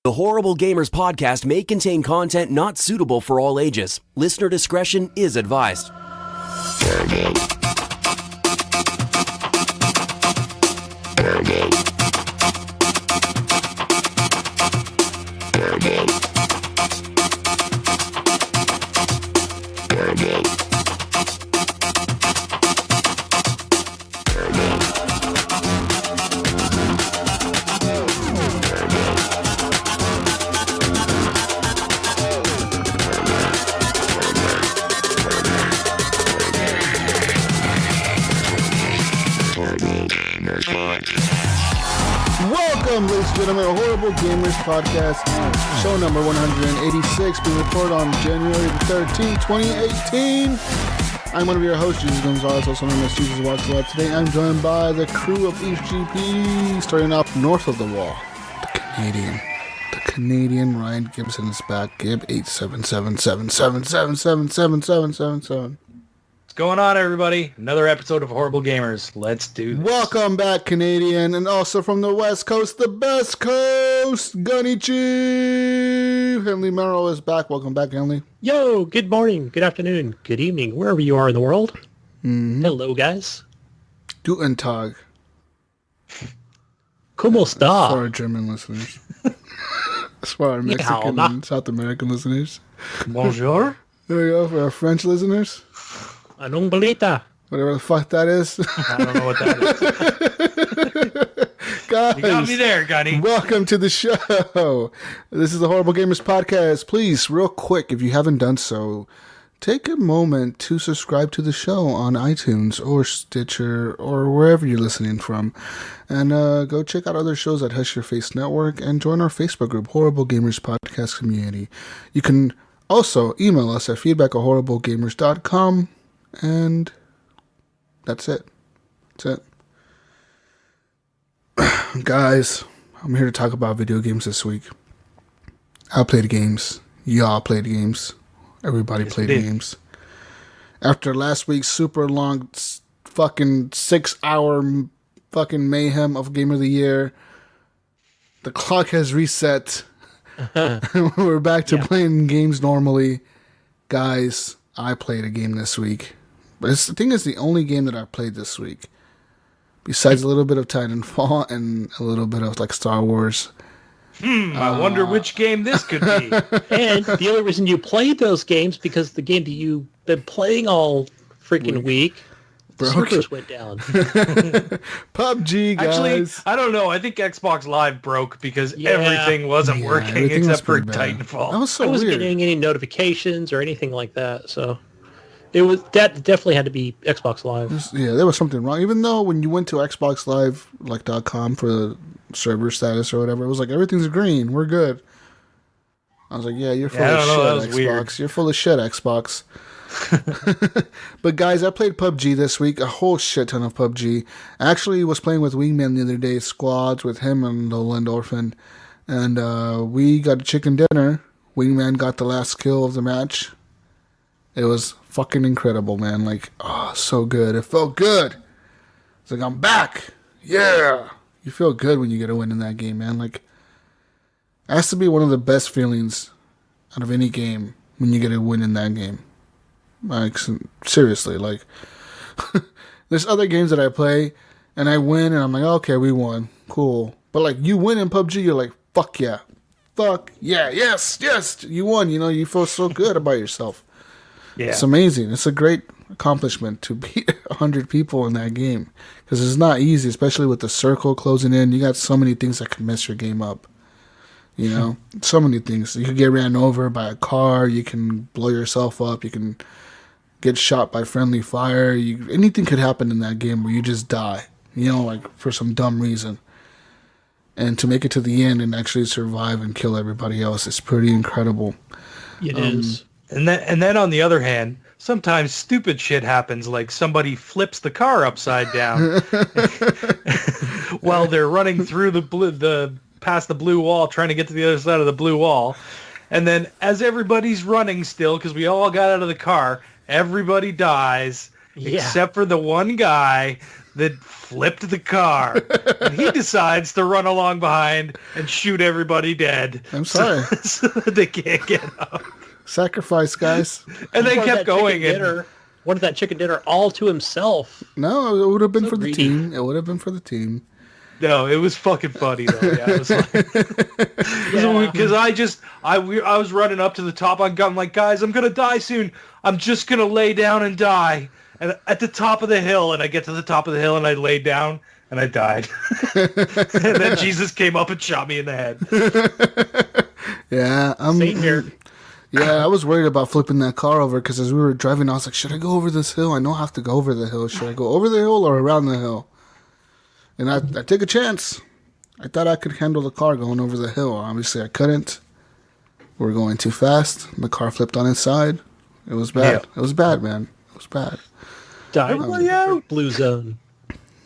The Horrible Gamers podcast may contain content not suitable for all ages. Listener discretion is advised. Welcome, ladies and gentlemen, to Horrible Gamers Podcast, show number 186, being recorded on January 13th, 2018. I'm one of your hosts, Jesus Gonzalez, also known as Jesus Walks Live. Today I'm joined by the crew of HGP, starting off north of the wall, the Canadian Ryan Gibson is back. Gib 87777777777. What's going on, everybody? Another episode of Horrible Gamers. Let's do this. Welcome back, Canadian, and also from the West Coast, the best coast, Gunny Chief. Henley Merrill is back. Welcome back, Henley. Yo, good morning, good afternoon, good evening, wherever you are in the world. Mm-hmm. Hello, guys. Guten Tag. ¿Cómo está? For our German listeners. That's for our Mexican and South American listeners. Bonjour. There you go, for our French listeners. An umbrita. Whatever the fuck that is. I don't know what that is. Guys, You got me there, Gunny. welcome to the show. This is the Horrible Gamers Podcast. Please, real quick, if you haven't done so, take a moment to subscribe to the show on iTunes or Stitcher or wherever you're listening from. And go check out other shows at Hush Your Face Network and join our Facebook group, Horrible Gamers Podcast Community. You can also email us at feedback@horriblegamers.com. And that's it. Guys, I'm here to talk about video games this week. I played games. Y'all played games. Everybody played games. After last week's super long fucking 6-hour fucking mayhem of Game of the Year, the clock has reset. We're back to playing games normally. Guys, I played a game this week. But the thing is, the only game that I played this week, besides a little bit of Titanfall and a little bit of like Star Wars. I wonder which game this could be. And the only reason you played those games because the game that you've been playing all freaking week, the servers went down. PUBG, guys. Actually, I don't know. I think Xbox Live broke because everything wasn't working everything except for was pretty bad. Titanfall. That was so I wasn't weird. getting any notifications or anything like that, so that definitely had to be Xbox Live. Yeah, there was something wrong. Even though when you went to Xbox Live, like .com for the server status or whatever, it was like, everything's green. We're good. I was like, yeah, you're full of shit, Xbox. Weird. You're full of shit, Xbox. But guys, I played PUBG this week, a whole shit ton of PUBG. I actually was playing with Wingman the other day, squads with him and Lowland Orphan, and we got a chicken dinner. Wingman got the last kill of the match. It was fucking incredible, man. Like, oh, so good. It felt good. It's like, I'm back. Yeah. You feel good when you get a win in that game, man. Like, it has to be one of the best feelings out of any game when you get a win in that game. Like, seriously, like, there's other games that I play and I win and I'm like, okay, we won. Cool. But like, you win in PUBG, you're like, fuck yeah. Fuck yeah. Yes. You won. You know, you feel so good about yourself. Yeah. It's amazing. It's a great accomplishment to beat 100 people in that game. Because it's not easy, especially with the circle closing in. You got so many things that can mess your game up. You know? So many things. You could get ran over by a car. You can blow yourself up. You can get shot by friendly fire. Anything could happen in that game where you just die. You know, like for some dumb reason. And to make it to the end and actually survive and kill everybody else is pretty incredible. It is. And then on the other hand, sometimes stupid shit happens, like somebody flips the car upside down while they're running through past the blue wall, trying to get to the other side of the blue wall. And then as everybody's running still, because we all got out of the car, everybody dies. except for the one guy that flipped the car. And he decides to run along behind and shoot everybody dead. I'm sorry. So that they can't get up. Sacrifice, guys. And they kept going. Wanted that chicken dinner all to himself. No, it would have been So for the greedy. team. It would have been for the team. No, it was fucking funny though. Yeah, it was because I was running up to the top. I'm like, guys, I'm gonna die soon. I'm just gonna lay down and die. And at the top of the hill, and I get to the top of the hill, and I laid down, and I died. And then Jesus came up and shot me in the head. Yeah, Same here. Yeah, I was worried about flipping that car over because as we were driving, I was like, should I go over this hill? I know I have to go over the hill. Should I go over the hill or around the hill? And I took a chance. I thought I could handle the car going over the hill. Obviously, I couldn't. We were going too fast. The car flipped on its side. It was bad. Yeah. It was bad, man. It was bad. Died Everybody out. Blue zone.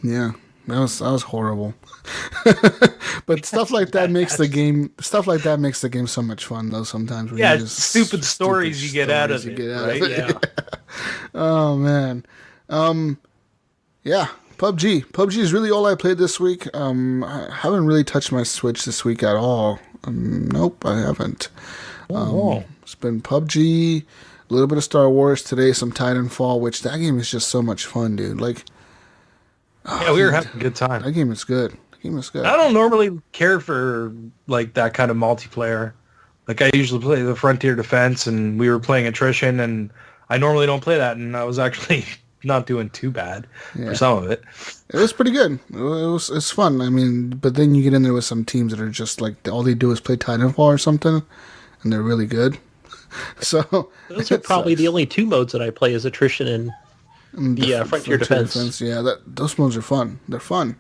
Yeah, that was horrible. But stuff like that makes the game. Stuff like that makes the game so much fun, though. Sometimes when Yeah, you just stupid stories you get out of stories it, you get out right? of it. Yeah. Oh man. Yeah. PUBG is really all I played this week. I haven't really touched my Switch this week at all. Nope, I haven't. It's been PUBG, a little bit of Star Wars today, some Titanfall, which that game is just so much fun, dude. Like, Yeah, we were having a good time. that game is good. I don't normally care for like that kind of multiplayer. Like I usually play the Frontier Defense, and we were playing Attrition, and I normally don't play that, and I was actually not doing too bad for some of it. It was pretty good. It's fun. I mean, but then you get in there with some teams that are just like all they do is play Titanfall or something, and they're really good. So Those are probably the only two modes that I play is Attrition and the Frontier Defense. Yeah, those modes are fun. They're fun.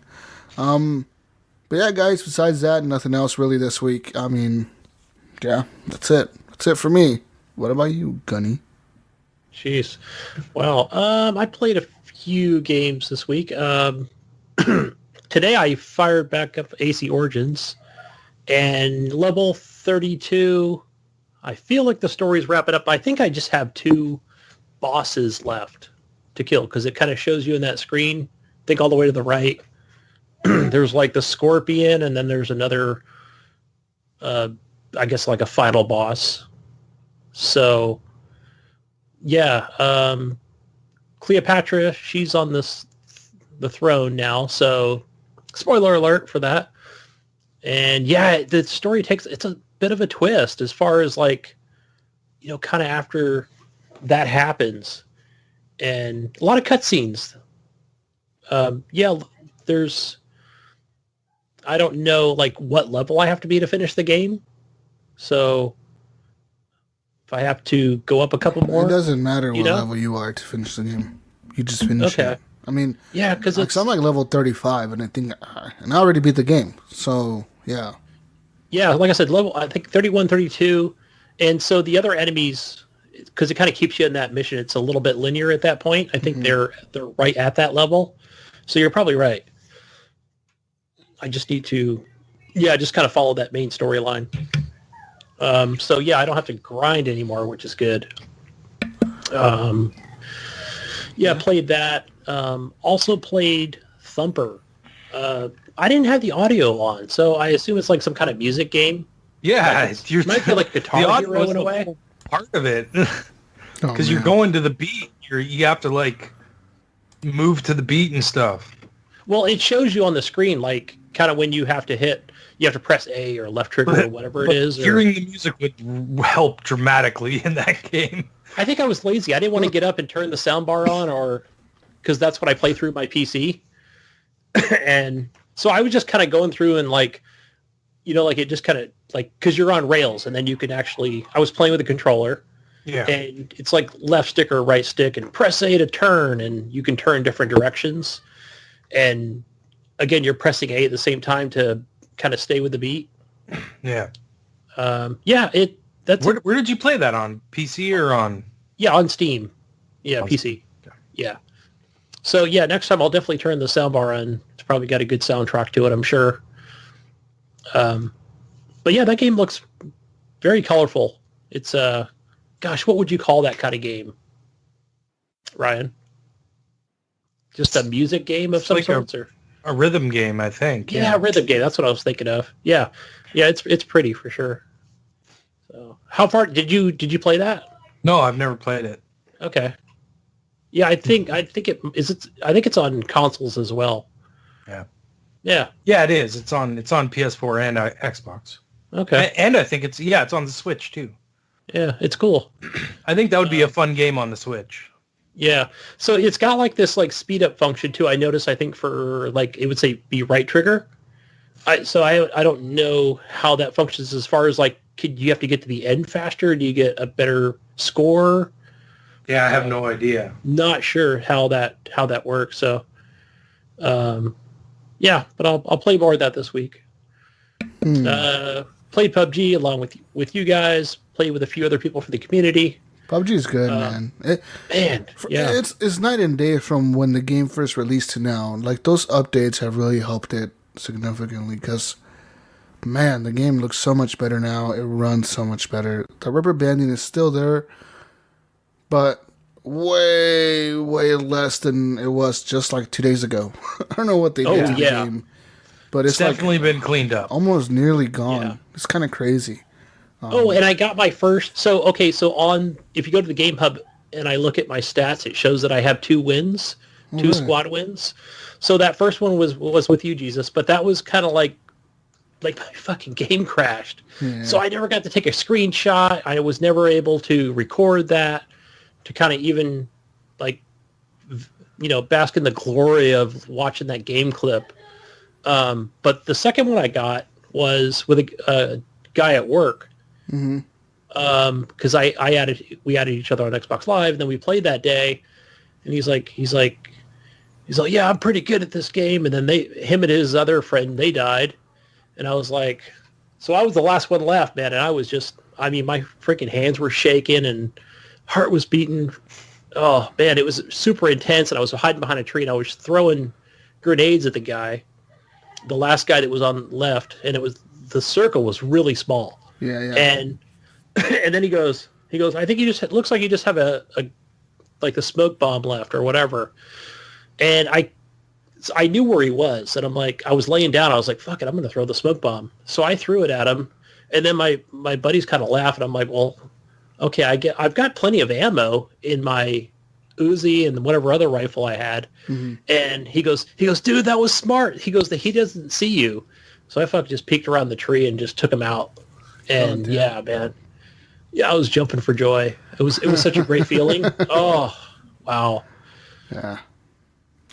But yeah, guys. Besides that, nothing else really this week. I mean, yeah, that's it. That's it for me. What about you, Gunny? Jeez. Well, I played a few games this week. Today I fired back up AC Origins, and level 32, I feel like the story's wrapping up. I think I just have 2 bosses left to kill, because it kind of shows you in that screen, I think all the way to the right, there's like the Scorpion, and then there's another, I guess like a final boss. So... yeah, Cleopatra, she's on the throne now, so spoiler alert for that. And yeah, the story it's a bit of a twist as far as like, you know, kind of after that happens, and a lot of cutscenes. Yeah, there's, I don't know like what level I have to be to finish the game, so if I have to go up a couple more, It doesn't matter what know? level you are to finish the game. You just finish Okay. it. I mean, yeah, because it's I'm like level 35, and I think, and I already beat the game. So yeah. yeah, like I said, level I think 31, 32, and so the other enemies, because it kind of keeps you in that mission, it's a little bit linear at that point. I think they're right at that level, so you're probably right. I just need to, just kind of follow that main storyline. So yeah, I don't have to grind anymore, which is good. Played that. Also played Thumper. I didn't have the audio on, so I assume it's like some kind of music game. Yeah, It might be like Guitar the Hero audio in a is way. part of it, because you're man. going to the beat. You have to like move to the beat and stuff. Well, it shows you on the screen, like kind of when you have to press A or left trigger or whatever it is. Hearing the music would help dramatically in that game. I think I was lazy. I didn't want to get up and turn the soundbar on, or because that's what I play through my PC. And so I was just kind of going through and like, you know, like it just kind of like, because you're on rails, and then you can actually, I was playing with a controller. Yeah. And it's like left stick or right stick, and press A to turn, and you can turn different directions. And again, you're pressing A at the same time to kind of stay with the beat. Yeah. That's Where did you play that on? PC or on? Yeah, on Steam. Yeah, On PC. Steam. Okay. Yeah. So yeah, next time I'll definitely turn the soundbar on. It's probably got a good soundtrack to it, I'm sure. But yeah, that game looks very colorful. It's gosh, what would you call that kind of game, Ryan? just a music game of some sorts, or a rhythm game, I think. Yeah, rhythm game. That's what I was thinking of. Yeah, it's pretty for sure. So, how far did you play that? No, I've never played it. Okay. Yeah, I think it's on consoles as well. Yeah. Yeah. Yeah, it is. It's on PS4 and Xbox. Okay. And I think it's on the Switch too. Yeah, it's cool. I think that would be a fun game on the Switch. Yeah. So it's got like this like speed up function too. I noticed, I think for like, it would say be right trigger. I don't know how that functions as far as like, you have to get to the end faster? Do you get a better score? Yeah, I have no idea. Not sure how that works. So, yeah, but I'll play more of that this week. Played PUBG along with you guys. Played with a few other people for the community. PUBG is good, man. It's night and day from when the game first released to now. Like, those updates have really helped it significantly because, man, the game looks so much better now. It runs so much better. The rubber banding is still there, but way, way less than it was just like 2 days ago. I don't know what they did to the game, but it's definitely been cleaned up. Almost nearly gone. Yeah. It's kind of crazy. And I got my first. So if you go to the Game Hub and I look at my stats, it shows that I have 2 wins, two squad wins. So that first one was with you, Jesus, but that was kind of like my fucking game crashed. Yeah. So I never got to take a screenshot. I was never able to record that to kind of even like, bask in the glory of watching that game clip. But the second one I got was with a guy at work. Mm-hmm. Because we added each other on Xbox Live, and then we played that day, and he's like, yeah, I'm pretty good at this game. And then him and his other friend, they died, and I was like, so I was the last one left, man, and I was my freaking hands were shaking and heart was beating. Oh man, it was super intense, and I was hiding behind a tree, and I was throwing grenades at the guy, the last guy that was on left, and the circle was really small. Yeah. And then he goes, I think it looks like you just have a like the smoke bomb left or whatever. And I knew where he was, and I was laying down. I was like, fuck it, I'm going to throw the smoke bomb. So I threw it at him, and then my buddies kind of laughed, and I'm like, well, okay, I've got plenty of ammo in my Uzi and whatever other rifle I had. Mm-hmm. And he goes, dude, that was smart. He goes, he doesn't see you. So I fucking just peeked around the tree and just took him out. And yeah, man. Yeah, I was jumping for joy. It was such a great feeling. Oh, wow. Yeah.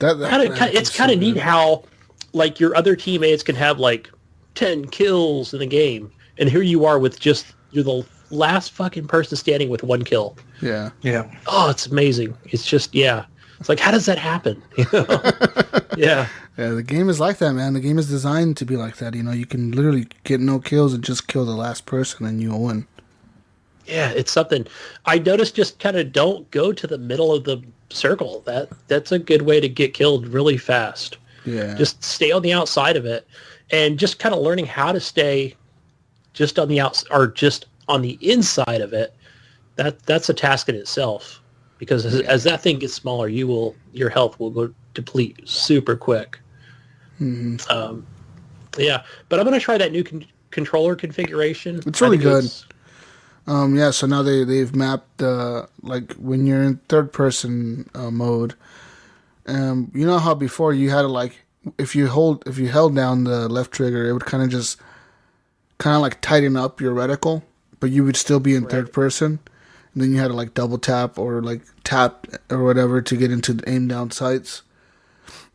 It's kind of neat how, like, your other teammates can have, like, 10 kills in the game. And here you are with you're the last fucking person standing with 1 kill. Yeah. Yeah. Oh, it's amazing. It's just, yeah. It's like, how does that happen? Yeah. Yeah, the game is like that, man. The game is designed to be like that. You can literally get no kills and just kill the last person and you'll win. Yeah, it's something. I noticed, just kind of don't go to the middle of the circle. That's a good way to get killed really fast. Yeah. Just stay on the outside of it, and just kind of learning how to stay just on the or just on the inside of it. That's a task in itself, because as that thing gets smaller, your health will go deplete super quick. Mm-hmm. Yeah, but I'm going to try that new controller configuration. It's really good. So now they've mapped like when you're in third person mode. You know how before you had to, like, if you held down the left trigger, it would kind of like tighten up your reticle, but you would still be in third person. And then you had to like double tap or like tap or whatever to get into the aim down sights.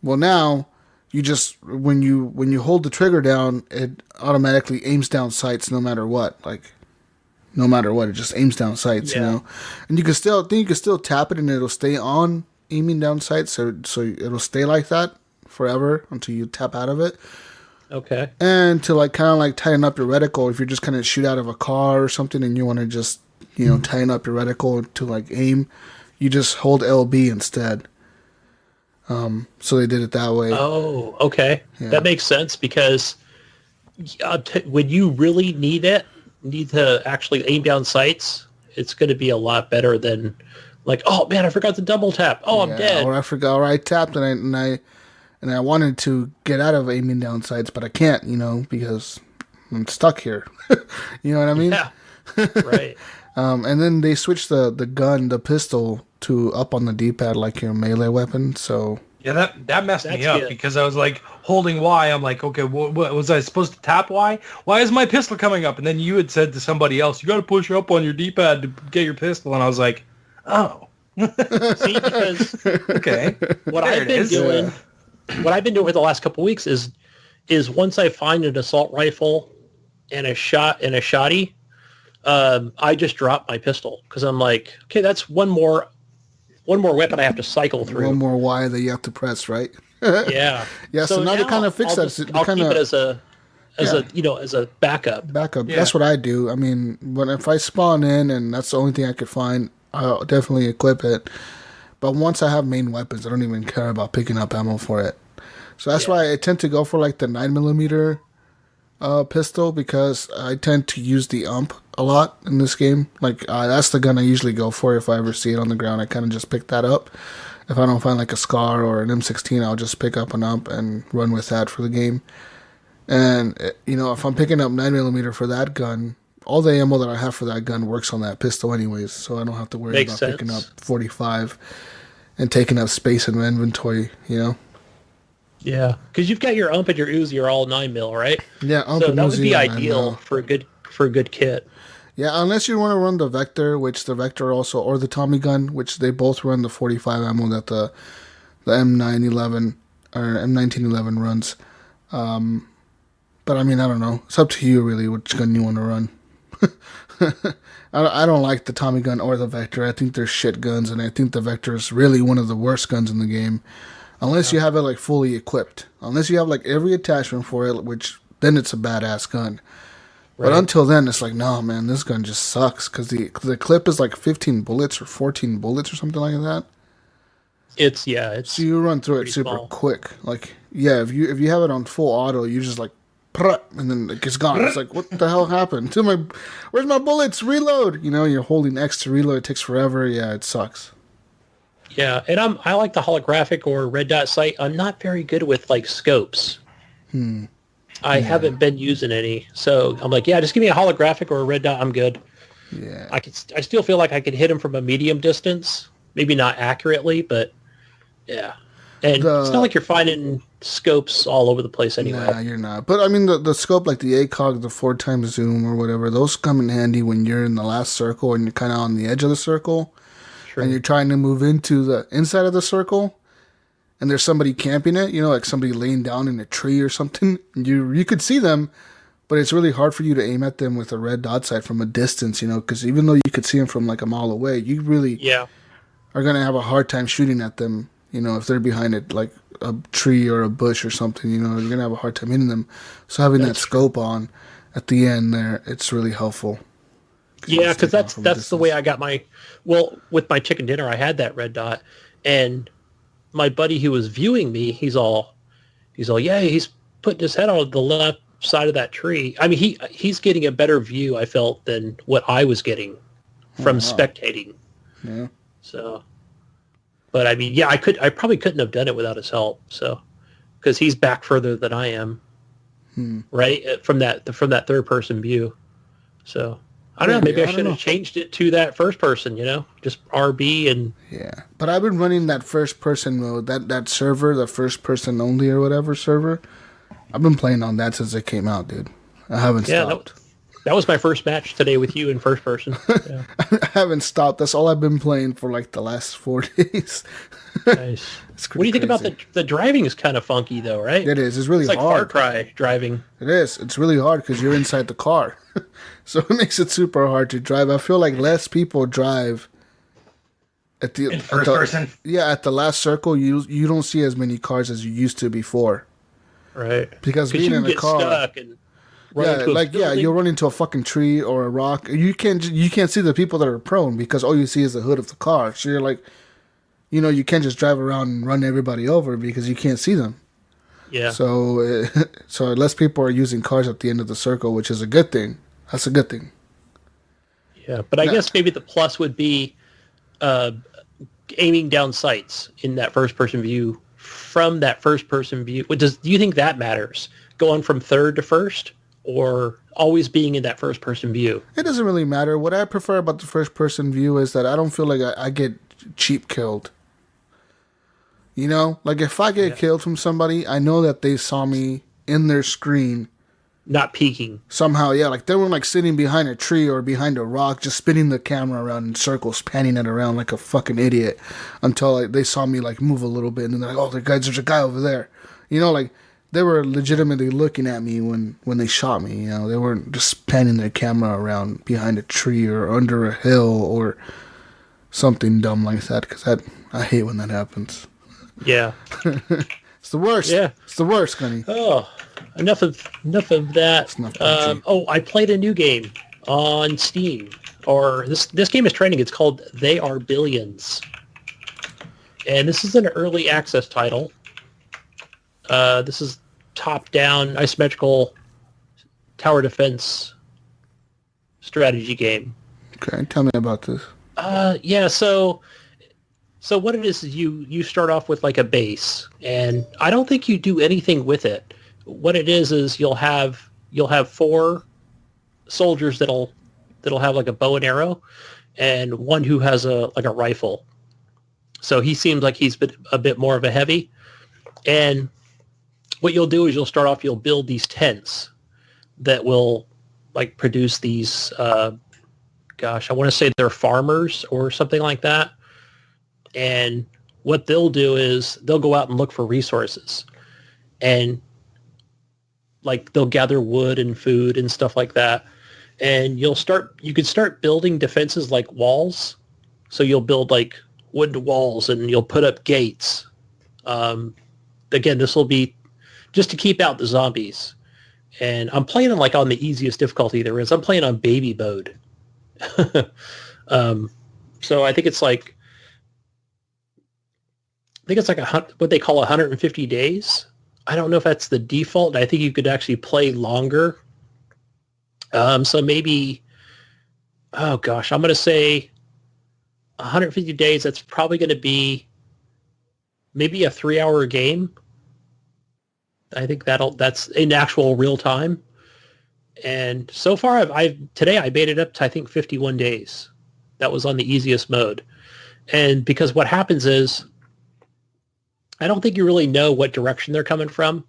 Well, now you just when you hold the trigger down, it automatically aims down sights no matter what. Like, no matter what, it just aims down sights, And you can still tap it and it'll stay on aiming down sights, so it'll stay like that forever until you tap out of it. Okay. And to like kind of like tighten up your reticle, if you're just kind of shoot out of a car or something and you want to just tighten up your reticle to like aim, you just hold LB instead. So they did it that way. Oh, okay. Yeah. That makes sense, because when you really need to actually aim down sights, it's going to be a lot better than Like, oh man, I forgot to double tap. Oh, I'm dead. Or I forgot, or I tapped and I wanted to get out of aiming down sights, but I can't, because I'm stuck here. You know what I mean? Yeah. Right. And then they switched the pistol to up on the D-pad like your melee weapon. So Yeah, that messed me up good. because I was like holding Y. I'm like, okay, what was I supposed to tap Y? Why is my pistol coming up? And then you had said to somebody else, you got to push up on your D-pad to get your pistol. And I was like, oh. See, because Okay. what I've been doing for the last couple of weeks is once I find an assault rifle and a shotty, I just drop my pistol because I'm like, okay, that's one more weapon I have to cycle through. one more Y that you have to press, right? Yeah. Yeah. So now they kind of fix that. I'll keep it as a backup. Backup. Yeah. That's what I do. I mean, if I spawn in and that's the only thing I could find, I'll definitely equip it. But once I have main weapons, I don't even care about picking up ammo for it. So that's why I tend to go for like the 9mm pistol, because I tend to use the ump a lot in this game. Like that's the gun I usually go for if I ever see it on the ground. I kind of just pick that up. If I don't find like a SCAR or an M16, I'll just pick up an ump and run with that for the game. And if I'm picking up 9mm for that gun, all the ammo that I have for that gun works on that pistol anyways, so I don't have to worry about picking up 45 and taking up space in my inventory, Yeah, because you've got your ump and your Uzi are all 9mm, right? Yeah, ump so and that would Uzi be and ideal 9mm. for a good kit. Yeah, unless you want to run the Vector, which the Vector also, or the Tommy gun, which they both run the 45 ammo that the M911 or M1911 runs. But I mean, I don't know. It's up to you really which gun you want to run. I don't like the Tommy gun or the Vector. I think they're shit guns, and I think the Vector is really one of the worst guns in the game. Unless you have it like fully equipped. Unless you have like every attachment for it, which then it's a badass gun. Right. But until then, it's like, no, man, this gun just sucks because the clip is like 15 bullets or 14 bullets or something like that. It's so you run through it super quick. Like, yeah, if you have it on full auto, you just like, and then it's gone. It's like, what the hell happened to my? Where's my bullets? Reload. You're holding X to reload. It takes forever. Yeah, it sucks. Yeah, and I like the holographic or red dot sight. I'm not very good with like scopes. I haven't been using any, so I'm like, yeah, just give me a holographic or a red dot. I'm good. Yeah, I still feel like I could hit him from a medium distance, maybe not accurately, but yeah. And it's not like you're finding scopes all over the place anyway. Nah, you're not. But I mean, the scope, like the ACOG, the 4x zoom or whatever, those come in handy when you're in the last circle and you're kind of on the edge of the circle. True. And you're trying to move into the inside of the circle, and there's somebody camping it, like somebody laying down in a tree or something. You could see them, but it's really hard for you to aim at them with a red dot sight from a distance, because even though you could see them from like a mile away, you really are going to have a hard time shooting at them. If they're behind it, like a tree or a bush or something, you're going to have a hard time hitting them. So having that scope on at the end there, it's really helpful. Yeah, because that's the way I got with my chicken dinner, I had that red dot. And my buddy who was viewing me, he's all, yeah, he's putting his head on the left side of that tree. I mean, he's getting a better view, I felt, than what I was getting from spectating. Yeah. So... But I mean, yeah, I probably couldn't have done it without his help. So, because he's back further than I am, right from that third person view. So I don't know. Maybe I should have changed it to that first person. Just RB and yeah. But I've been running that first person mode, that server, the first person only or whatever server. I've been playing on that since it came out, dude. I haven't stopped. That was my first match today with you in first person. Yeah. I haven't stopped. That's all I've been playing for like the last 4 days. Nice. What do you think about the driving? Is kind of funky though, right? It is. It's really like hard. Far Cry driving. It is. It's really hard because you're inside the car, so it makes it super hard to drive. I feel like less people drive at the first person. Yeah, at the last circle, you don't see as many cars as you used to before. Right. Because being in a car. Stuck and you'll run into a fucking tree or a rock. You can't see the people that are prone because all you see is the hood of the car. So you're like, you can't just drive around and run everybody over because you can't see them. Yeah. So less people are using cars at the end of the circle, which is a good thing. That's a good thing. Yeah, but I guess maybe the plus would be uh, aiming down sights in that first-person view from that first-person view. Do you think that matters? Going from third to first, or always being in that first-person view? It doesn't really matter. What I prefer about the first-person view is that I don't feel like I get cheap killed. You know? Like, if I get killed from somebody, I know that they saw me in their screen. Not peeking. Somehow, yeah. Like, they were, like, sitting behind a tree or behind a rock, just spinning the camera around in circles, panning it around like a fucking idiot until like, they saw me, like, move a little bit. And then they're like, oh, there's a guy over there. You know, like, they were legitimately looking at me when they shot me, you know. They weren't just panning their camera around behind a tree or under a hill or something dumb like that, because I hate when that happens. Yeah. It's the worst. Yeah. It's the worst, Gunny. Oh, enough of that. I played a new game on Steam. Or this game is trending. It's called They Are Billions. And this is an early access title. This is top-down, isometrical tower defense strategy game. Okay, tell me about this. Yeah, so what it is you start off with like a base, and I don't think you do anything with it. What it is you'll have 4 soldiers that'll have like a bow and arrow, and one who has a rifle. So he seems like he's a bit more of a heavy. And what you'll do is you'll build these tents that will like produce these, I want to say they're farmers or something like that. And what they'll do is they'll go out and look for resources, and like they'll gather wood and food and stuff like that. And you could start building defenses like walls. So you'll build like wooden walls and you'll put up gates. Again, this will be just to keep out the zombies. And I'm playing on the easiest difficulty there is. I'm playing on baby mode. So I think it's like what they call 150 days. I don't know if that's the default. I think you could actually play longer. So maybe, I'm going to say 150 days. That's probably going to be maybe a 3-hour game. I think that's in actual real time. And so far, today I made it up to, I think, 51 days. That was on the easiest mode. And because what happens is, I don't think you really know what direction they're coming from.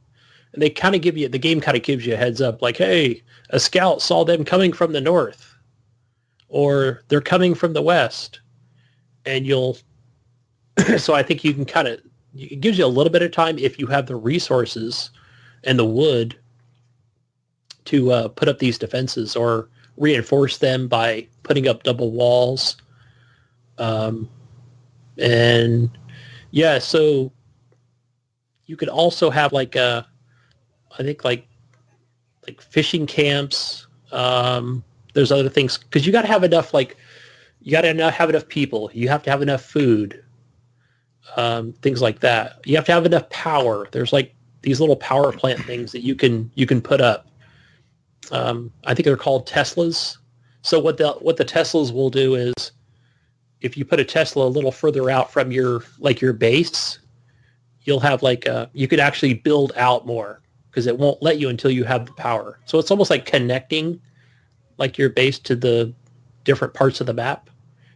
And the game kind of gives you a heads up, like, hey, a scout saw them coming from the north, or they're coming from the west. And so I think you can it gives you a little bit of time if you have the resources and the wood to put up these defenses or reinforce them by putting up double walls. And yeah, so you could also have like fishing camps. There's other things because you got to have enough have enough people. You have to have enough food. Things like that. You have to have enough power. There's like these little power plant things that you can put up. I think they're called Teslas. So what the Teslas will do is, if you put a Tesla a little further out from your base, you'll have you could actually build out more because it won't let you until you have the power. So it's almost like connecting like your base to the different parts of the map.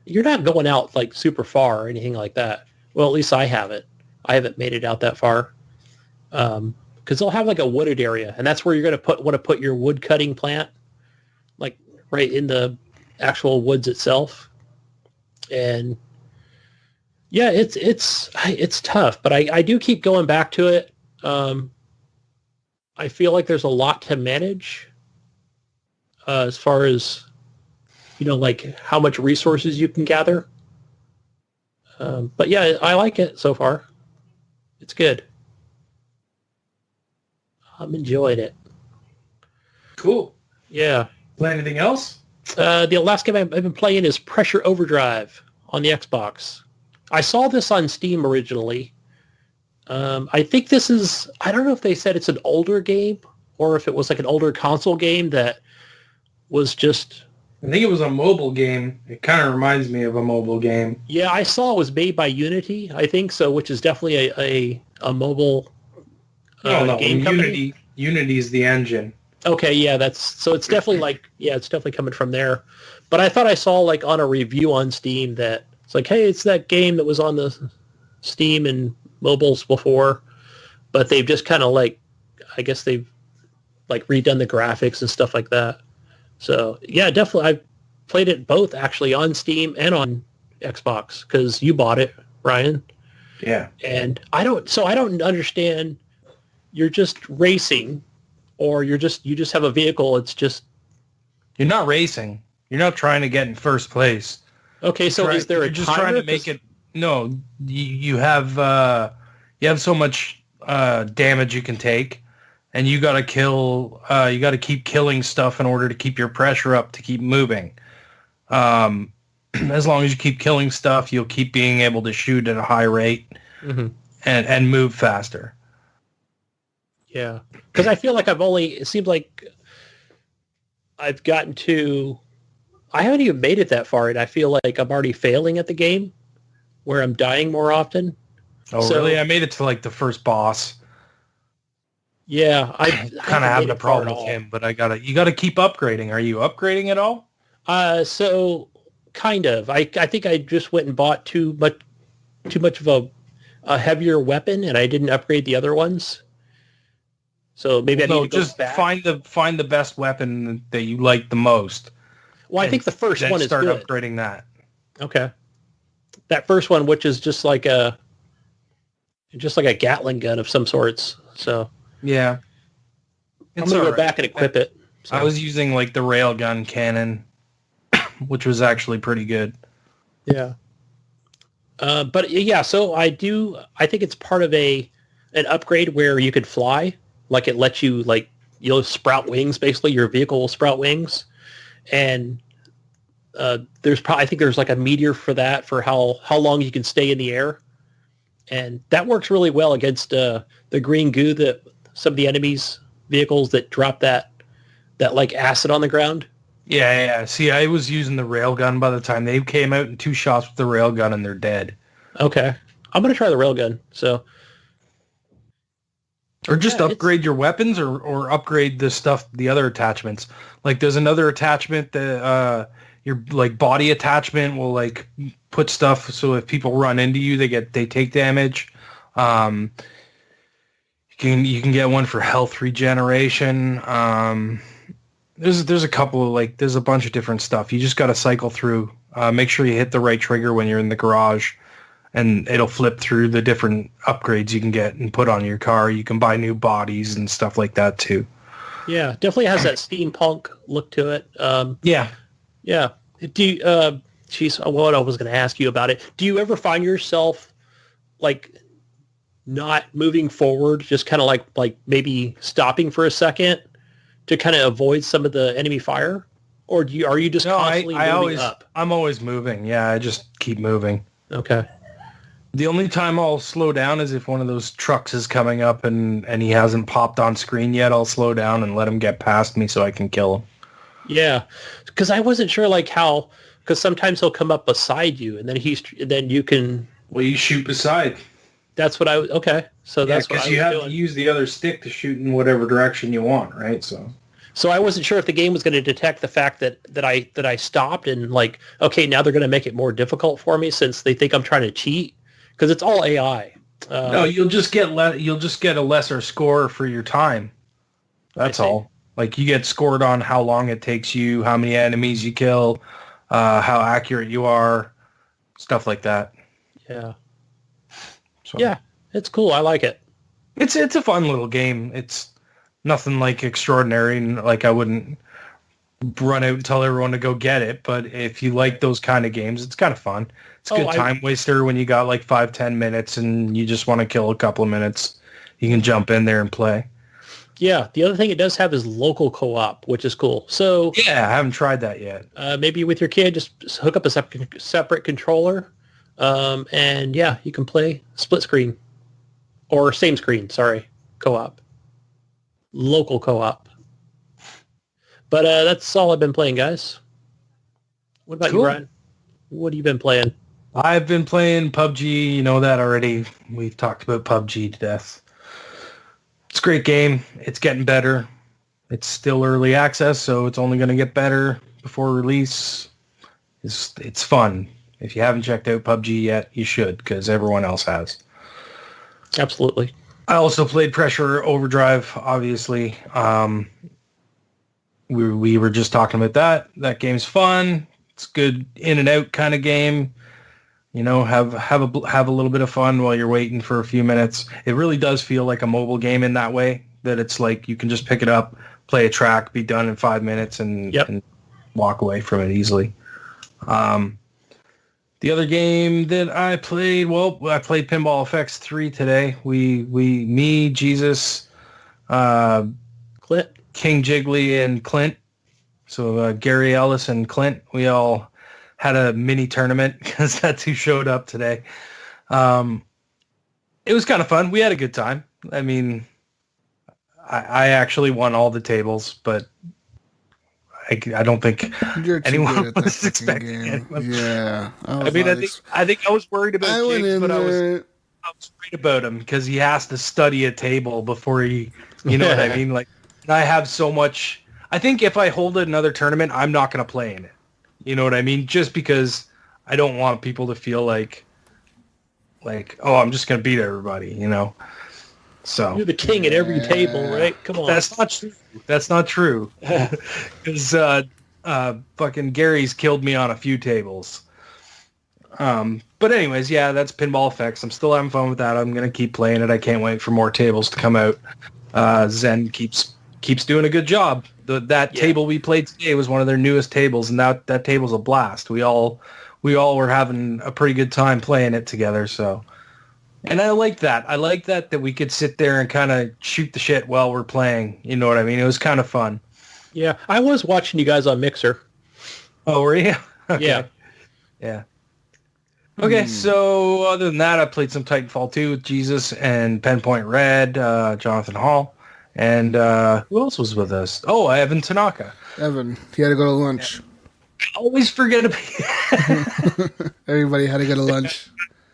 You're not going out like super far or anything like that. Well, at least I haven't. I haven't made it out that far. Because they'll have like a wooded area, and that's where you're going to want to put your wood cutting plant, like right in the actual woods itself. And yeah, it's tough, but I do keep going back to it. I feel like there's a lot to manage as far as, like how much resources you can gather. But yeah, I like it so far. It's good. I'm enjoying it. Cool. Yeah. Play anything else? The last game I've been playing is Pressure Overdrive on the Xbox. I saw this on Steam originally. I think this is, I don't know if they said it's an older game or if it was like an older console game that was just I think it was a mobile game. It kind of reminds me of a mobile game. Yeah, I saw it was made by Unity, I think so, which is definitely a mobile No, game company. Unity's the engine. Okay, yeah, it's definitely it's definitely coming from there. But I thought I saw like on a review on Steam that it's like, hey, it's that game that was on the Steam and mobiles before, but they've just kind of like, I guess they've like redone the graphics and stuff like that. So yeah, definitely, I've played it both actually on Steam and on Xbox because you bought it, Ryan. Yeah. And I don't understand. You're just racing, or you just have a vehicle. It's just You're not racing. You're not trying to get in first place. okay. So is there a You're just trying to make it? No, you have so much damage you can take, and you got to kill. You got to keep killing stuff in order to keep your pressure up to keep moving. As long as you keep killing stuff, you'll keep being able to shoot at a high rate and move faster. Yeah, because I feel like it seems like I've gotten to, I haven't even made it that far, and I feel like I'm already failing at the game, where I'm dying more often. Oh, really? I made it to like the first boss. Yeah, I kind of having a problem with him, but you gotta keep upgrading. Are you upgrading at all? So kind of. I think I just went and bought too much of a heavier weapon, and I didn't upgrade the other ones. So maybe I need to go just back. find the best weapon that you like the most. Well, I think the first one is start good. upgrading that. Okay. That first one, which is just like a Gatling gun of some sorts. So yeah, I'm gonna go back and equip it. So. I was using like the railgun cannon, which was actually pretty good. Yeah. But yeah, so I think it's part of an upgrade where you could fly. Like it lets you you'll sprout wings. Basically, your vehicle will sprout wings, and I think there's like a meteor for that for how long you can stay in the air, and that works really well against the green goo that some of the enemies' vehicles that drop that like acid on the ground. Yeah. See, I was using the railgun by the time they came out, and 2 shots with the railgun and they're dead. Okay, I'm gonna try the railgun. So. Or just upgrade your weapons or upgrade the other attachments. Like there's another attachment that your like body attachment will like put stuff so if people run into you they take damage. You can get one for health regeneration. There's a couple of there's a bunch of different stuff. You just got to cycle through. Make sure you hit the right trigger when you're in the garage. And it'll flip through the different upgrades you can get and put on your car. You can buy new bodies and stuff like that too. Yeah, definitely has that steampunk look to it. Yeah. Do you, what I was going to ask you about it. Do you ever find yourself like not moving forward, just kind of like maybe stopping for a second to kind of avoid some of the enemy fire, or are you just constantly moving up? I'm always moving. Yeah, I just keep moving. Okay. The only time I'll slow down is if one of those trucks is coming up and he hasn't popped on screen yet. I'll slow down and let him get past me so I can kill him. Yeah, because I wasn't sure because sometimes he'll come up beside you and then you can. Well, you shoot beside. That's what okay. So that's what I was doing. You have to use the other stick to shoot in whatever direction you want, right? So I wasn't sure if the game was going to detect the fact that I stopped and okay, now they're going to make it more difficult for me since they think I'm trying to cheat. Because it's all AI. No, you'll just get a lesser score for your time. That's all. Like you get scored on how long it takes you, how many enemies you kill, how accurate you are, stuff like that. Yeah. So, yeah, it's cool. I like it. It's a fun little game. It's nothing like extraordinary, and I wouldn't run out and tell everyone to go get it. But if you like those kind of games, it's kind of fun. It's a good time waster when you got 5-10 minutes and you just want to kill a couple of minutes. You can jump in there and play. Yeah, the other thing it does have is local co-op, which is cool. So yeah, I haven't tried that yet. Maybe with your kid, just hook up a separate controller, and yeah, you can play split screen or same screen. Sorry, co-op, local co-op. But that's all I've been playing, guys. What about Cool. you, Ryan? What have you been playing? I've been playing PUBG. You know that already. We've talked about PUBG to death. It's a great game. It's getting better. It's still early access, so it's only going to get better before release. It's fun. If you haven't checked out PUBG yet, you should, because everyone else has. Absolutely. I also played Pressure Overdrive, obviously. We were just talking about that. That game's fun. It's good in and out kind of game. You know, have a little bit of fun while you're waiting for a few minutes. It really does feel like a mobile game in that way, that it's like you can just pick it up, play a track, be done in 5 minutes, and walk away from it easily. The other game that I played, I played Pinball FX3 today. Me, Jesus, Clint? King Jiggly, and Clint. So Gary Ellis and Clint, we all had a mini tournament because that's who showed up today. It was kind of fun. We had a good time. I mean, I actually won all the tables, but I don't think anyone was expecting it. Yeah. I think I was worried about Jake, but I was worried about him because he has to study a table before he, you know what I mean? Like, I have so much. I think if I hold another tournament, I'm not going to play in it. You know what I mean? Just because I don't want people to feel like, oh, I'm just going to beat everybody, you know? So You're the king at every table, right? Come on. That's not true. That's not true. Because fucking Gary's killed me on a few tables. But anyways, yeah, that's Pinball Effects. I'm still having fun with that. I'm going to keep playing it. I can't wait for more tables to come out. Zen keeps doing a good job. That table we played today was one of their newest tables, and that table's a blast. We all were having a pretty good time playing it together, so... And I like that. I like that we could sit there and kind of shoot the shit while we're playing. You know what I mean? It was kind of fun. Yeah, I was watching you guys on Mixer. Oh, were you? Okay. Yeah. Yeah. Okay, so other than that, I played some Titanfall 2 with Jesus and Penpoint Red, Jonathan Hall. And who else was with us? Oh, Evan Tanaka. Evan, he had to go to lunch. I always forget about Everybody had to go to lunch.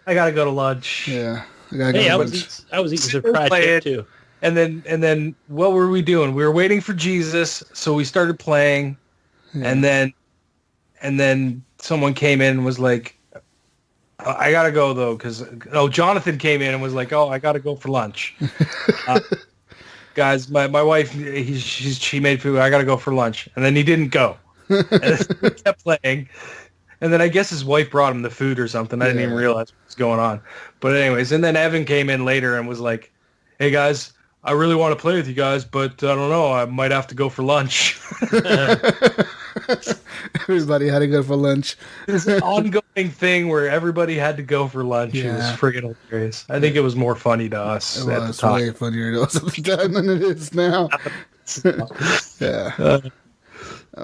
I gotta go to lunch. Yeah. Hey, I was eating some fried shit too. And then what were we doing? We were waiting for Jesus, so we started playing, and then someone came in and was like, I gotta go though, because Jonathan came in and was like, I gotta go for lunch. Guys, my wife, she made food. I gotta go for lunch, and then he didn't go. And we kept playing. And then I guess his wife brought him the food or something. I didn't even realize what was going on. But anyways, and then Evan came in later and was like, hey, guys, I really want to play with you guys, but I don't know. I might have to go for lunch. Everybody had to go for lunch. It's an ongoing thing where everybody had to go for lunch. Yeah. It was friggin' hilarious. I think it was more funny to us It at the was time. way funnier to us at the time than it is now. Yeah.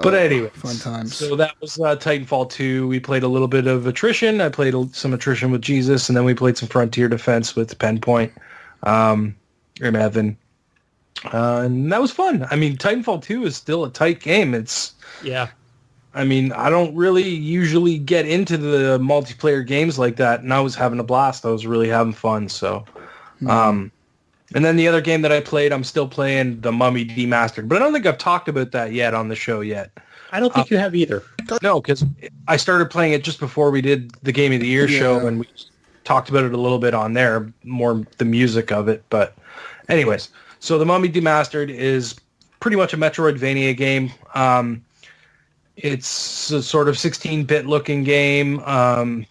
But anyway, fun times. So that was Titanfall 2. We played a little bit of attrition. I played some attrition with Jesus, and then we played some Frontier Defense with Penpoint and Evan. And that was fun. I mean, Titanfall 2 is still a tight game. I mean, I don't really usually get into the multiplayer games like that, and I was having a blast. I was really having fun, so... And then the other game that I played, I'm still playing the Mummy Demastered. But I don't think I've talked about that yet on the show yet. I don't think you have either. No, because I started playing it just before we did the Game of the Year show, and we talked about it a little bit on there, more the music of it. But anyways, so the Mummy Demastered is pretty much a Metroidvania game. It's a sort of 16-bit looking game.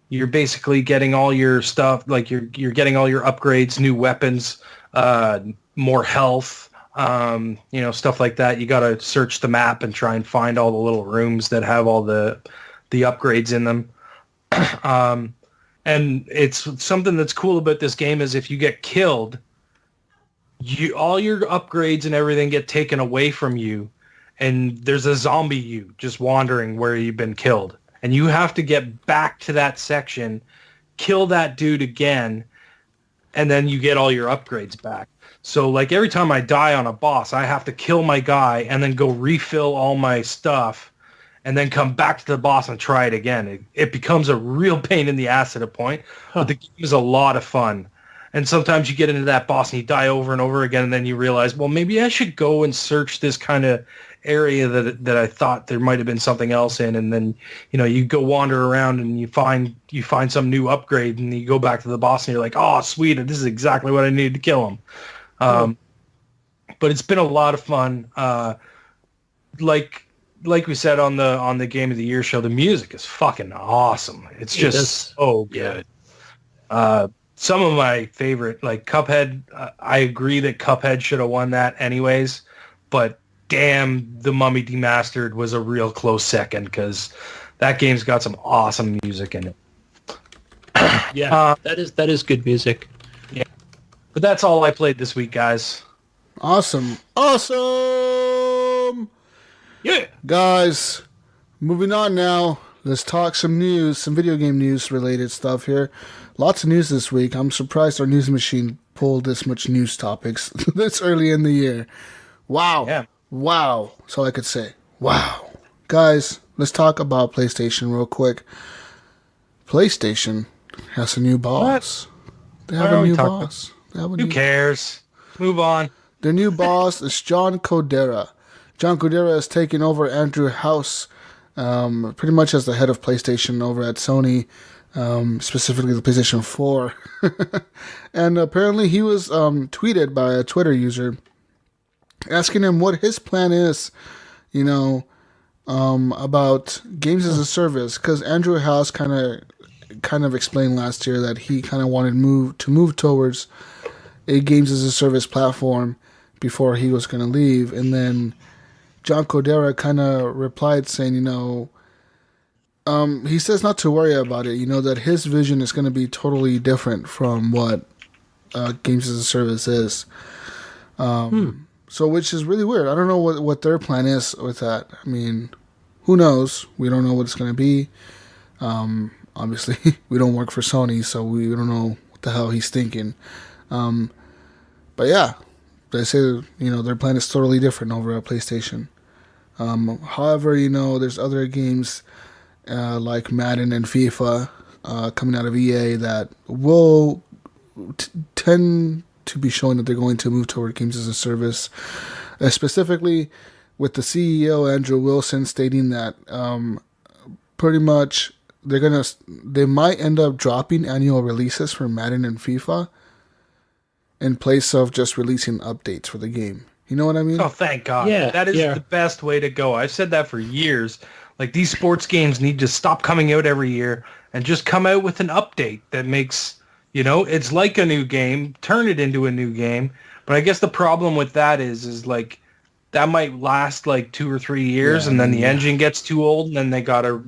You're basically getting all your stuff, like you're getting all your upgrades, new weapons, more health, stuff like that. You got to search the map and try and find all the little rooms that have all the upgrades in them. And it's something that's cool about this game is if you get killed, all your upgrades and everything get taken away from you, and there's a zombie you just wandering where you've been killed. And you have to get back to that section, kill that dude again, and then you get all your upgrades back. So, like, every time I die on a boss, I have to kill my guy and then go refill all my stuff and then come back to the boss and try it again. It becomes a real pain in the ass at a point, but the game is a lot of fun. And sometimes you get into that boss and you die over and over again, and then you realize, well, maybe I should go and search this kind of area that I thought there might have been something else in, and then you go wander around and you find some new upgrade, and you go back to the boss and you're like, oh sweet, this is exactly what I needed to kill him. But it's been a lot of fun. Like we said on the Game of the Year show, the music is fucking awesome. It's just so good. Some of my favorite, like Cuphead, I agree that Cuphead should have won that anyways, but damn, the Mummy Demastered was a real close second, because that game's got some awesome music in it. Yeah, that is good music. Yeah, but that's all I played this week, guys. Awesome. Yeah, guys, moving on now. Let's talk some news, some video game news related stuff here. Lots of news this week. I'm surprised our news machine pulled this much news topics this early in the year. Wow. Yeah. Wow. That's all I could say. Wow. Guys, let's talk about PlayStation real quick. PlayStation has a new boss. They have a new boss. Who cares? Move on. Their new boss is John Codera. John Codera is taking over Andrew House, pretty much as the head of PlayStation over at Sony, specifically the PlayStation 4. And apparently he was tweeted by a Twitter user asking him what his plan is, about games as a service, because Andrew House kind of explained last year that he kind of wanted to move towards a games as a service platform before he was going to leave. And then John Codera kind of replied saying, he says not to worry about it, that his vision is going to be totally different from what games as a service is. So, which is really weird. I don't know what their plan is with that. I mean, who knows? We don't know what it's going to be. Obviously, we don't work for Sony, so we don't know what the hell he's thinking. But yeah, they say, their plan is totally different over at PlayStation. However, there's other games like Madden and FIFA coming out of EA that will tend to be showing that they're going to move toward games as a service, specifically with the CEO Andrew Wilson stating that pretty much they might end up dropping annual releases for Madden and FIFA in place of just releasing updates for the game. You know what I mean? Oh, thank God. Yeah, that is the best way to go. I've said that for years. Like, these sports games need to stop coming out every year and just come out with an update that makes, it's like a new game, turn it into a new game. But I guess the problem with that is like, that might last like 2 or 3 years, and then the engine gets too old, and then they gotta,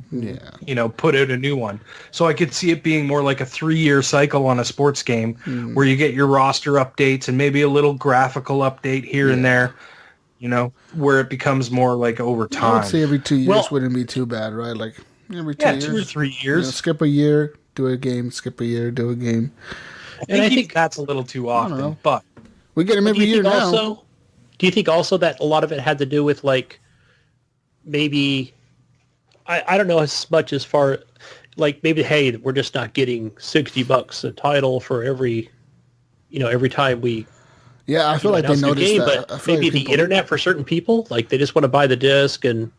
put out a new one. So I could see it being more like a 3-year cycle on a sports game, where you get your roster updates and maybe a little graphical update here and there, where it becomes more like over time. I would say every 2 years wouldn't be too bad, right? Like every 2 years, 2 or 3 years. Skip a year, do a game. Skip a year, do a game. I think that's a little too often, but we get them every year now. Do you think also that a lot of it had to do with, like, maybe, I don't know as much as far, like, maybe, hey, we're just not getting $60 a title for every time we I feel like they noticed game, that. But maybe the internet for certain people, like, they just want to buy the disc and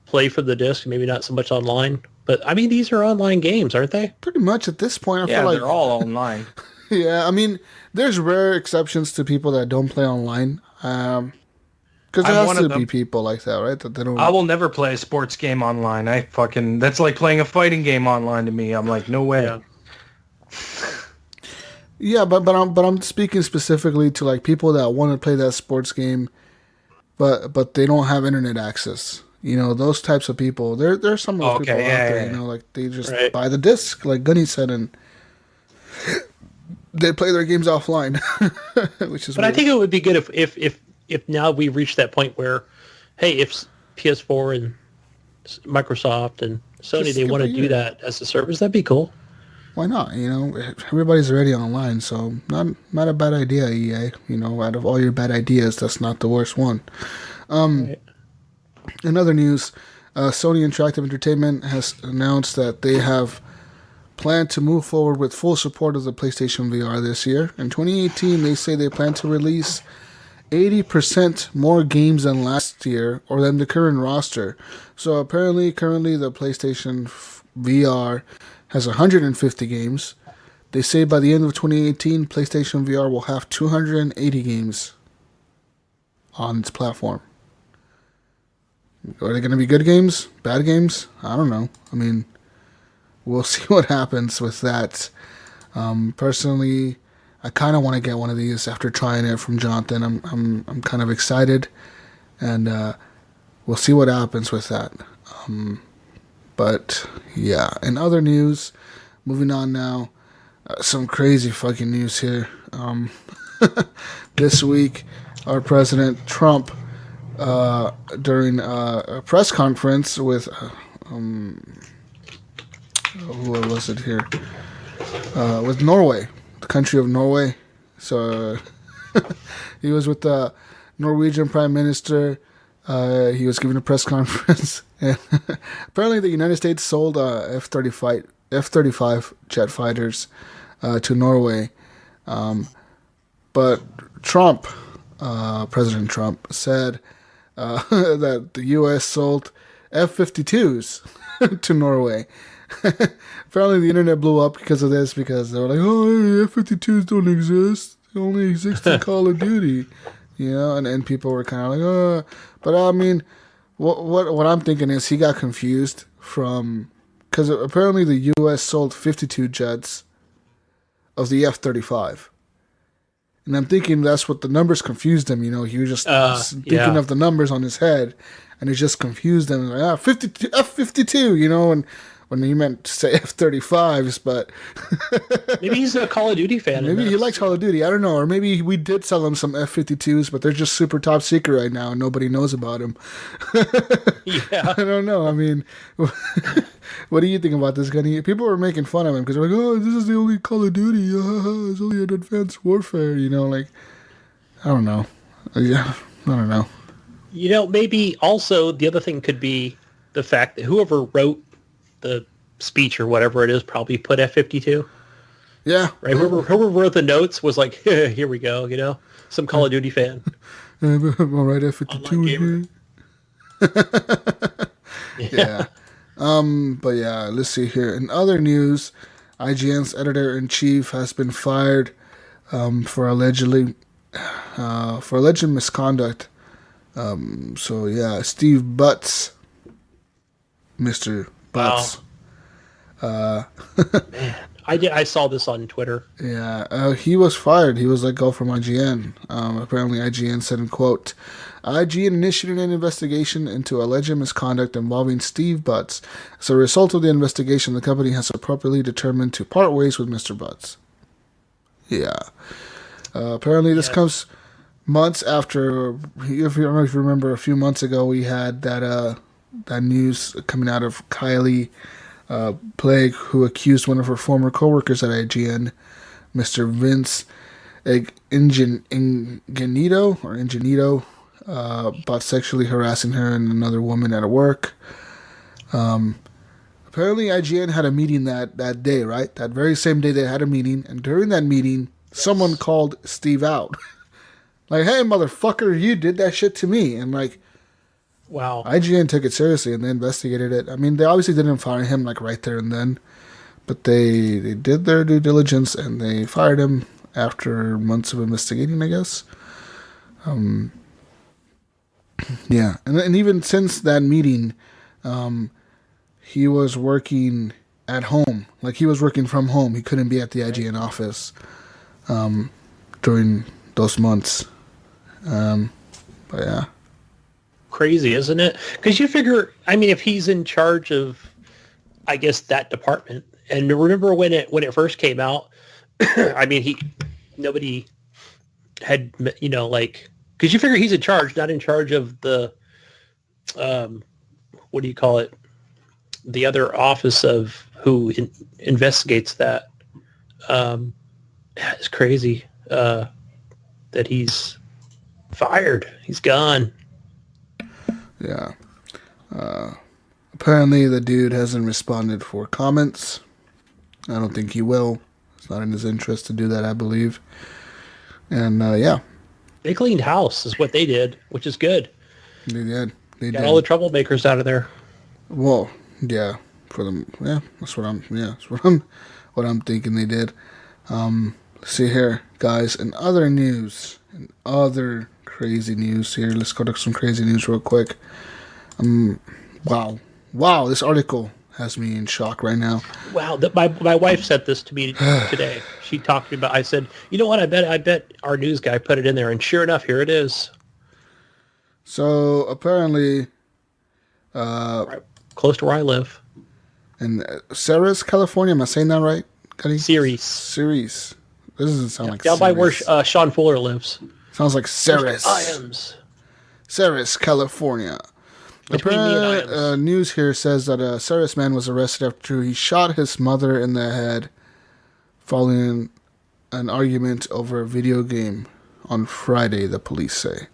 play for the disc, maybe not so much online. But, I mean, these are online games, aren't they? Pretty much at this point, I feel like they're all online. Yeah, I mean, there's rare exceptions to people that don't play online. Because there has to be people like that, right? That they don't. I will never play a sports game online. That's like playing a fighting game online to me. I'm like, no way. Yeah, but I'm speaking specifically to like people that want to play that sports game, but they don't have internet access. Those types of people. There's some of those people out there. Like they just buy the disc, like Gunny said, and they play their games offline, which is. But weird. I think it would be good if now we reach that point where, hey, if PS4 and Microsoft and Sony they want to do that as a service, that'd be cool. Why not? Everybody's already online, so not a bad idea, EA. Out of all your bad ideas, that's not the worst one. In other news, Sony Interactive Entertainment has announced that they have planned to move forward with full support of the PlayStation VR this year. In 2018, they say they plan to release 80% more games than last year or than the current roster. So apparently, currently the PlayStation VR has 150 games. They say by the end of 2018, PlayStation VR will have 280 games on its platform. Are they going to be good games? Bad games? I don't know. I mean, we'll see what happens with that. Personally, I kind of want to get one of these after trying it from Jonathan. I'm kind of excited, and we'll see what happens with that. But yeah, in other news, moving on now, some crazy fucking news here. This week, our President Trump, during a press conference with, who was it here? With Norway, the country of Norway. So he was with the Norwegian Prime Minister. He was giving a press conference, and apparently the United States sold F-35 jet fighters to Norway. But Trump, President Trump, said that the U.S. sold F-52s to Norway. Apparently the internet blew up because of this, because they were like, oh, F-52s don't exist. They only exist in Call of Duty. You know, and people were kind of like, oh. But I mean, what I'm thinking is he got confused from, because apparently the U.S. sold 52 jets of the F-35. And I'm thinking that's what the numbers confused him. You know, he was just thinking of the numbers on his head, and it just confused him. Like, 52, F-52, you know, and when he meant to say F-35s, but maybe he's a Call of Duty fan. Maybe he likes Call of Duty. I don't know. Or maybe we did sell him some F-52s, but they're just super top secret right now, and nobody knows about them. Yeah. I don't know. I mean, what do you think about this guy? People were making fun of him because they're like, oh, this is the only Call of Duty. It's only an Advanced Warfare, you know, like, I don't know. Yeah, I don't know. You know, maybe also the other thing could be the fact that whoever wrote the speech or whatever it is probably put F-52. Yeah. Right? Whoever wrote the notes was like, here we go, you know? Some Call of Duty fan. All right, F-52 here. Yeah. But yeah, let's see here. In other news, IGN's editor-in-chief has been fired for alleged misconduct. So yeah, Steve Butts, Mr. Butts. Wow. Man, I saw this on Twitter. Yeah, he was fired. He was let go from IGN. Apparently, IGN said, in quote, IGN initiated an investigation into alleged misconduct involving Steve Butts. As a result of the investigation, the company has appropriately determined to part ways with Mr. Butts. Yeah. Apparently, this comes months after, if you remember, a few months ago, we had that news coming out of Kylie Plague, who accused one of her former coworkers at IGN, Mr. Vince Ingenito, about sexually harassing her and another woman at work. Apparently, IGN had a meeting that day, right? That very same day they had a meeting, and during that meeting, someone called Steve out. Like, hey, motherfucker, you did that shit to me. And like, wow. IGN took it seriously and they investigated it. I mean, they obviously didn't fire him like right there and then, but they did their due diligence and they fired him after months of investigating, I guess. Yeah, and even since that meeting, he was working at home. Like, he was working from home. He couldn't be at the IGN office during those months. But yeah. Crazy, isn't it? Because you figure, I mean, if he's in charge of, I guess, that department, and remember when it first came out, I mean, nobody had, you know, like, because you figure he's in charge, not in charge of the, what do you call it? The other office of who investigates that. It's crazy that he's fired. He's gone. Yeah. apparently the dude hasn't responded for comments. I don't think he will. It's not in his interest to do that, I believe. And yeah. They cleaned house is what they did, which is good. They did. Got all the troublemakers out of there. Well, yeah. For them, yeah. That's what I'm thinking they did. Let's see here, guys. In other news, crazy news here. Let's go to some crazy news real quick. Wow, this article has me in shock right now. Wow, my wife sent this to me today. She talked about. I said, you know what? I bet our news guy put it in there, and sure enough, here it is. So apparently, right close to where I live, in Ceres, California. Am I saying that right, Cuddy? Ceres. This doesn't sound like down by where Sean Fuller lives. Sounds like Ceres. Iams. Ceres, California. Apparently, news here says that a Ceres man was arrested after he shot his mother in the head following an argument over a video game on Friday, the police say.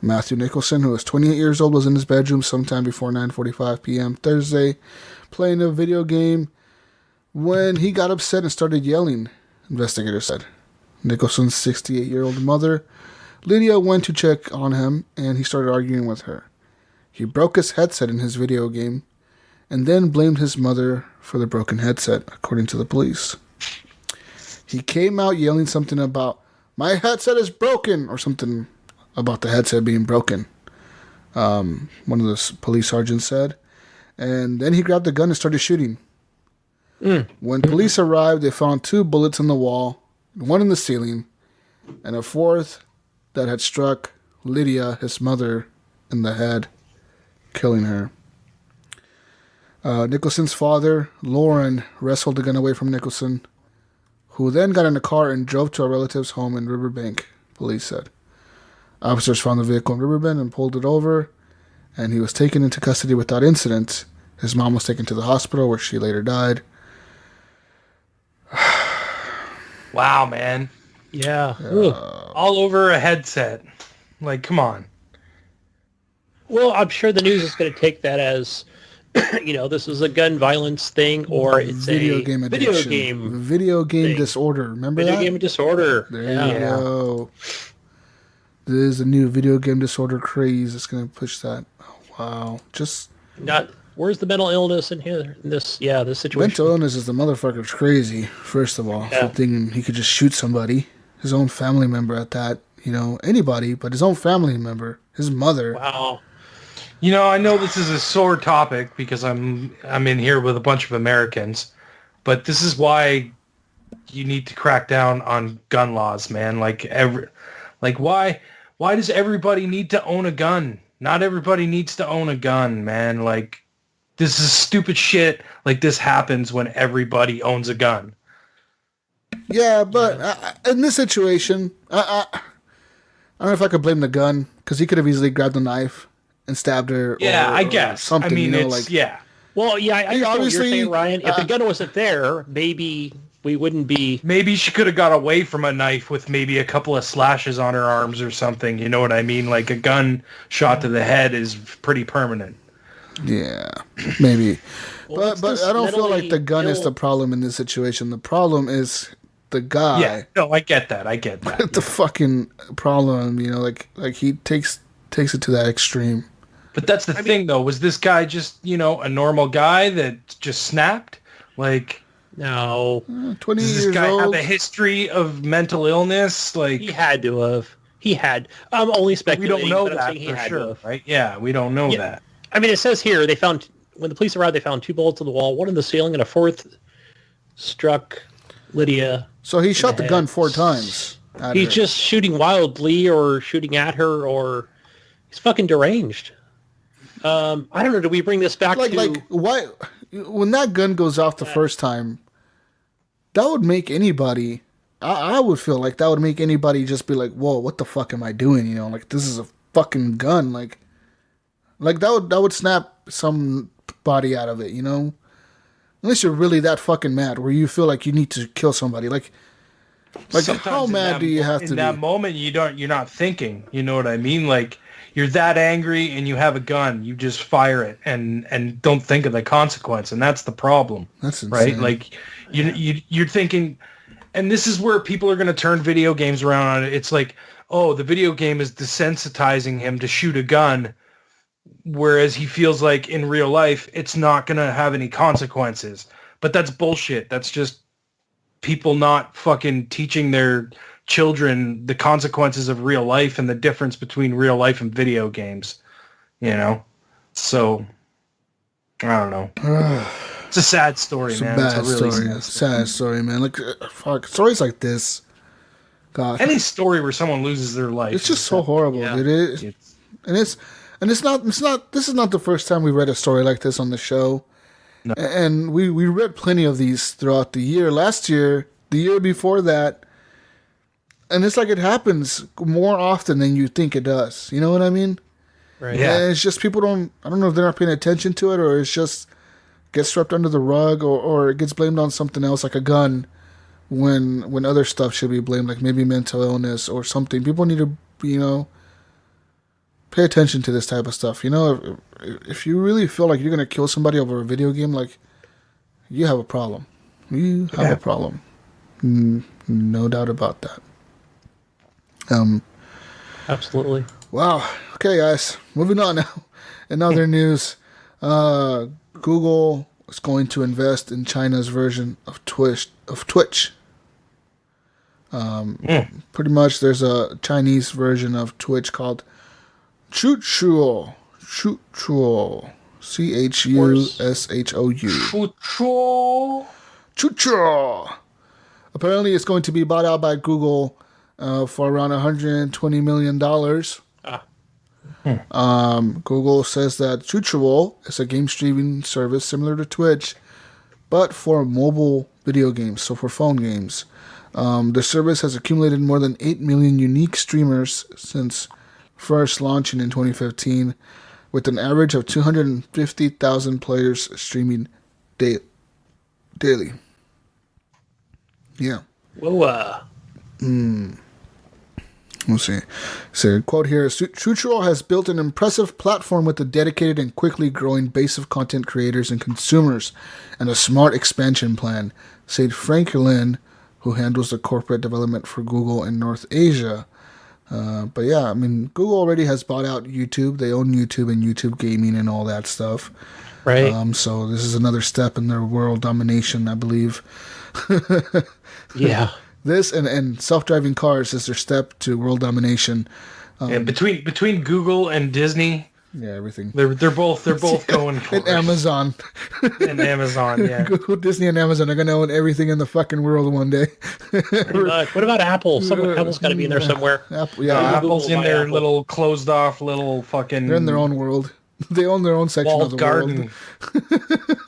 Matthew Nicholson, who was 28 years old, was in his bedroom sometime before 9:45 p.m. Thursday playing a video game when he got upset and started yelling, investigators said. Nicholson's 68-year-old mother, Lydia, went to check on him and he started arguing with her. He broke his headset in his video game and then blamed his mother for the broken headset, according to the police. He came out yelling something about, "My headset is broken," or something about the headset being broken, one of the police sergeants said. And then he grabbed a gun and started shooting. When police arrived, they found 2 bullets in the wall, one in the ceiling, and a 4th that had struck Lydia, his mother, in the head, killing her. Nicholson's father, Lauren, wrestled the gun away from Nicholson, who then got in a car and drove to a relative's home in Riverbank, police said. Officers found the vehicle in Riverbend and pulled it over, and he was taken into custody without incident. His mom was taken to the hospital, where she later died. Wow, man. Yeah. All over a headset. Like, come on. Well, I'm sure the news is going to take that as, this is a gun violence thing, or it's video game disorder. Remember that? Video game disorder. There you go. There's a new video game disorder craze that's going to push that. Oh, wow. Where's the mental illness in here? This situation. Mental illness is the motherfucker's crazy, first of all. For thinking he could just shoot somebody, his own family member at that. Anybody, but his own family member, his mother. Wow. I know this is a sore topic because I'm in here with a bunch of Americans, but this is why you need to crack down on gun laws, man. Why does everybody need to own a gun? Not everybody needs to own a gun, man. This is stupid shit. This happens when everybody owns a gun. Yeah, but in this situation, I don't know if I could blame the gun, because he could have easily grabbed a knife and stabbed her. Yeah, I guess. Something, yeah. Well, yeah, I know what you're saying, Ryan. If the gun wasn't there, maybe we wouldn't be... Maybe she could have got away from a knife with maybe a couple of slashes on her arms or something. You know what I mean? A gun shot to the head is pretty permanent. Yeah, maybe. But I don't feel like the gun is the problem in this situation. The problem is the guy. Yeah, no, I get that. The fucking problem, he takes it to that extreme. But that's the thing, though. Was this guy just, a normal guy that just snapped? No. 20 Does this guy have a history of mental illness? He had to have. He had. I'm only speculating. We don't know that for sure, right? Yeah, we don't know that. It says here, when the police arrived, they found 2 bullets on the wall, one in the ceiling, and a 4th struck Lydia. So he shot the gun 4 times. He's just shooting wildly or shooting at her, or he's fucking deranged. I don't know. Do we bring this back to... why? When that gun goes off the first time, that would make anybody... I would feel like that would make anybody just be like, whoa, what the fuck am I doing? This is a fucking gun. That would snap somebody out of it, Unless you're really that fucking mad where you feel like you need to kill somebody. How mad do you have to be? In that moment, you're not thinking. You know what I mean? you're that angry and you have a gun, you just fire it and don't think of the consequence, and that's the problem. That's insane. Right? Like you're thinking, and this is where people are going to turn video games around on it. It's like, oh, the video game is desensitizing him to shoot a gun, whereas he feels like in real life it's not going to have any consequences. But that's bullshit. That's just people not fucking teaching their children the consequences of real life and the difference between real life and video games. You know? So, I don't know. It's a sad story, It's man. a bad it's a really story. Sad story, man. Like, fuck, stories like this. God. Any story where someone loses their life. It's just so horrible, dude. This is not the first time we read a story like this on the show. No. And we read plenty of these throughout the year. Last year, the year before that, and it's like it happens more often than you think it does. You know what I mean? Right. Yeah. And it's just people I don't know if they're not paying attention to it, or it's just gets swept under the rug, or it gets blamed on something else like a gun when other stuff should be blamed, like maybe mental illness or something. People need to, pay attention to this type of stuff. If you really feel like you're going to kill somebody over a video game, like, you have a problem. You have a problem. No doubt about that. Absolutely. Wow. Okay, guys. Moving on now. In other news, Google is going to invest in China's version of Twitch. Pretty much, there's a Chinese version of Twitch called Chuchuo. Chuchuo. Chushou. Chuchuo. Apparently, it's going to be bought out by Google for around $120 million. Google says that Chuchuo is a game streaming service similar to Twitch, but for mobile video games, so for phone games. The service has accumulated more than 8 million unique streamers since first launching in 2015, with an average of 250,000 players streaming daily. Yeah. Whoa. We'll see. So, quote here, Chuchuo has built an impressive platform with a dedicated and quickly growing base of content creators and consumers, and a smart expansion plan, said Frank Lin, who handles the corporate development for Google in North Asia. But yeah, I mean, Google already has bought out YouTube. They own YouTube and YouTube Gaming and all that stuff. Right. So this is another step in their world domination, I believe. Yeah. This and self-driving cars is their step to world domination. And between Google and Disney, yeah, everything. They're both going for and Amazon. And Amazon, yeah. Google, Disney, and Amazon are gonna own everything in the fucking world one day. What about Apple? Apple's got to be in there somewhere. Apple's in their little closed off little fucking. They're in their own world. They own their own section of the garden. World.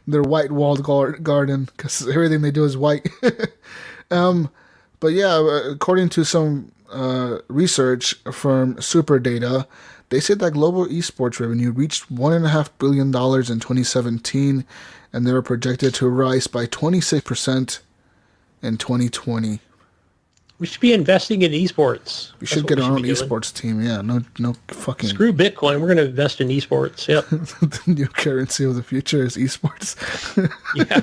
Their white walled garden, because everything they do is white. But yeah, according to some research firm SuperData, they said that global esports revenue reached $1.5 billion in 2017, and they were projected to rise by 26% in 2020. We should be investing in esports. We should get our own esports team. Yeah, no fucking. Screw Bitcoin. We're going to invest in esports. Yep. The new currency of the future is esports. Yeah.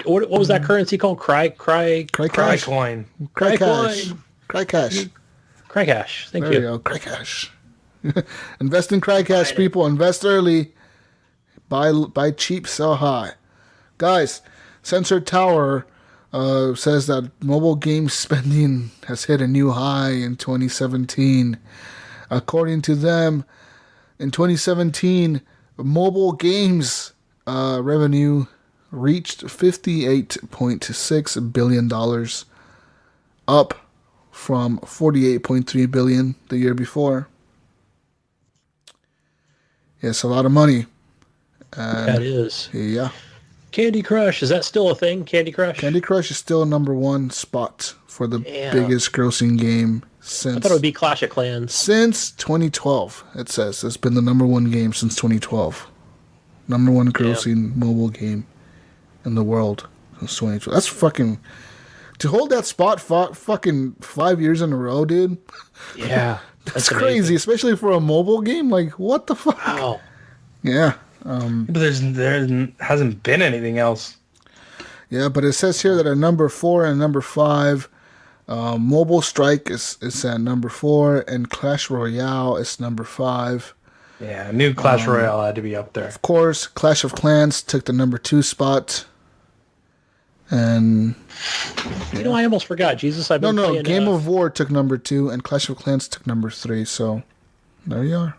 What was that currency called? Crycoin. Crycash. Crycash. Thank you. There you go. Crycash. Invest in Crycash, people. Invest early. Buy cheap, sell high. Guys, Sensor Tower says that mobile game spending has hit a new high in 2017. According to them, in 2017, mobile games revenue reached $58.6 billion, up from $48.3 billion the year before. Yes, a lot of money. That is. Yeah. Candy Crush, is that still a thing? Candy Crush? Candy Crush is still number one spot for the biggest grossing game since. I thought it would be Clash of Clans. Since 2012, it says. It's been the number one game since 2012. Number one grossing mobile game in the world since 2012. To hold that spot fucking 5 years in a row, dude. Yeah. That's crazy, especially for a mobile game. Like, what the fuck? Wow. Yeah. But there hasn't been anything else. Yeah, but it says here that at number 4 and number 5, Mobile Strike is at number 4, and Clash Royale is number 5. Yeah, I knew Clash Royale had to be up there. Of course, Clash of Clans took the number 2 spot. And I almost forgot. Jesus, I've been playing... Game of War took number 2, and Clash of Clans took number 3. So there you are.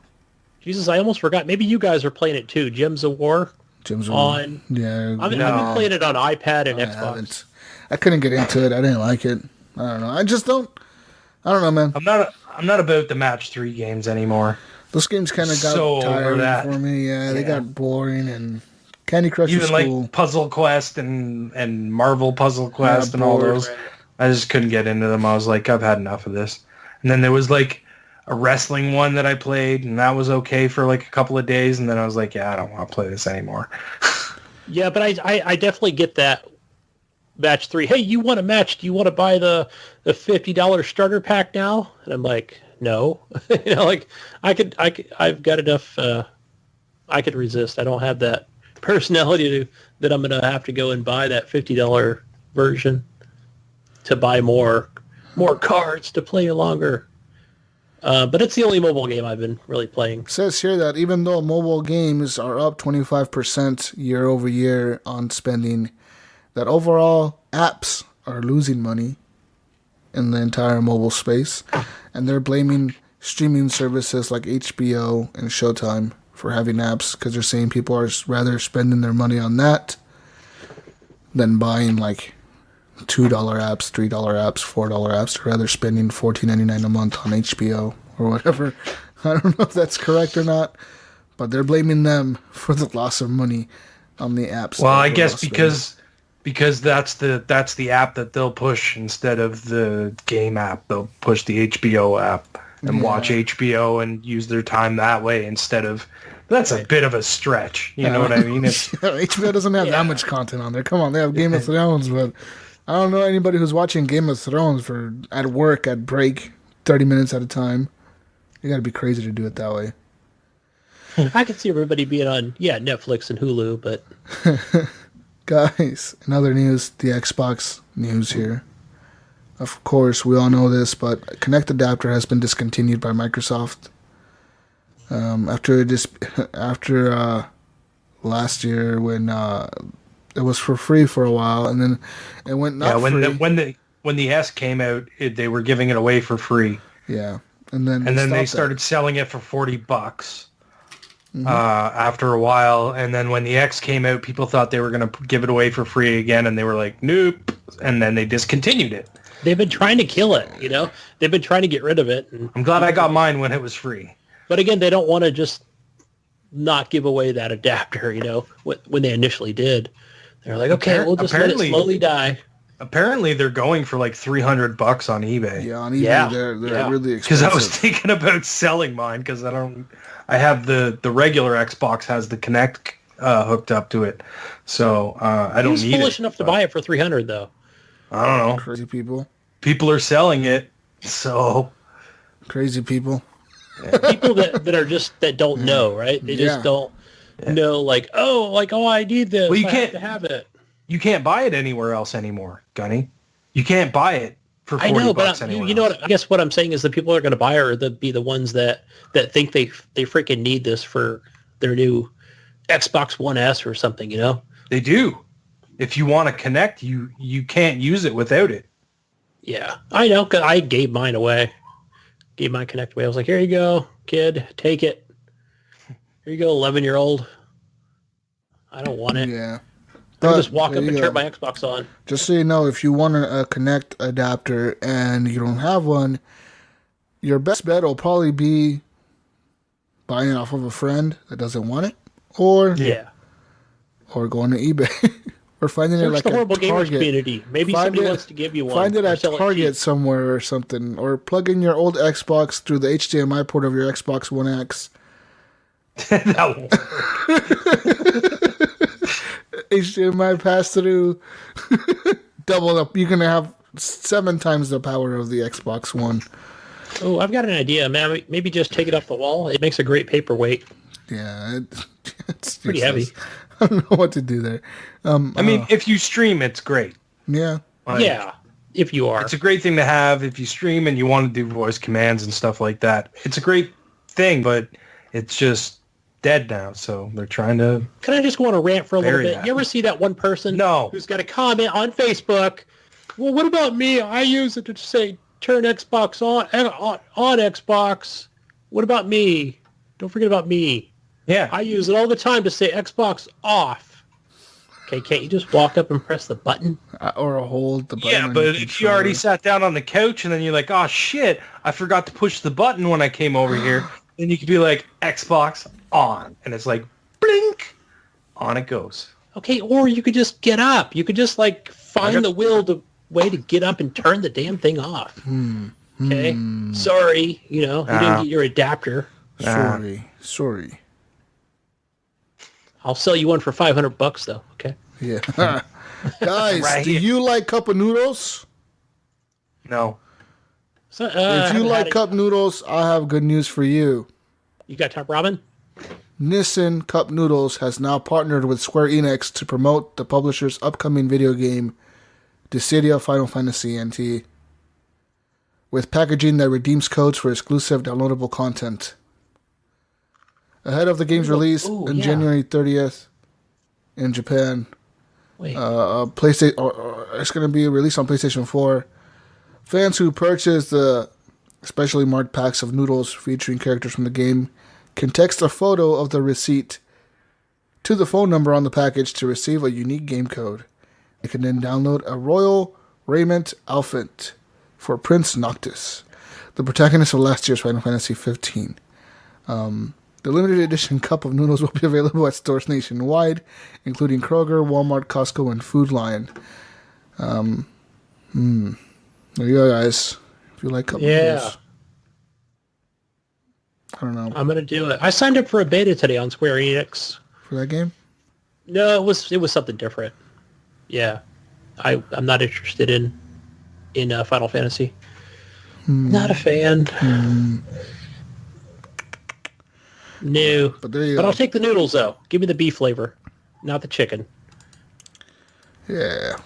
Jesus, I almost forgot. Maybe you guys are playing it too. Gems of War. On. Yeah. I've been playing it on iPad and Xbox. I couldn't get into it. I didn't like it. I don't know. I don't know, man. I'm not about the match 3 games anymore. Those games kind of got tiring for me. Yeah, they got boring, and Candy Crush was cool. Like Puzzle Quest and Marvel Puzzle Quest and all those. I just couldn't get into them. I was like, I've had enough of this. And then there was like a wrestling one that I played, and that was okay for like a couple of days, and then I was like, yeah, I don't want to play this anymore. Yeah, but I definitely get that. Match 3. Hey, you want a match? Do you want to buy the $50 starter pack now? And I'm like, no. Like I've got enough. I could resist. I don't have that personality that I'm gonna have to go and buy that $50 version to buy more cards to play longer. But it's the only mobile game I've been really playing. It says here that even though mobile games are up 25% year over year on spending, that overall apps are losing money in the entire mobile space, and they're blaming streaming services like HBO and Showtime for having apps, because they're saying people are rather spending their money on that than buying like $2 apps, $3 apps, $4 apps. They're rather spending $14.99 a month on HBO or whatever. I don't know if that's correct or not, but they're blaming them for the loss of money on the apps. Well, I guess because that's the app that they'll push instead of the game app. They'll push the HBO app and watch HBO and use their time that way instead of... That's a bit of a stretch. You know what I mean? HBO doesn't have that much content on there. Come on, they have Game of Thrones, but I don't know anybody who's watching Game of Thrones at work, at break, 30 minutes at a time. You got to be crazy to do it that way. I could see everybody being on, Netflix and Hulu, but... Guys, in other news, the Xbox news here. Of course, we all know this, but Kinect adapter has been discontinued by Microsoft. After last year when it was for free for a while, and then it went not free. When the S came out, they were giving it away for free. Yeah, and then they started selling it for $40. After a while, and then when the X came out, people thought they were going to give it away for free again, and they were like, nope, and then they discontinued it. They've been trying to kill it, They've been trying to get rid of it. And I'm glad I got mine when it was free. But again, they don't want to just not give away that adapter, when they initially did. They're like, okay, we'll just let it slowly die. Apparently, they're going for like $300 on eBay. Yeah, on eBay, they're really expensive. Because I was thinking about selling mine, because I have the regular Xbox has the Kinect hooked up to it, so I don't need it. Who's foolish enough to buy it for $300 though? I don't know. Crazy people. People are selling it, so crazy people. People that don't know, right? They just don't know. Like, I need this. Well, you I can't have to have it. You can't buy it anywhere else anymore, Gunny. You can't buy it for $40 I know, but anywhere you know else. what? I guess what I'm saying is the people that are going to buy it are be the ones that think they freaking need this for their new Xbox One S or something. They do. If you want to connect, you can't use it without it. Yeah, I know, because I gave mine away. Gave my Kinect away. I was like, here you go, kid. Take it. Here you go, 11-year-old. I don't want it. Yeah. I'll just walk up and turn my Xbox on. Just so you know, if you want a Kinect adapter and you don't have one, your best bet will probably be buying it off of a friend that doesn't want it, or going to eBay. Or finding it like the horrible at gamers Target. Community. Maybe somebody wants to give you one. Find it at Target somewhere or something. Or plug in your old Xbox through the HDMI port of your Xbox One X. That won't work. HDMI pass through. Double up. You can have 7 times the power of the Xbox One. Oh, I've got an idea, man. Maybe just take it off the wall. It makes a great paperweight. Yeah, it's Pretty heavy. I don't know what to do there. I mean, if you stream, it's great. Yeah. Like, Yeah, if you are. It's a great thing to have if you stream and you want to do voice commands and stuff like that. It's a great thing, but it's just dead now, so they're trying to... Can I just go on a rant for a little bit? that. You ever see that one person No. who's got a comment on Facebook? Well, what about me? I use it to say turn Xbox on Xbox. What about me? Don't forget about me. Yeah. I use it all the time to say Xbox off. Okay, can't you just walk up and press the button? Or hold the button. Yeah, on but your if you controller. already sat down on the couch and then you're like, oh shit, I forgot to push the button when I came over here, then you could be like, Xbox on. And it's like, blink, on it goes. Okay, or you could just get up. You could just find the way to get up and turn the damn thing off. Okay? Sorry, you didn't get your adapter. Sorry. I'll sell you one for $500 though, okay? Yeah. Guys, Right. do you like cup of noodles? No. So, If you like cup noodles, I have good news for you. You got top ramen? Nissan Cup Noodles has now partnered with Square Enix to promote the publisher's upcoming video game, Dissidia Final Fantasy NT, with packaging that redeems codes for exclusive downloadable content. Ahead of the game's release January 30th in Japan, Wait. PlayStation it's going to be released on PlayStation 4. Fans who purchase the specially marked packs of noodles featuring characters from the game can text a photo of the receipt to the phone number on the package to receive a unique game code. They can then download a royal raiment outfit for Prince Noctis, the protagonist of last year's Final Fantasy 15. The limited edition cup of noodles will be available at stores nationwide, including Kroger, Walmart, Costco, and Food Lion. There you go, guys. If you like cup noodles. I don't know. I'm going to do it. I signed up for a beta today on Square Enix. For that game? No, it was something different. Yeah. I'm not interested in Final Fantasy. Not a fan. No. But there you But go. I'll take the noodles, though. Give me the beef flavor, not the chicken. Yeah.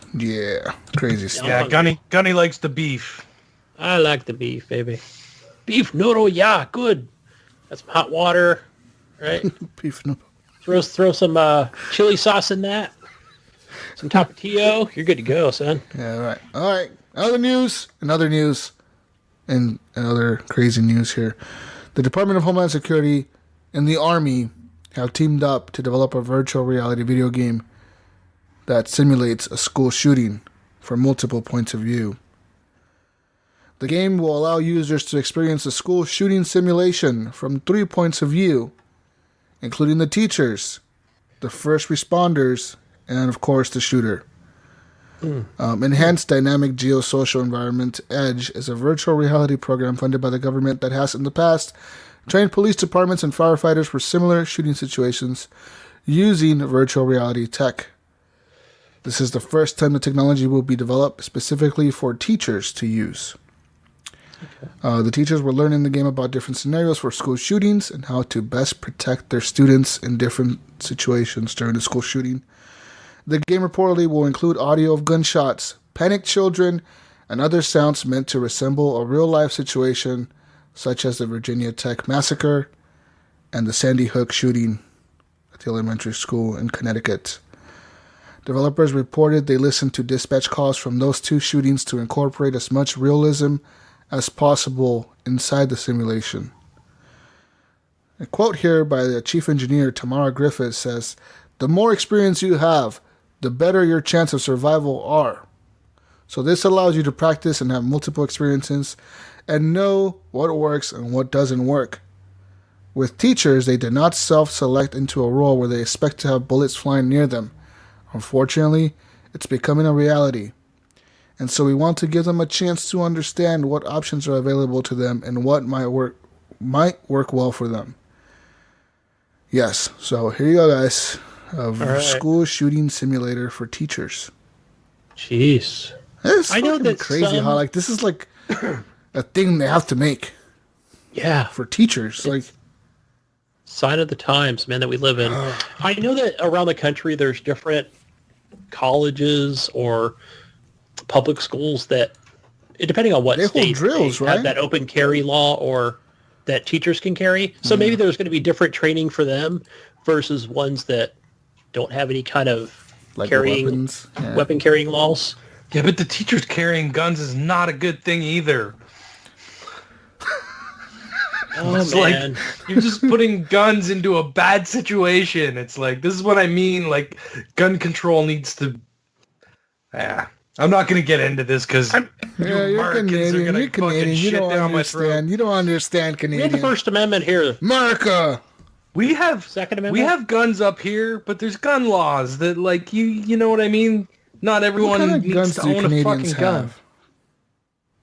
Crazy stuff. Yeah, Gunny likes the beef. I like the beef, baby. Beef noodle, yeah, good. That's some hot water, right? Beef noodle. Throw some chili sauce in that. Some Tapatio. You're good to go, son. Yeah, right. All right. Other news, and other crazy news here. The Department of Homeland Security and the Army have teamed up to develop a virtual reality video game that simulates a school shooting from multiple points of view. The game will allow users to experience a school shooting simulation from 3 points of view, including the teachers, the first responders, and of course the shooter. Enhanced Dynamic Geosocial Environment, EDGE, is a virtual reality program funded by the government that has in the past trained police departments and firefighters for similar shooting situations using virtual reality tech. This is the first time the technology will be developed specifically for teachers to use. The teachers will learn in the game about different scenarios for school shootings and how to best protect their students in different situations during the school shooting. The game reportedly will include audio of gunshots, panicked children, and other sounds meant to resemble a real-life situation, such as the Virginia Tech massacre and the Sandy Hook shooting at the elementary school in Connecticut. Developers reported they listened to dispatch calls from those two shootings to incorporate as much realism as possible inside the simulation. A quote here by the chief engineer, Tamara Griffiths, says, "The more experience you have, the better your chance of survival are. So this allows you to practice and have multiple experiences and know what works and what doesn't work. With teachers, they did not self-select into a role where they expect to have bullets flying near them. Unfortunately, it's becoming a reality. And so we want to give them a chance to understand what options are available to them and what might work well for them." Yes, so here you go, guys. A school shooting simulator for teachers. Jeez. It's I know fucking that crazy how like this is like a thing they have to make Yeah. for teachers. Like, Sign of the times, man, that we live in. I know that around the country there's different colleges or public schools that, depending on what They hold state, drills, they right? have that open carry law or that teachers can carry. So maybe there's going to be different training for them versus ones that don't have any kind of like carrying weapons. Yeah. weapon carrying laws. Yeah, but the teachers carrying guns is not a good thing either. Oh, It's man. like you're just putting guns into a bad situation. It's like, this is what I mean. Like, gun control needs to. Yeah, I'm not going to get into this because Yeah, you're Americans are Canadian. going You're to fucking Canadian. You shit don't down my throat. understand. You don't understand We have Canadian. the First Amendment here. America. We have Second we Amendment? have guns up here, but there's gun laws that, like, you know what I mean. Not What everyone kind of needs guns to do own a Canadians fucking gun. have?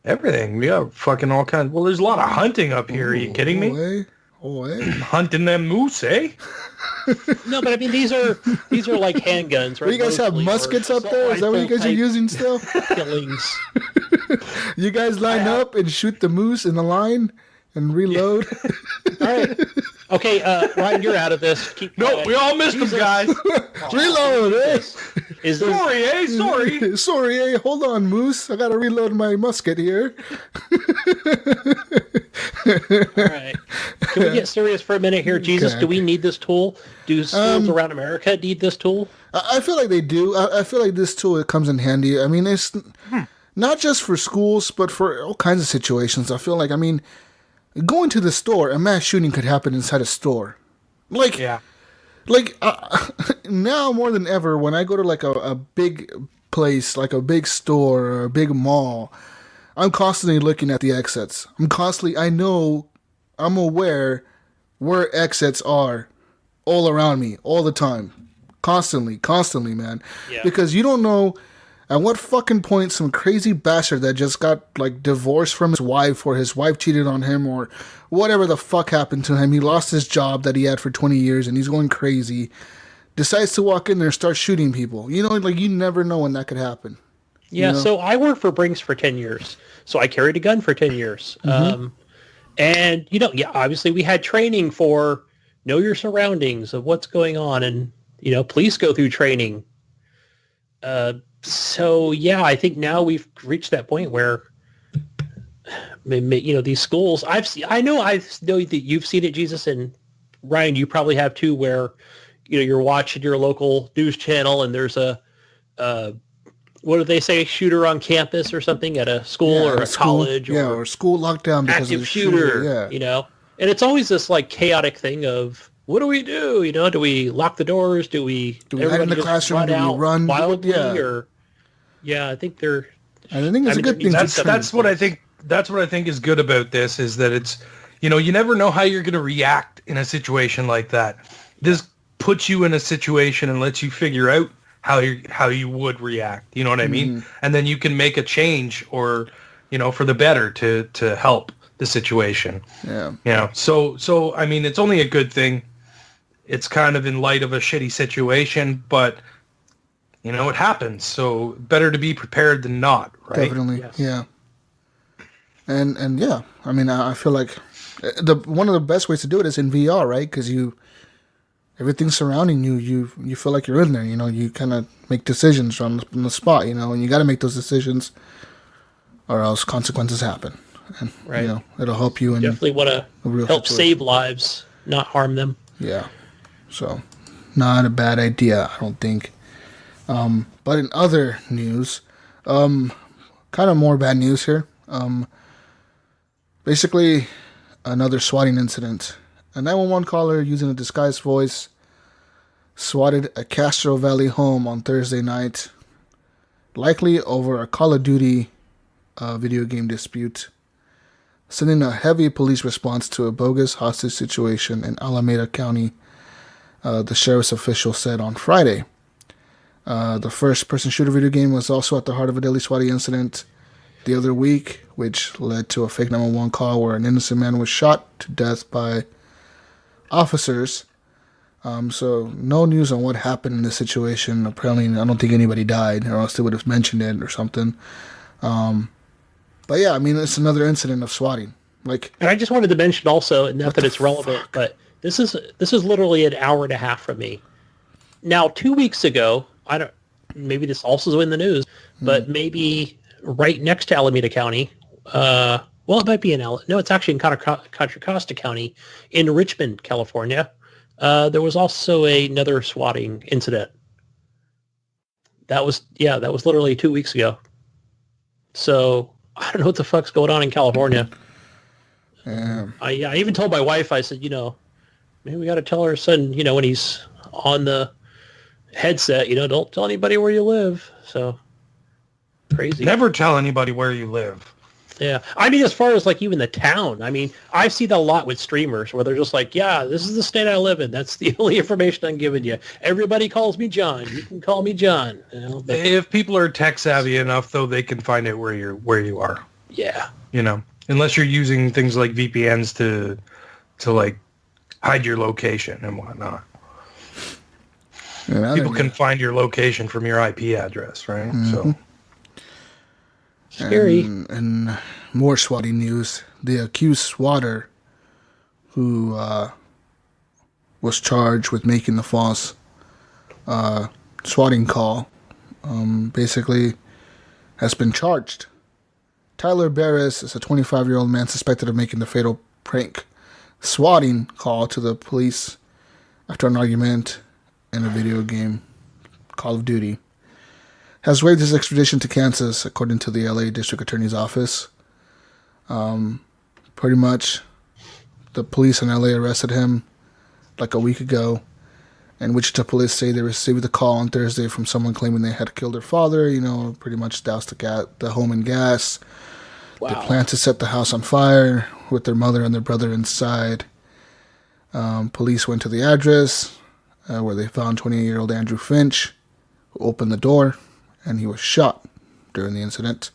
Everything. We have fucking all kinds. Well, there's a lot of hunting up here. Are you kidding me? Oh, eh? Hunting them moose, eh? No, but I mean these are like handguns, right? You guys have Mostly, or muskets up there? Is that what you guys are rifle-type using still? killings. You guys line up and shoot the moose in the line and reload? All right. Okay, Ryan, you're out of this. Keep No, going. we all missed them, guys. Reload, eh? Is this, Sorry, eh? Sorry. Sorry, eh? Hold on, moose. I gotta reload my musket here. all right. Can we get serious for a minute here? Jesus, Okay. do we need this tool? Do schools around America need this tool? I feel like they do. I feel like this tool, it comes in handy. I mean, it's not just for schools, but for all kinds of situations. I feel like, I mean, going to the store, a mass shooting could happen inside a store. Like, Yeah. like now more than ever, when I go to like a big place, like a big store or a big mall, I'm constantly looking at the exits. I'm aware where exits are all around me, all the time. Constantly, man. Yeah. Because you don't know at what fucking point some crazy bastard that just got like divorced from his wife, or his wife cheated on him, or whatever the fuck happened to him. He lost his job that he had for 20 years and he's going crazy. Decides to walk in there and start shooting people. You know, like, you never know when that could happen. Yeah, You know? so I worked for Brinks for 10 years. So I carried a gun for 10 years. And, you know, yeah, obviously we had training for know your surroundings of what's going on. And, you know, police go through training. So, yeah, I think now we've reached that point where, you know, these schools, I know that you've seen it, Jesus, and Ryan, you probably have too, where, you know, you're watching your local news channel and there's a what do they say, shooter on campus or something at a school or a college or school lockdown because of active the shooter, Yeah. you know? And it's always this like chaotic thing of, what do we do? You know, do we lock the doors? Do we hide in everybody the just classroom? run Do we out run? wildly? Yeah. Or, yeah, I think they're... And I think it's I a mean, good thing. That's what I think. That's what I think is good about this, is that it's, you know, you never know how you're going to react in a situation like that. This puts you in a situation and lets you figure out how you would react. You know what I mean? And then you can make a change, or, you know, for the better to help the situation. Yeah. You know, so I mean, it's only a good thing. It's kind of in light of a shitty situation, but, you know, it happens. So better to be prepared than not, right? Definitely. Yes. Yeah. And yeah, I mean, I feel like one of the best ways to do it is in VR, right? Because everything surrounding you, you feel like you're in there. You know, you kind of make decisions on the spot. You know, and you got to make those decisions, or else consequences happen. And Right. you know, it'll help you in Definitely want a real to help situation. save lives, not harm them. Yeah. So, not a bad idea, I don't think. But in other news, kind of more bad news here. Basically, another swatting incident. A 911 caller using a disguised voice swatted a Castro Valley home on Thursday night, likely over a Call of Duty video game dispute, sending a heavy police response to a bogus hostage situation in Alameda County, the sheriff's official said on Friday. The first-person shooter video game was also at the heart of a deadly swatting incident the other week, which led to a fake 911 call where an innocent man was shot to death by officers. So no news on what happened in this situation. Apparently, I don't think anybody died, or else they would have mentioned it or something. But yeah, I mean, it's another incident of swatting. Like, And I just wanted to mention also, not that it's relevant, but this is literally an hour and a half from me. Now, 2 weeks ago, maybe this also is in the news, but maybe right next to Alameda County, well, it might be it's actually in Contra Costa County in Richmond, California. There was also another swatting incident. That was literally 2 weeks ago. So I don't know what the fuck's going on in California. I even told my wife, I said, maybe we got to tell our son, when he's on the headset, don't tell anybody where you live. So crazy. Never tell anybody where you live. Yeah. I mean, as far as like even the town, I mean, I see that a lot with streamers where they're just like, yeah, this is the state I live in. That's the only information I'm giving you. Everybody calls me John. You can call me John. But, if people are tech savvy enough, though, they can find out where you are. Yeah. Unless you're using things like VPNs to like hide your location and whatnot. Yeah, people can find your location from your IP address, right? Mm-hmm. So. Scary. And more swatting news. The accused swatter who was charged with making the false swatting call basically has been charged. Tyler Barris is a 25-year-old man suspected of making the fatal prank swatting call to the police after an argument in a video game, Call of Duty. Has waived his extradition to Kansas, according to the LA District Attorney's Office. Pretty much, the police in LA arrested him like a week ago, and Wichita police say they received a call on Thursday from someone claiming they had killed their father, pretty much doused the home in gas. Wow. They plan to set the house on fire with their mother and their brother inside. Police went to the address where they found 28-year-old Andrew Finch, who opened the door, and he was shot during the incident.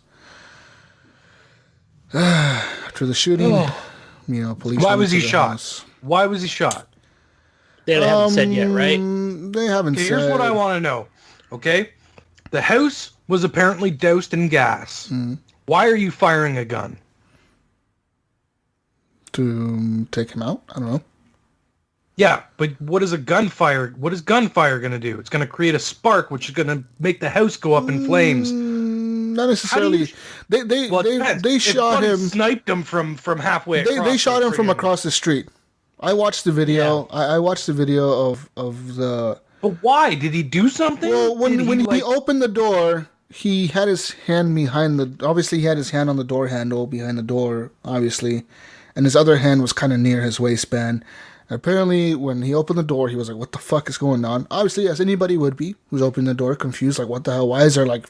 After the shooting, police... Why was he shot? Why was he shot? They haven't said yet, right? They haven't said. Here's what I want to know, okay? The house was apparently doused in gas. Why are you firing a gun? To take him out? I don't know. Yeah, but what is gunfire going to do? It's going to create a spark, which is going to make the house go up in flames. Not necessarily. They shot him. Sniped him from halfway. They shot him from across the street. I watched the video. Yeah. I watched the video of the. But why did he do something? Well, when he opened the door, he had his hand behind the. Obviously, he had his hand on the door handle behind the door. Obviously, and his other hand was kind of near his waistband. Apparently, when he opened the door, he was like, what the fuck is going on? Obviously, as anybody would be who's opening the door, confused, like, what the hell? Why is there, like,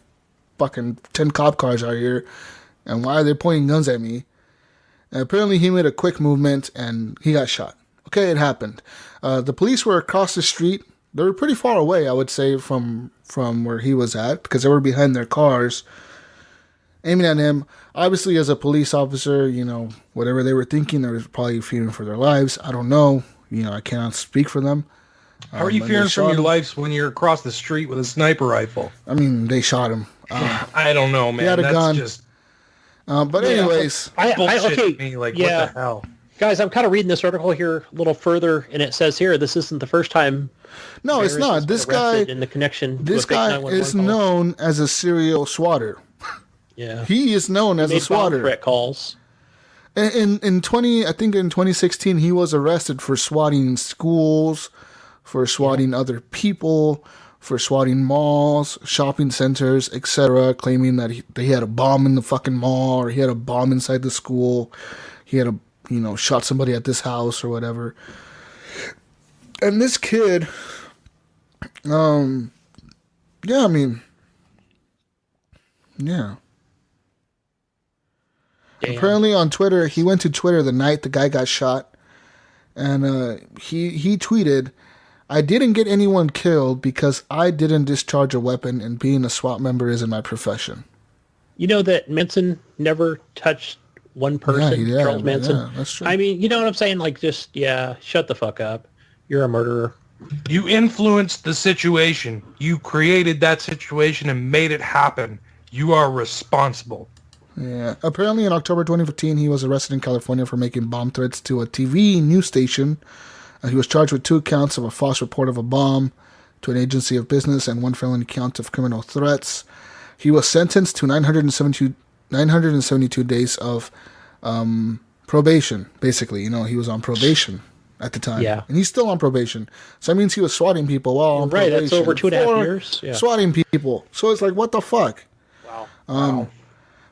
fucking 10 cop cars out here? And why are they pointing guns at me? And apparently, he made a quick movement, and he got shot. Okay, it happened. The police were across the street. They were pretty far away, I would say, from where he was at, because they were behind their cars, aiming at him. Obviously, as a police officer, whatever they were thinking, they were probably fearing for their lives. I don't know. I cannot speak for them. How are you fearing for your lives when you're across the street with a sniper rifle? I mean, they shot him. I don't know, man. He had a gun. Just... but anyways. Bullshit me. Like, what the hell? Guys, I'm kind of reading this article here a little further, and it says here, this isn't the first time... No, it's not. This guy... In the connection this guy is known as a serial swatter. Yeah, he is known as a swatter. Threat calls. I think in 2016 he was arrested for swatting schools, for swatting other people, for swatting malls, shopping centers, etc. Claiming that he had a bomb in the fucking mall, or he had a bomb inside the school. He had shot somebody at this house or whatever. And this kid, yeah. Damn. Apparently on Twitter, he went to Twitter the night the guy got shot, and he tweeted, "I didn't get anyone killed because I didn't discharge a weapon, and being a SWAT member isn't my profession." You know that Manson never touched one person, Charles Manson? Yeah, that's true. I mean, you know what I'm saying? Like, just, shut the fuck up. You're a murderer. You influenced the situation. You created that situation and made it happen. You are responsible. Yeah. Apparently, in October 2015, he was arrested in California for making bomb threats to a TV news station. He was charged with 2 counts of a false report of a bomb to an agency of business and 1 felony count of criminal threats. He was sentenced to 972 days of probation, basically. You know, he was on probation at the time. Yeah. And he's still on probation. So that means he was swatting people while on probation. Right, that's over 2.5 years. Yeah. Swatting people. So it's like, what the fuck? Wow.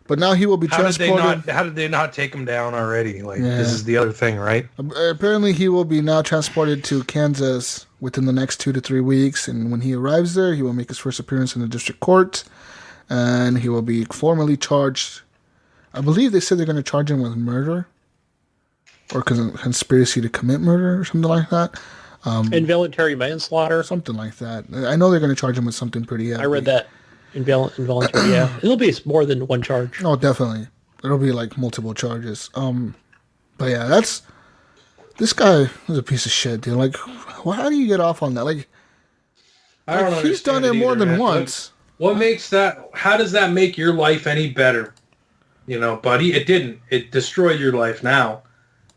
But now he will be transported. How did they not take him down already? Like, this is the other thing, right? Apparently, he will be now transported to Kansas within the next 2 to 3 weeks. And when he arrives there, he will make his first appearance in the district court. And he will be formally charged. I believe they said they're going to charge him with murder or conspiracy to commit murder or something like that. Involuntary manslaughter. Something like that. I know they're going to charge him with something pretty heavy. I read that. Involuntary, yeah. It'll be more than one charge. Oh, definitely. It'll be like multiple charges. But yeah, this guy is a piece of shit, dude. Like, how do you get off on that? Like, I don't know. He's done it more than once. What makes that? How does that make your life any better? You know, buddy, it didn't. It destroyed your life now.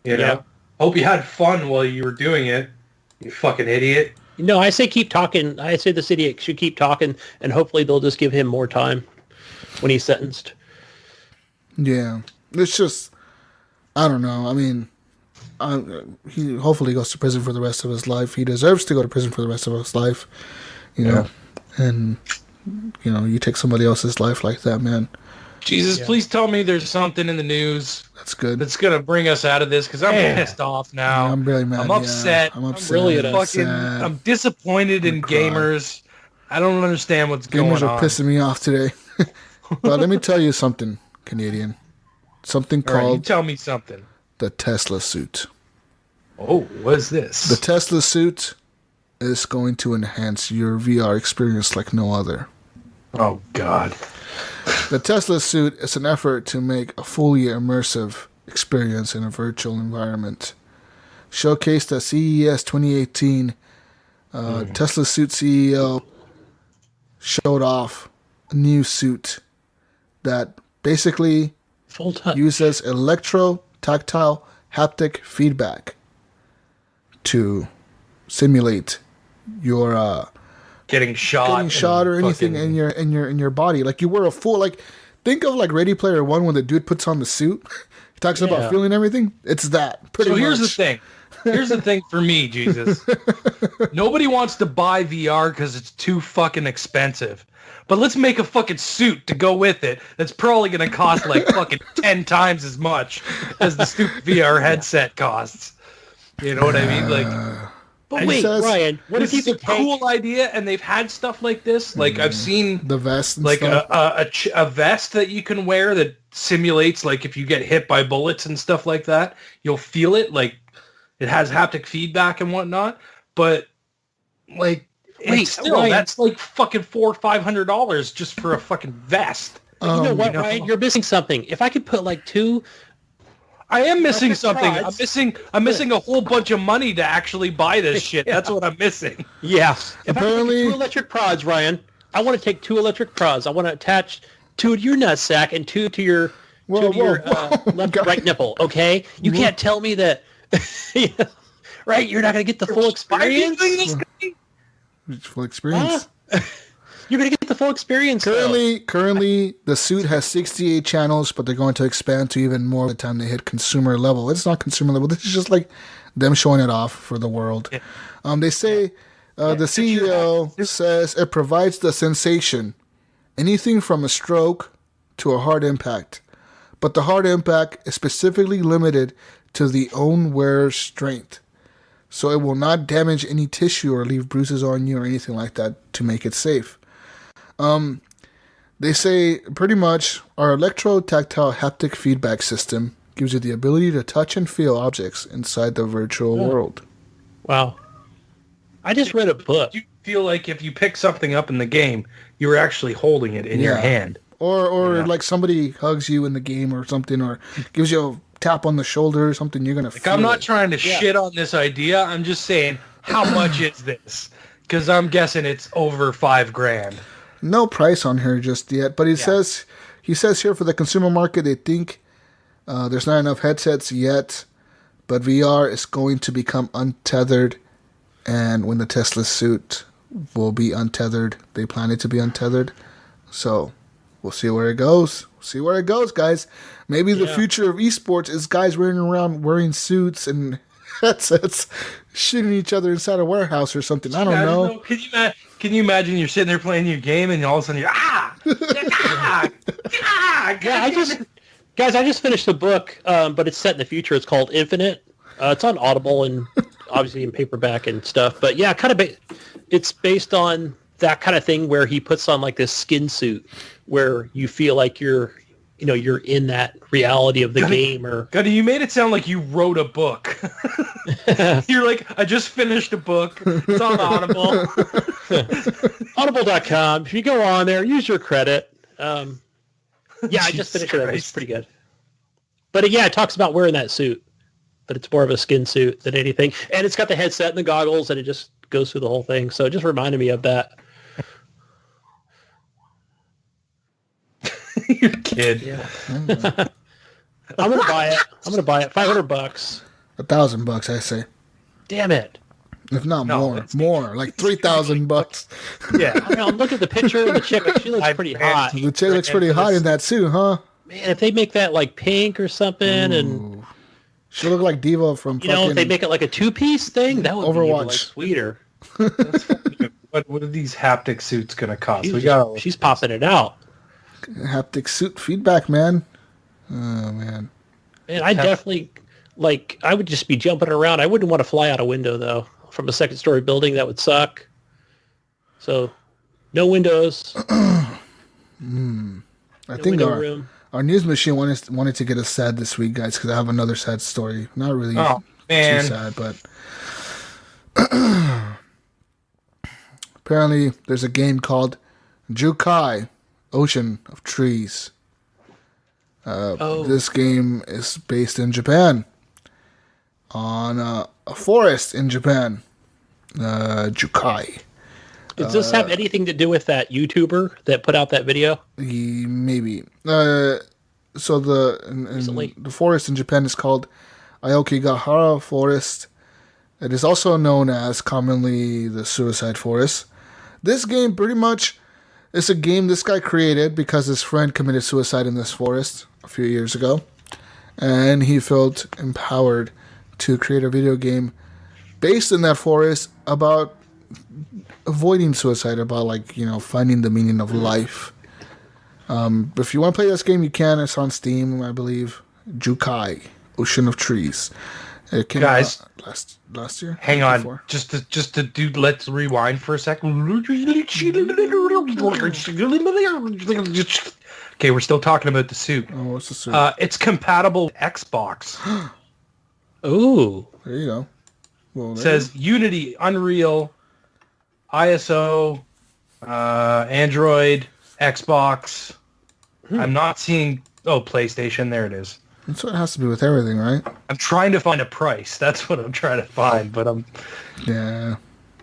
You know? Hope you had fun while you were doing it. You fucking idiot. No, I say keep talking. I say this idiot should keep talking, and hopefully they'll just give him more time when he's sentenced. Yeah. It's just, I don't know. I mean, he hopefully goes to prison for the rest of his life. He deserves to go to prison for the rest of his life. You know? And, you know, you take somebody else's life like that, man. Jesus, please tell me there's something in the news that's good. That's going to bring us out of this, because I'm pissed off now. Yeah, I'm really mad. I'm upset. I'm upset. I'm disappointed in gamers. I don't understand what's going on. Gamers are pissing me off today. But let me tell you something, Canadian. Something called... you tell me something. The Tesla suit. Oh, what is this? The Tesla suit is going to enhance your VR experience like no other. Oh, God. The Tesla suit is an effort to make a fully immersive experience in a virtual environment. Showcased at CES 2018, Tesla suit CEO showed off a new suit that basically uses electro-tactile haptic feedback to simulate your getting shot or anything in your body. Like you wear a full, like, think of like Ready Player One when the dude puts on the suit. He talks about feeling everything. It's that pretty much. Here's the thing. Here's the thing for me, Jesus. Nobody wants to buy VR because it's too fucking expensive. But let's make a fucking suit to go with it that's probably going to cost like fucking 10 times as much as the stupid VR headset costs. You know what I mean? Like... But wait, Ryan, what if you could take... cool idea, and they've had stuff like this. Like I've seen the vest, and like stuff. a vest that you can wear that simulates like if you get hit by bullets and stuff like that, you'll feel it. Like it has haptic feedback and whatnot. But like, Ryan, that's like fucking $400 or $500 just for a fucking vest. You know what, Ryan? You're missing something. If I could put like two. I am missing something. I'm missing a whole bunch of money to actually buy this shit. That's what I'm missing. Yeah. Apparently, if I could 2 electric prods, Ryan, I want to take 2 electric prods. I want to attach 2 to your nutsack and 2 to your right nipple. Okay, you can't tell me that. Right? You're not going to get the full experience. Full experience. You're going to get the full experience. Currently, the suit has 68 channels, but they're going to expand to even more by the time they hit consumer level. It's not consumer level. This is just like them showing it off for the world. Yeah. They say, the CEO says it provides the sensation, anything from a stroke to a hard impact. But the hard impact is specifically limited to the own wearer's strength. So it will not damage any tissue or leave bruises on you or anything like that to make it safe. They say pretty much our electro-tactile haptic feedback system gives you the ability to touch and feel objects inside the virtual world. Wow. I just read a book. You feel like if you pick something up in the game, you're actually holding it in your hand. Or like somebody hugs you in the game or something, or gives you a tap on the shoulder or something, you're going to feel I'm not trying to shit on this idea. I'm just saying, how much is this? Because I'm guessing it's over $5,000. No price on here just yet, but he says here for the consumer market, they think there's not enough headsets yet, but VR is going to become untethered, and when the Tesla suit will be untethered, they plan it to be untethered. So we'll see where it goes. See where it goes, guys. Maybe the future of esports is guys running around wearing suits and headsets, shooting each other inside a warehouse or something. I don't know. Can you imagine you're sitting there playing your game and all of a sudden you're Guys, I just finished a book, but it's set in the future. It's called Infinite. It's on Audible and obviously in paperback and stuff. But yeah, it's based on that kind of thing where he puts on like this skin suit where you feel like you're in that reality of the game. Gunny, you made it sound like you wrote a book. You're like, I just finished a book. It's on Audible. Audible.com. If you go on there, use your credit. I just finished it. It's pretty good. But yeah, it talks about wearing that suit. But it's more of a skin suit than anything. And it's got the headset and the goggles, and it just goes through the whole thing. So it just reminded me of that. You're a kid. Yeah. I'm gonna buy it. $500. $1,000, I say. Damn it. If not more, like $3,000. Yeah. I mean, I'm looking at the picture of the chick. She looks pretty hot. The chick looks pretty hot in that suit, huh? Man, if they make that like pink or something, and she look like Diva from if they make it like a 2-piece thing, that would be Overwatch. even, like, sweeter. What are these haptic suits gonna cost? She's popping it out. Haptic suit feedback, man. Oh man. Man, I definitely I would just be jumping around. I wouldn't want to fly out a window though. From a second-story building, that would suck. So, no windows. I think our news machine wanted to get us sad this week, guys, because I have another sad story. Not really too sad, but apparently there's a game called Jukai, Ocean of Trees. This game is based in Japan, on a forest in Japan. Jukai. Does this have anything to do with that YouTuber that put out that video? Maybe. So the forest in Japan is called Aokigahara Forest. It is also known as commonly the Suicide Forest. This game pretty much is a game this guy created because his friend committed suicide in this forest a few years ago. And he felt empowered to create a video game based in that forest about avoiding suicide, about finding the meaning of life. If you want to play this game, you can. It's on Steam, I believe. Jukai, Ocean of Trees. It came out last year. Hang on, just to do. Let's rewind for a second. Okay, we're still talking about the suit. Oh, what's the suit? It's compatible with Xbox. Ooh, there you go. Well, it says Unity, Unreal, ISO, Android, Xbox. I'm not seeing... Oh, PlayStation. There it is. That's what it has to be with everything, right? I'm trying to find a price. That's what I'm trying to find, but I'm... Yeah.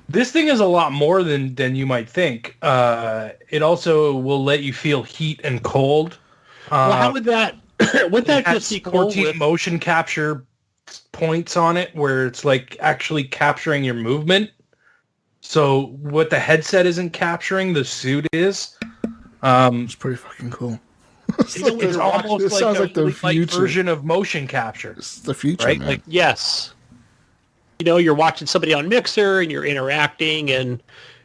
This thing is a lot more than you might think. It also will let you feel heat and cold. Well, how would that... would that just be cool 14 motion capture points on it where it's like actually capturing your movement. So what the headset isn't capturing, the suit is. It's pretty fucking cool. It's almost like the light version of motion capture. It's the future, right? man. Like, yes. You're watching somebody on Mixer and you're interacting and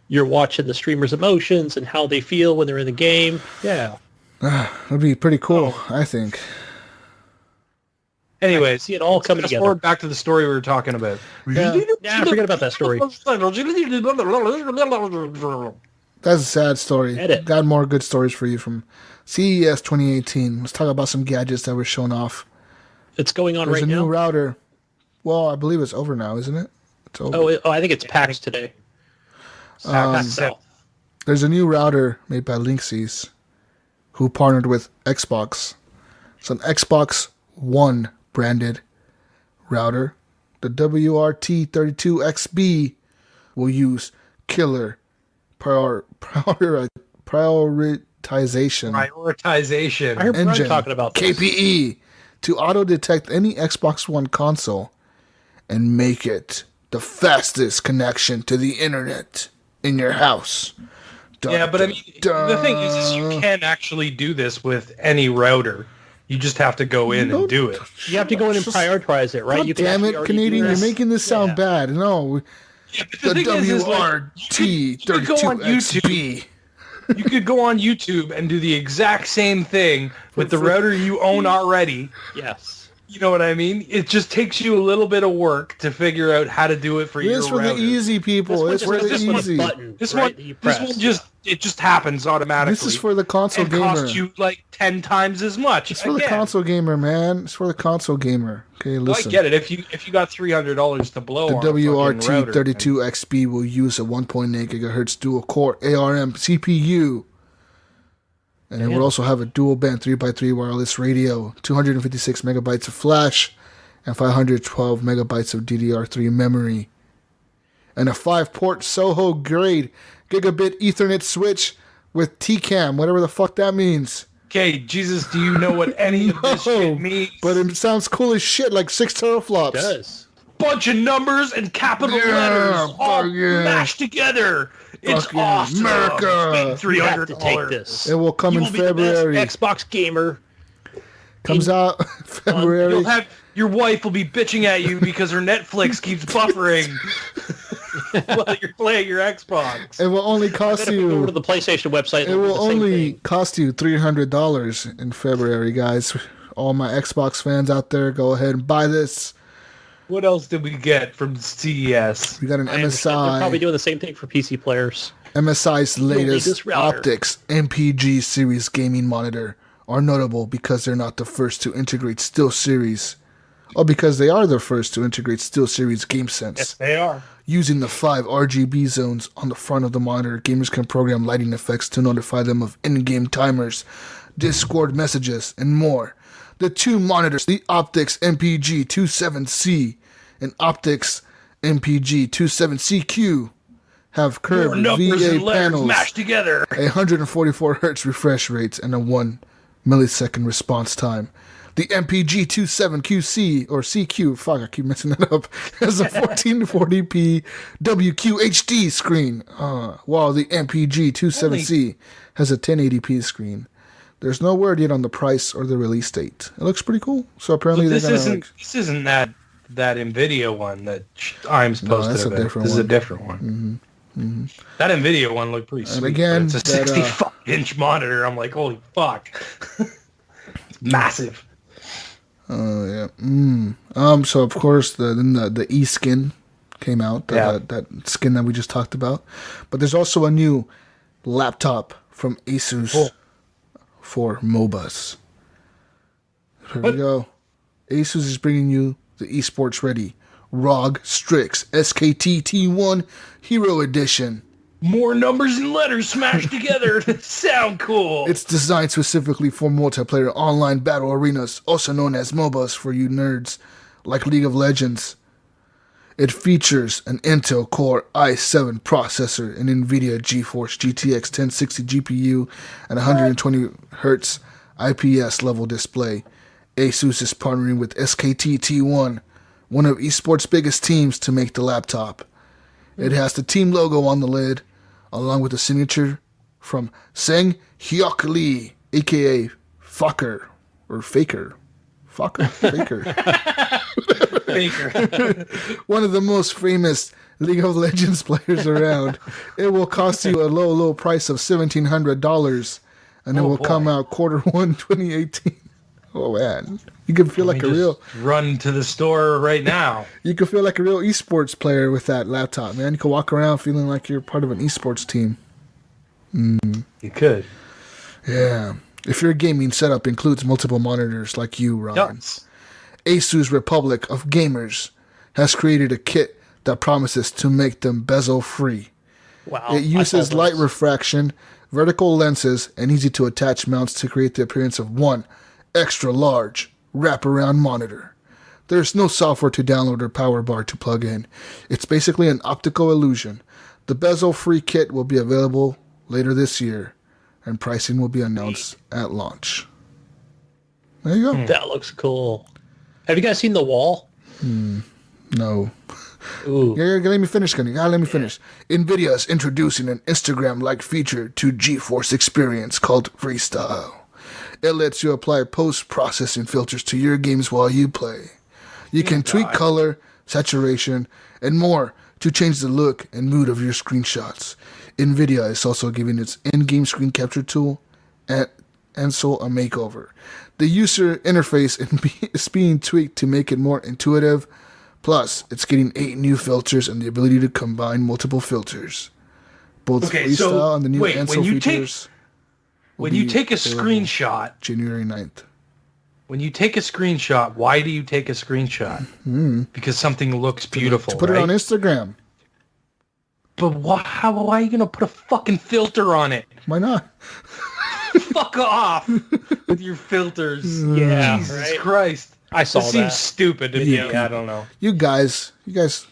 you're watching the streamer's emotions and how they feel when they're in the game. Yeah. That'd be pretty cool, I think. Anyways, see it all coming together. Forward back to the story we were talking about. Yeah, forget about that story. That's a sad story. Edit. Got more good stories for you from CES 2018. Let's talk about some gadgets that were shown off. It's going on There's right now. There's a new router. Well, I believe it's over now, isn't it? It's over. Oh, I think it's PAX today. PAX South. There's a new router made by Linksys, who partnered with Xbox. It's an Xbox One branded router. The WRT32XB will use killer prioritization Prioritization. I heard Brian engine, talking about this. KPE, to auto-detect any Xbox One console and make it the fastest connection to the internet in your house. Dun, Yeah, but I mean, the thing is you can actually do this with any router. You just have to go in and do it. You have to go in and prioritize it, right? God You can damn actually it, already Canadian, do you're this. making this sound bad. No, Yeah, but the thing is, like, WRT32XB. you could go on YouTube and do the exact same thing with the router you own already. Yes. You know what I mean? It just takes you a little bit of work to figure out how to do it for your This for router. the easy people. This It's one for the just has easy. a button, This right, one, that you this press. one just happens automatically. This is for the console and gamer. costs you like 10 times as much. It's for the Again, console gamer, man. It's for the console gamer. Okay, well, listen. I get it. If you got $300 to blow The on a fucking router, WRT32XB will use a 1.8 gigahertz dual-core ARM CPU. And it will also have a dual-band 3x3 wireless radio, 256 megabytes of flash, and 512 megabytes of DDR3 memory. And a 5-port Soho grade gigabit Ethernet switch with TCAM, whatever the fuck that means. okay, Jesus, do you know what any of this shit means? But it sounds cool as shit, like 6 teraflops. It does. Bunch of numbers and capital Yeah, letters all fuck yeah. mashed together. It's Fuck yeah, awesome. America. Spend You have to $300. take this. It will come You in will be the best February. Xbox gamer. Comes out February. You'll have your wife will be bitching at you because her Netflix keeps buffering while you're playing your Xbox. It will only cost Go over you. to the PlayStation website. It and look will at the same only thing. cost you $300 in February, guys. All my Xbox fans out there, go ahead and buy this. What else did we get from CES? We got an I understand they're probably MSI. doing the same thing for PC players. MSI's latest latest router. Optics MPG series gaming monitor are notable because they're not the first to integrate SteelSeries. Or because they are the first to integrate SteelSeries GameSense. Yes, they are. Using the 5 RGB zones on the front of the monitor, gamers can program lighting effects to notify them of in-game timers, Discord messages, and more. The two monitors, the Optics MPG-27C and Optics MPG-27CQ, have More curved numbers VA and letters panels, mashed together. 144 Hz refresh rates, and a 1 millisecond response time. The MPG-27QC, or CQ, fuck, I keep messing that up, has a 1440p WQHD screen, while the MPG-27C has a 1080p screen. There's no word yet on the price or the release date. It looks pretty cool. So apparently This they're gonna isn't that Nvidia one that Imes posted that's a about. different This is a one. different one. That Nvidia one looked pretty sweet. again, but it's a that, 65-inch monitor. I'm like, holy fuck, it's massive. Oh yeah. So of course the E skin came out. That skin that we just talked about. But there's also a new laptop from Asus for MOBAs. Here we go. Asus is bringing you the esports ready ROG Strix SKT T1 Hero Edition. More numbers and letters smashed together that sound cool. It's designed specifically for multiplayer online battle arenas, also known as MOBAs for you nerds, like League of Legends. It features an Intel Core i7 processor, an NVIDIA GeForce GTX 1060 GPU, and 120 Hz IPS level display. Asus is partnering with SKT T1, one of esports' biggest teams, to make the laptop. It has the team logo on the lid, along with a signature from Seng Hyuk Lee, aka Fucker, or Faker. Fucker? Faker. Baker. One of the most famous League of Legends players around. It will cost you a low price of $1,700, and it will come out Q1 2018. Oh man, you can feel like a real. Run to the store right now. You can feel like a real esports player with that laptop, man. You can walk around feeling like you're part of an esports team. You could. Yeah. If your gaming setup includes multiple monitors like you, Ryan, Yes. Asus Republic of Gamers has created a kit that promises to make them bezel-free. Wow. It uses light refraction, vertical lenses, and easy-to-attach mounts to create the appearance of one extra-large wraparound monitor. There's no software to download or power bar to plug in. It's basically an optical illusion The bezel-free kit will be available later this year, and pricing will be announced at launch. There you go. That looks cool. Have you guys seen the wall? No. Ooh. Yeah, let me finish, Gunny. Let me finish. NVIDIA is introducing an Instagram-like feature to GeForce Experience called Freestyle. It lets you apply post-processing filters to your games while you play. You can tweak color, saturation, and more to change the look and mood of your screenshots. NVIDIA is also giving its in-game screen capture tool Ansel a makeover. The user interface is being tweaked to make it more intuitive. Plus, it's getting 8 new filters and the ability to combine multiple filters. Both Freestyle and the new Ansel features. When you take a screenshot, January 9th. When you take a screenshot, why do you take a screenshot? Because something looks beautiful, To put it on Instagram. But why are you going to put a fucking filter on it? Why not? Fuck off with your filters. Yeah, Jesus Christ. I saw It that. seems stupid to me. I don't know. You guys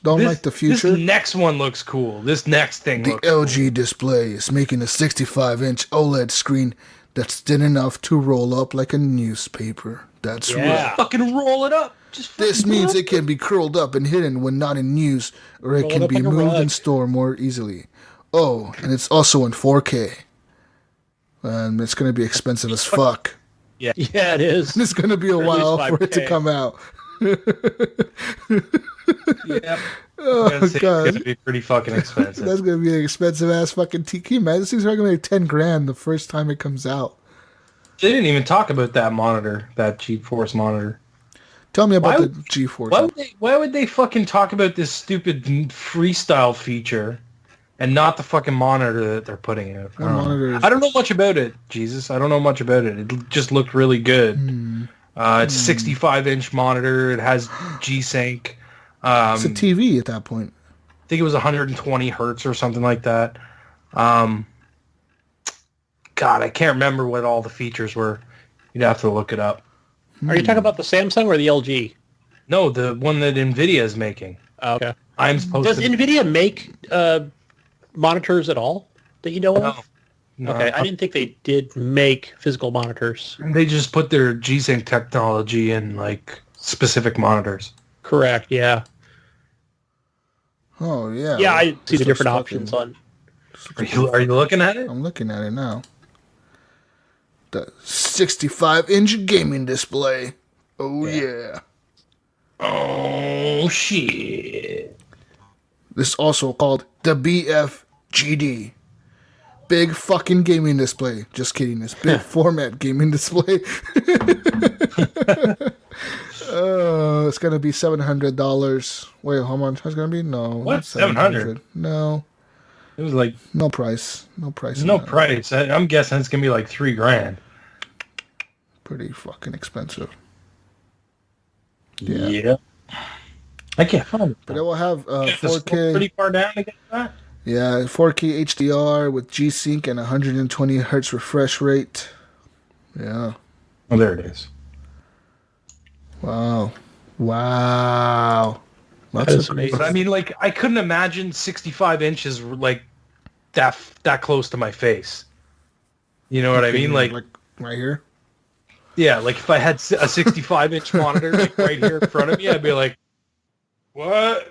don't like the future? This next one looks cool. This next thing The looks LG display is making a 65-inch OLED screen that's thin enough to roll up like a newspaper. That's right. Fucking roll it up. This means it can be curled up and hidden when not in use, or it can be moved and stored more easily. Oh, and it's also in 4K. And it's going to be expensive as fuck. Yeah, it is. It's going to be a while for it to come out. Yep. Oh, It's God. going to be pretty fucking expensive. That's going to be an expensive ass fucking TK, man. This thing's going to be like 10 grand the first time it comes out. They didn't even talk about that monitor, that GeForce monitor. Tell me about Why the GeForce. Why would they fucking talk about this stupid freestyle feature and not the fucking monitor that they're putting out? I don't know much about it, Jesus. I don't know much about it. It just looked really good. It's a 65-inch monitor. It has G-Sync. It's a TV at that point. I think it was 120 hertz or something like that. God, I can't remember what all the features were. You'd have to look it up. Are you talking about the Samsung or the LG? No, the one that NVIDIA is making. Okay. Does NVIDIA make monitors at all that you know of? No. Okay, I didn't think they did make physical monitors. They just put their G-Sync technology in like specific monitors. Correct, yeah. Oh, yeah. Yeah, I see the different options on. Are you looking at it? I'm looking at it now. The 65-inch gaming display. Oh, yeah. Oh, shit. This is also called the BFGD. Big fucking gaming display. Just kidding. It's big format gaming display. It's going to be $700. Wait, how much is it going to be? No. What? $700? No. It was like... No price. No price. No price. I'm guessing it's going to be like $3,000. Pretty fucking expensive. Yeah. I can't find it. But it will have 4K. Pretty far down to get that? Yeah, 4K HDR with G-Sync and 120 hertz refresh rate. Yeah. Oh, there it is. Wow. That is amazing. But I mean, like, I couldn't imagine 65 inches like that close to my face. You know what I mean? Like right here? Yeah, like if I had a 65-inch monitor like right here in front of me, I'd be like, what?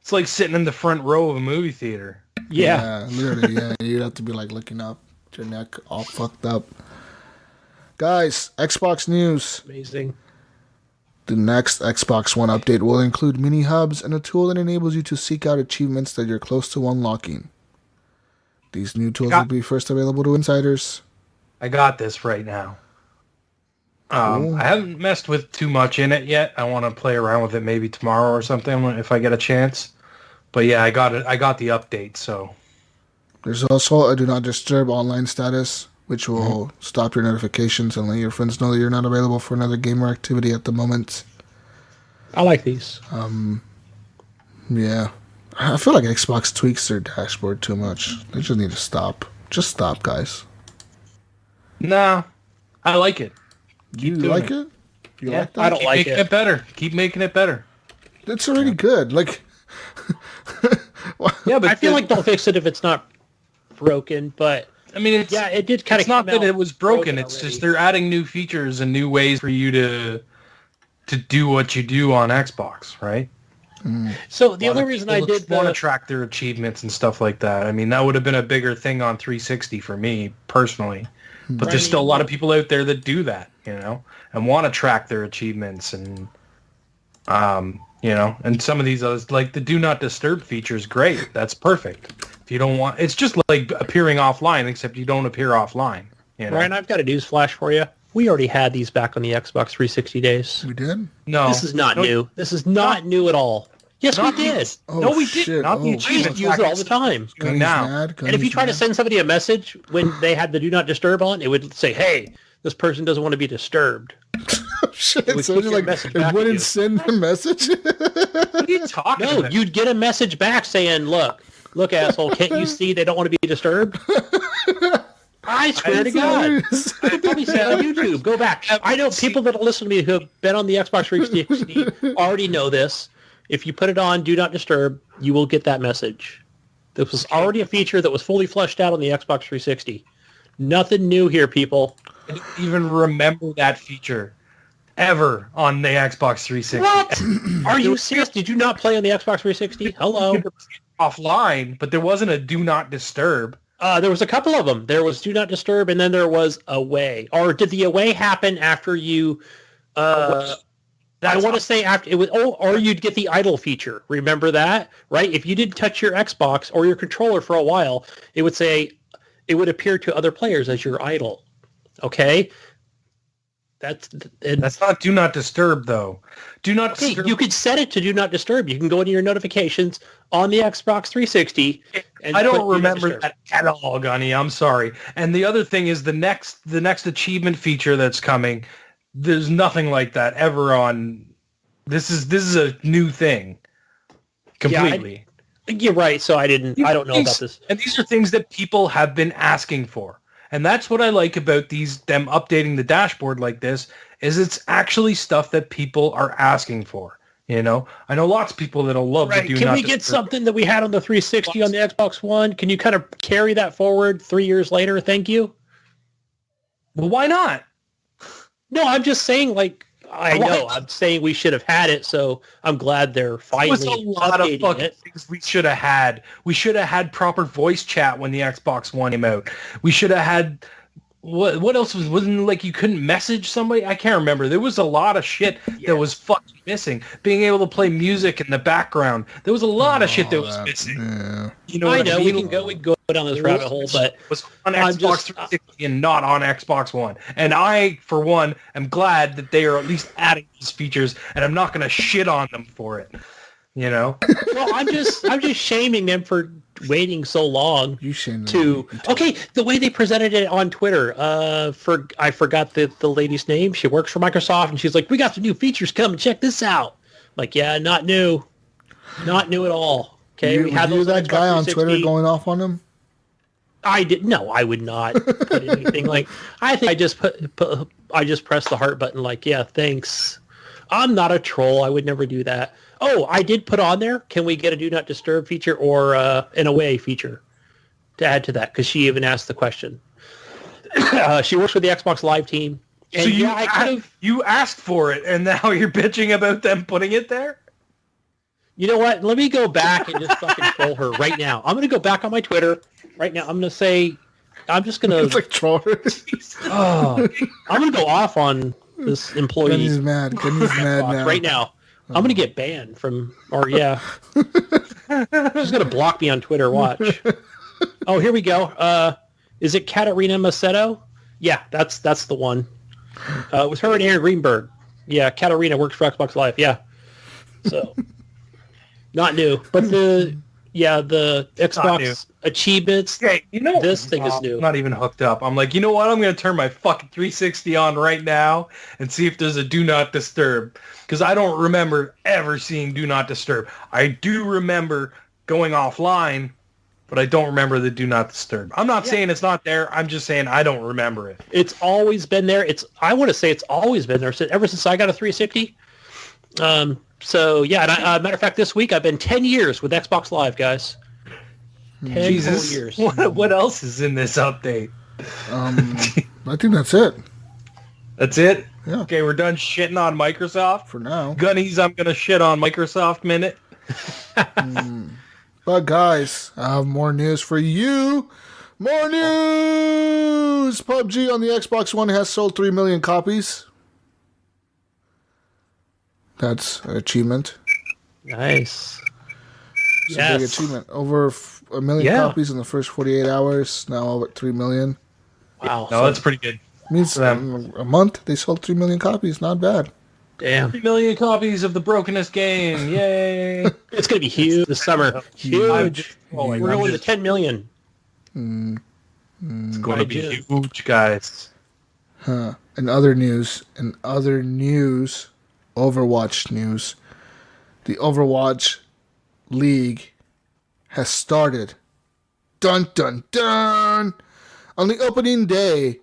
It's like sitting in the front row of a movie theater. Yeah, literally, yeah. You'd have to be like looking up, your neck all fucked up. Guys, Xbox news. Amazing. The next Xbox One update will include mini hubs and a tool that enables you to seek out achievements that you're close to unlocking. These new tools will be first available to insiders. I got this right now. I haven't messed with too much in it yet. I want to play around with it maybe tomorrow or something if I get a chance. But yeah, I got it. I got the update. So there's also a do not disturb online status, which will stop your notifications and let your friends know that you're not available for another game or activity at the moment. I like these. Yeah. I feel like Xbox tweaks their dashboard too much. They just need to stop. Just stop, guys. Nah, I like it. You like it? You like that? I don't like it. Keep making it better. Keep making it better. It's already good. Like, Yeah, but I feel like they'll fix it if it's not broken, but I mean, it did kind of. It's not that it was broken. It's already. just they're adding new features and new ways for you to do what you do on Xbox, right? So the only reason I did want to track their achievements and stuff like that. I mean, that would have been a bigger thing on 360 for me personally. But there's still a lot of people out there that do that, and want to track their achievements and, and some of these others, like the Do Not Disturb feature is great. That's perfect. If you don't want, it's just like appearing offline, except you don't appear offline. Ryan, I've got a news flash for you. We already had these back on the Xbox 360 days. We did? No. This is not new. This is not new at all. Yes, we did. Oh, no, we shit. didn't. Not the I used to achievements. use it all the time. Gunny's now. mad. And if you try to send somebody a message when they had the Do Not Disturb on, it would say, hey, this person doesn't want to be disturbed. Shit, It would so kick it's your like, message it back to wouldn't you. send a message? What are you talking No, about? you'd get a message back saying, look, asshole, can't you see they don't want to be disturbed? I swear to God. I probably said on YouTube. Go back. I know people that listen to me who have been on the Xbox 360 already know this. If you put it on Do Not Disturb, you will get that message. This was already a feature that was fully fleshed out on the Xbox 360. Nothing new here, people. I don't even remember that feature ever on the Xbox 360. What? Are you serious? Did you not play on the Xbox 360? Hello. Offline, but there wasn't a Do Not Disturb. There was a couple of them. There was Do Not Disturb, and then there was Away. Or did the Away happen after you... I want to say after it was, or you'd get the idle feature. Remember that, right? If you didn't touch your Xbox or your controller for a while, it would appear to other players as your idle. Okay, that's not Do Not Disturb though. Do Not okay. Disturb. You could set it to Do Not Disturb. You can go into your notifications on the Xbox 360. And I don't put Do Not remember Disturb. that at all, Gunny. I'm sorry. And the other thing is the next achievement feature that's coming. There's nothing like that ever on. This is a new thing. Completely. Yeah, you're right. So I don't know about this. And these are things that people have been asking for. And that's what I like about them updating the dashboard like this, is it's actually stuff that people are asking for. I know lots of people that'll love to do. Can we get something that we had on the 360 on the Xbox One? Can you kind of carry that forward 3 years later? Thank you. Well, why not? No, I'm just saying, I'm saying we should have had it, so I'm glad they're finally There was a lot of updating fucking it. things we should have had. We should have had proper voice chat when the Xbox One came out. We should have had... What else wasn't like you couldn't message somebody? I can't remember. There was a lot of shit that was fucking missing. Being able to play music in the background. There was a lot of shit that was missing. Yeah. You know what I mean? We can go down this rabbit hole, but It was on Xbox 360 and not on Xbox One. And I, for one, am glad that they are at least adding these features, and I'm not going to shit on them for it. well, I'm just shaming them for waiting so long. You shame Okay, the way they presented it on Twitter. I forgot the lady's name. She works for Microsoft, and she's like, "We got some new features coming. Check this out." I'm like, yeah, not new at all. Okay, we had that guy on Twitter going off on him. I did no. I would not put anything like. I think I just I just pressed the heart button. Like, yeah, thanks. I'm not a troll. I would never do that. Oh, I did put on there. Can we get a Do Not Disturb feature or an Away feature to add to that? Because she even asked the question. She works with the Xbox Live team. And so you asked for it, and now you're bitching about them putting it there? You know what? Let me go back and just fucking troll her right now. I'm going to go back on my Twitter right now. I'm going to say, I'm just going to... It's like troll her. I'm going to go off on this employee. Kenny's mad. Kenny's mad now. Right now. I'm going to get banned from... Or, yeah. She's going to block me on Twitter. Watch. Oh, here we go. Is it Katarina Macedo? Yeah, that's the one. It was her and Aaron Greenberg. Yeah, Katarina works for Xbox Live. Yeah. So... Not new, but the Xbox achievements. Okay, this thing is new. I'm not even hooked up. I'm like, you know what? I'm going to turn my fucking 360 on right now and see if there's a Do Not Disturb. Because I don't remember ever seeing Do Not Disturb. I do remember going offline, but I don't remember the Do Not Disturb. I'm not saying it's not there. I'm just saying I don't remember it. It's always been there. I want to say it's always been there ever since I got a 360. So, yeah, and matter of fact, this week I've been 10 years with Xbox Live, guys. 10 Jesus, whole years. what else is in this update? I think that's it. That's it? Yeah. Okay, we're done shitting on Microsoft. For now. Gunnies, I'm going to shit on Microsoft minute. But guys, I have more news for you. More news! PUBG on the Xbox One has sold 3 million copies. That's an achievement. Nice. It's a big achievement. Over a million copies in the first 48 hours. Now over 3 million. Wow. No, that's pretty good. Means a month they sold 3 million copies. Not bad. Damn. 3 million copies of the brokenest game. Yay. It's going to be huge this summer. Huge. We're We're going to 10 million. It's going to be huge, guys. In other news, Overwatch news, the Overwatch League has started. Dun dun dun! On the opening day,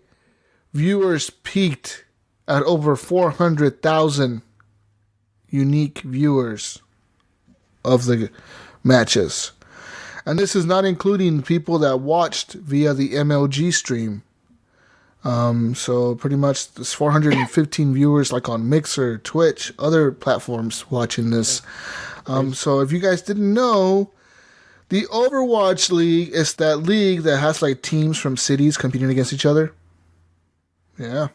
viewers peaked at over 400,000 unique viewers of the matches. And this is not including people that watched via the MLG stream. So pretty much there's 415 viewers like on Mixer, Twitch, other platforms watching this. So if you guys didn't know, the Overwatch League is that league that has like teams from cities competing against each other. Yeah.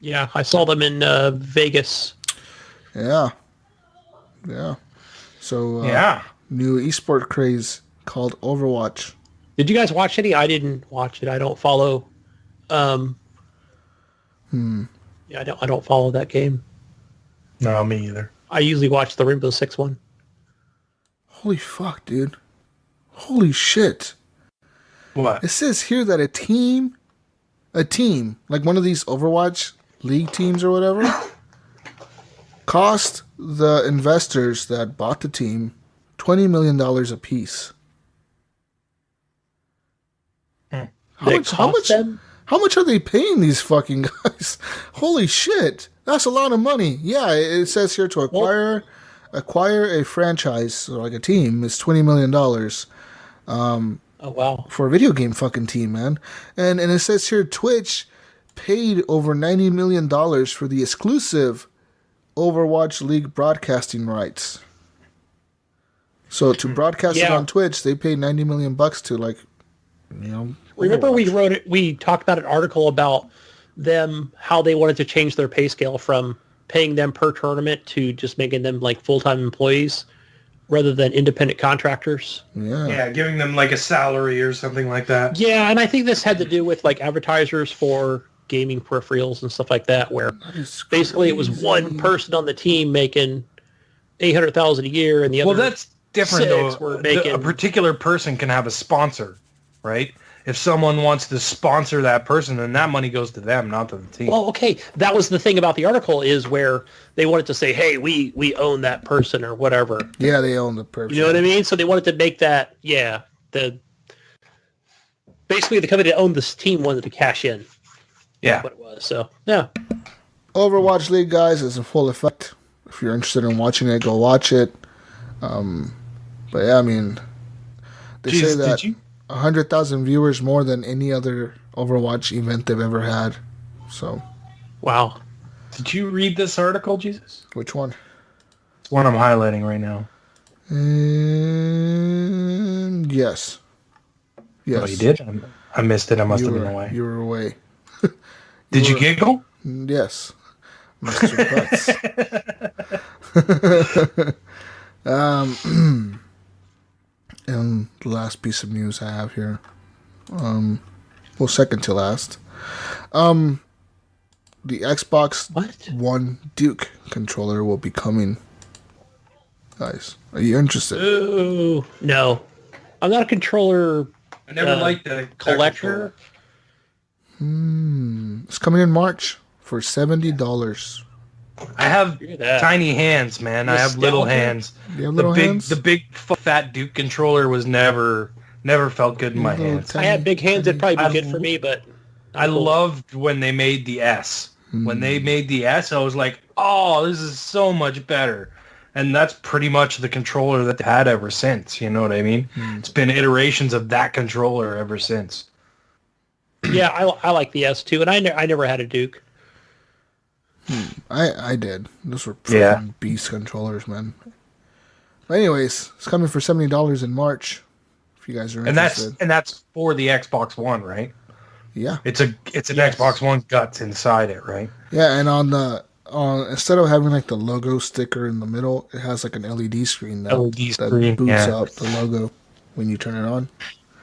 Yeah, I saw them in Vegas. Yeah. So new esport craze called Overwatch. Did you guys watch any? I didn't watch it. I don't follow. Yeah, I don't follow that game. No, me either. I usually watch the Rainbow Six one. Holy fuck, dude. Holy shit. What? It says here that a team, like one of these Overwatch League teams or whatever, cost the investors that bought the team $20 million a piece. How much are they paying these fucking guys? Holy shit. That's a lot of money. Yeah, it says here to acquire a franchise, or like a team, is $20 million. Oh, wow. For a video game fucking team, man. And it says here Twitch paid over $90 million for the exclusive Overwatch League broadcasting rights. So to broadcast it on Twitch, they paid $90 million to, like, you know. Remember Overwatch. we talked about an article about them, how they wanted to change their pay scale from paying them per tournament to just making them like full-time employees rather than independent contractors. Yeah, giving them like a salary or something like that. Yeah, and I think this had to do with like advertisers for gaming peripherals and stuff like that, where basically it was one person on the team making $800,000 a year, and the other. Well, that's different though. Making, a particular person can have a sponsor, right? If someone wants to sponsor that person, then that money goes to them, not to the team. Well, okay, that was the thing about the article, is where they wanted to say, hey, we own that person or whatever. Yeah, they own the person. You know what I mean? So they wanted to make that, basically the company that owned this team wanted to cash in. Yeah. What it was, so, yeah. Overwatch League, guys, is in full effect. If you're interested in watching it, go watch it. But yeah, I mean, they say that 100,000 viewers more than any other Overwatch event they've ever had. So, wow. Did you read this article, Jesus? Which one? It's one I'm highlighting right now. Yes. Yes. Oh, you did? I missed it. I must have been away. You were away. Did you giggle? Yes. Mr. Butts. And the last piece of news I have here. Second to last. The Xbox One Duke controller will be coming. Guys, are you interested? Ooh, no. I'm not a controller. I never liked the collector. It's coming in March for $70. I have tiny hands, man. I have little hands. You have little hands? The big fat Duke controller was never felt good in my hands. I had big hands. It'd probably be good for me, but I loved when they made the S. When they made the S, I was like, oh, this is so much better. And that's pretty much the controller that they had ever since. You know what I mean? It's been iterations of that controller ever since. Yeah, I like the S2, and I never had a Duke. I did. Those were freaking beast controllers, man. But anyways, it's coming for $70 in March. If you guys are interested. And that's for the Xbox One, right? Yeah. It's an Xbox One guts inside it, right? Yeah, and instead of having like the logo sticker in the middle, it has like an LED screen that boots up the logo when you turn it on.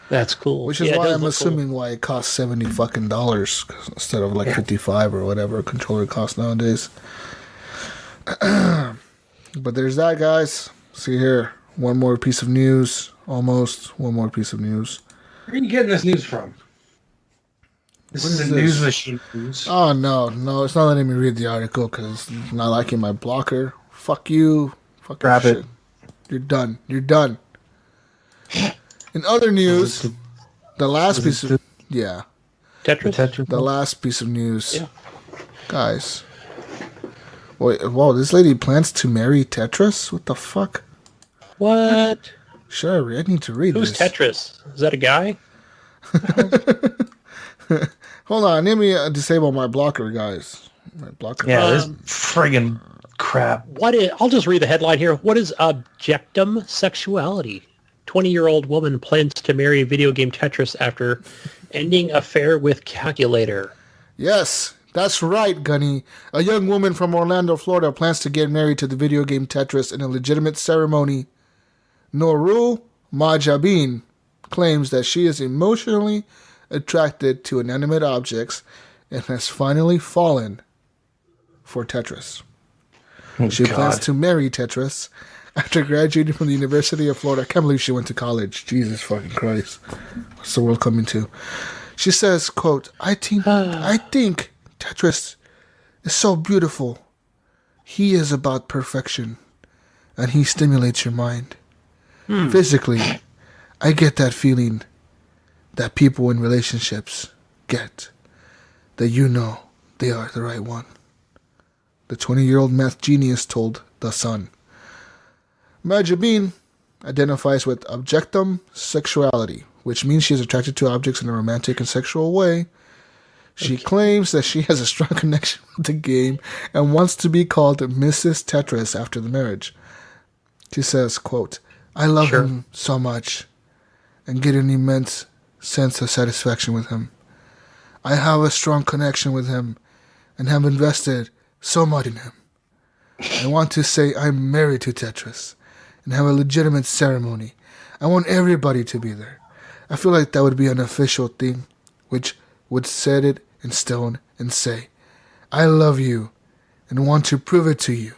That's cool. Which is why I'm assuming why it costs $70 fucking instead of like 55 or whatever a controller costs nowadays. But there's that, guys. See here, one more piece of news. Almost one more piece of news. Where are you getting this news from? This is a news machine news. Oh, no, it's not letting me read the article because it's not liking my blocker. Fuck you. Fuck Grab it. You're done. In other news, the last piece of... Yeah. Tetris? The last piece of news. Yeah. Guys. Wait, whoa, this lady plans to marry Tetris? What the fuck? What? Sure, I need to read Who's this. Tetris? Is that a guy? Hold on, let me disable my blocker, guys. My blocker. Yeah, this friggin' crap. I'll just read the headline here. What is objectum sexuality? 20-year-old woman plans to marry video game Tetris after ending affair with calculator. Yes, that's right, Gunny. A young woman from Orlando, Florida plans to get married to the video game Tetris in a legitimate ceremony. Nourul Majabin claims that she is emotionally attracted to inanimate objects and has finally fallen for Tetris. She plans to marry Tetris after graduating from the University of Florida. I can't believe she went to college. Jesus fucking Christ. What's the world coming to? She says, quote, I think Tetris is so beautiful. He is about perfection, and he stimulates your mind. Physically, I get that feeling that people in relationships get, that you know they are the right one. The 20-year-old math genius told The Sun. Majabin identifies with objectum sexuality, which means she is attracted to objects in a romantic and sexual way. She claims that she has a strong connection with the game and wants to be called Mrs. Tetris after the marriage. She says, quote, I love him so much and get an immense sense of satisfaction with him. I have a strong connection with him and have invested so much in him. I want to say I'm married to Tetris and have a legitimate ceremony. I want everybody to be there. I feel like that would be an official thing, which would set it in stone and say, I love you and want to prove it to you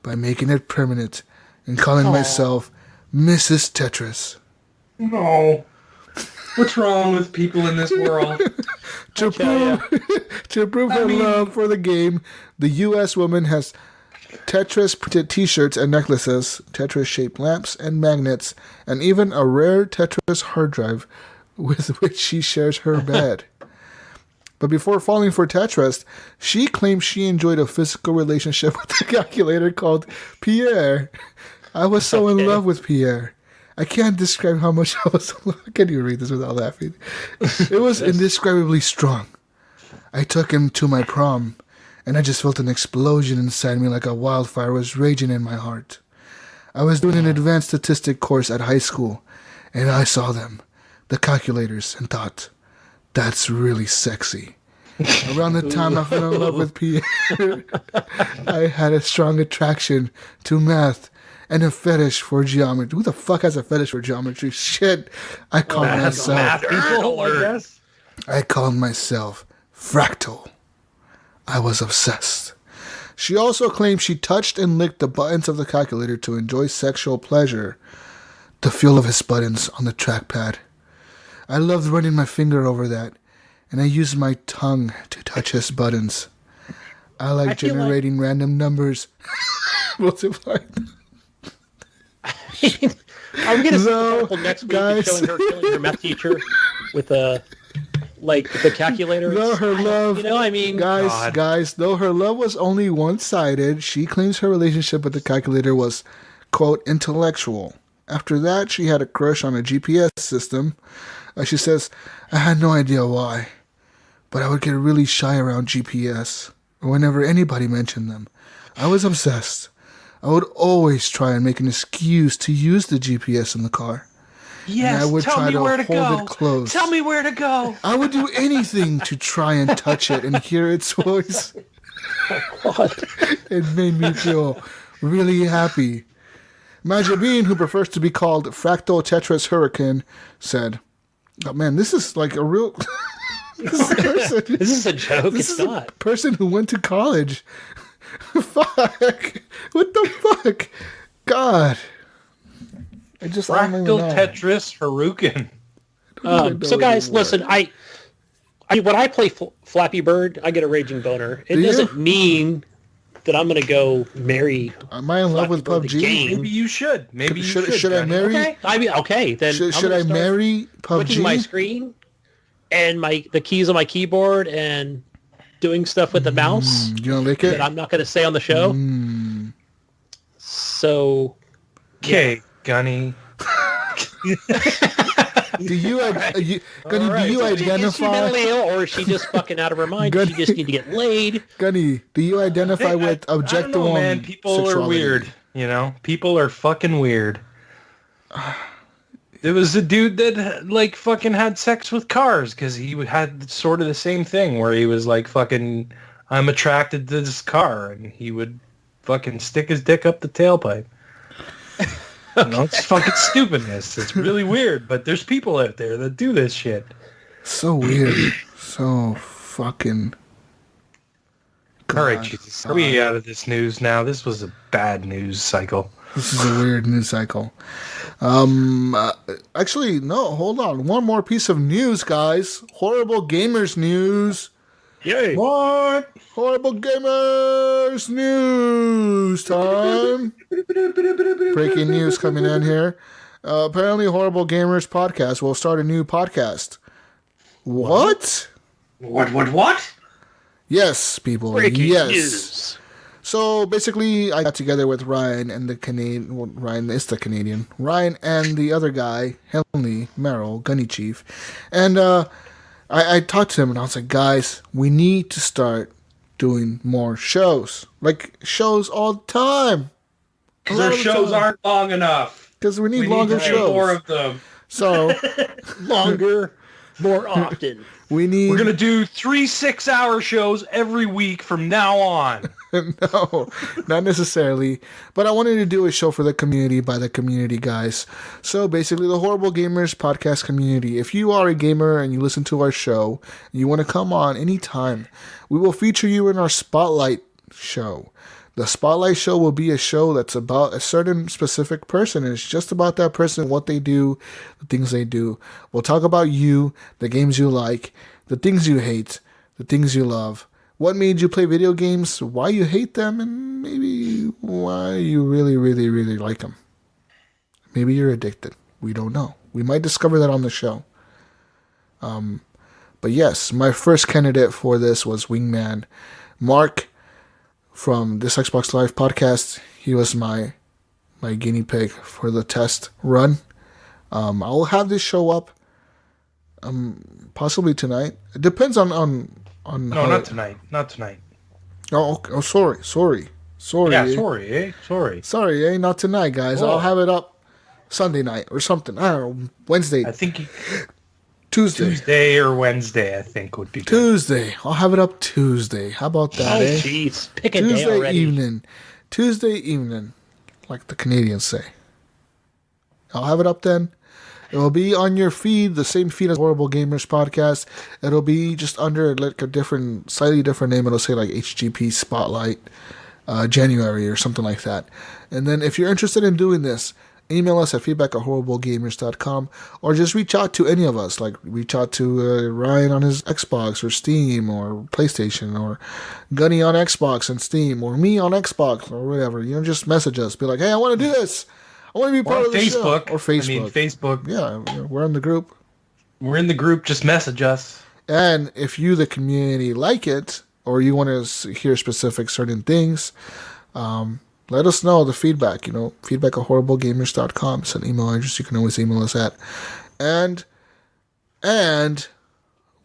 by making it permanent and calling myself Mrs. Tetris. No. What's wrong with people in this world? To prove her love for the game, the U.S. woman has Tetris printed t-shirts and necklaces, Tetris-shaped lamps and magnets, and even a rare Tetris hard drive with which she shares her bed. But before falling for Tetris, she claimed she enjoyed a physical relationship with the calculator called Pierre. I was so in love with Pierre. I can't describe how much I was in love. I can't even read this without laughing. It was indescribably strong. I took him to my prom, and I just felt an explosion inside me like a wildfire was raging in my heart. I was doing an advanced statistic course at high school, and I saw them, the calculators, and thought, that's really sexy. Around the time I fell in love with Pierre, I had a strong attraction to math and a fetish for geometry. Who the fuck has a fetish for geometry? Shit. I called myself Fractal. I was obsessed. She also claimed she touched and licked the buttons of the calculator to enjoy sexual pleasure. The feel of his buttons on the trackpad. I loved running my finger over that, and I used my tongue to touch his buttons. I like generating random numbers. Multiplied. I'm going to see next week showing her killing her math teacher with a Like the calculator. Though her love, I mean, guys, though her love was only one-sided, she claims her relationship with the calculator was, quote, intellectual. After that, she had a crush on a GPS system. She says, I had no idea why, but I would get really shy around GPS, or whenever anybody mentioned them. I was obsessed. I would always try and make an excuse to use the GPS in the car. Yes, and I would tell me where to go. It close. Tell me where to go. I would do anything to try and touch it and hear its voice. It made me feel really happy. Majabine, who prefers to be called Fractal Tetris Hurricane, said, oh man, this is like a real... This is a joke. This it's is not. A person who went to college. Fuck. What the fuck? God. I just Fractal Tetris Harukin. So guys, listen, I when I play Flappy Bird, I get a raging boner. It doesn't mean that I'm going to go marry. Am I in love with PUBG? Maybe you should. Maybe you should. Should I marry? Okay. Then should I marry PUBG? Clicking my screen and the keys on my keyboard and doing stuff with the mouse. You don't like it? That I'm not going to say on the show. So, okay, Gunny. Do you identify? Is she mentally ill, or is she just fucking out of her mind? Does she just need to get laid? Gunny, do you identify with objective? Man, people are weird. People are fucking weird. There was a dude that fucking had sex with cars because he had sort of the same thing where he was like fucking, I'm attracted to this car, and he would fucking stick his dick up the tailpipe. It's fucking stupidness. It's really weird, but there's people out there that do this shit. So weird. So fucking... God. All right, Jesus. Are we out of this news now? This was a bad news cycle. This is a weird news cycle. Actually, no, hold on. One more piece of news, guys. Horrible Gamers news. Yay. What? Horrible Gamers news time. Breaking news coming in here. Apparently, Horrible Gamers podcast will start a new podcast. What? What? Yes, people. Breaking yes. news. So basically, I got together with Ryan and the Canadian. Well, Ryan is the Canadian. Ryan and the other guy, Henley Merrill, Gunny Chief, and I talked to him and I was like, guys, we need to start doing more shows, like shows all the time. Because our shows aren't long enough. Because we need longer shows. More of them. So longer, more often. We're gonna do 3 6-hour shows every week from now on. No, not necessarily. But I wanted to do a show for the community by the community guys. So basically, the Horrible Gamers podcast community. If you are a gamer and you listen to our show, and you want to come on anytime, we will feature you in our Spotlight show. The Spotlight show will be a show that's about a certain specific person. It's just about that person, what they do, the things they do. We'll talk about you, the games you like, the things you hate, the things you love, what made you play video games, why you hate them, and maybe why you really, really, really like them. Maybe you're addicted. We don't know. We might discover that on the show. But yes, my first candidate for this was Wingman. Mark from this Xbox Live podcast, he was my guinea pig for the test run. I'll have this show up possibly tonight. It depends on No, not tonight. Not tonight. Oh, sorry. Yeah, Sorry, not tonight, guys. Oh. I'll have it up Sunday night or something. I don't know, Wednesday. I think Tuesday or Wednesday, I think would be good. Tuesday. I'll have it up Tuesday. How about that, Oh, jeez. Pick a day Tuesday already. Tuesday evening, like the Canadians say. I'll have it up then. It will be on your feed, the same feed as Horrible Gamers podcast. It'll be just under like a slightly different name. It'll say like HGP Spotlight January or something like that. And then if you're interested in doing this, email us at feedback@horriblegamers.com or just reach out to any of us. Like reach out to Ryan on his Xbox or Steam or PlayStation or Gunny on Xbox and Steam or me on Xbox or whatever. Just message us. Be like, hey, I want to do this. I want to be part of the show. Or Facebook. Facebook. Yeah, we're in the group. We're in the group. Just message us. And if you, the community, like it, or you want to hear specific certain things, let us know the feedback. Feedback@horriblegamers.com. It's an email address you can always email us at. And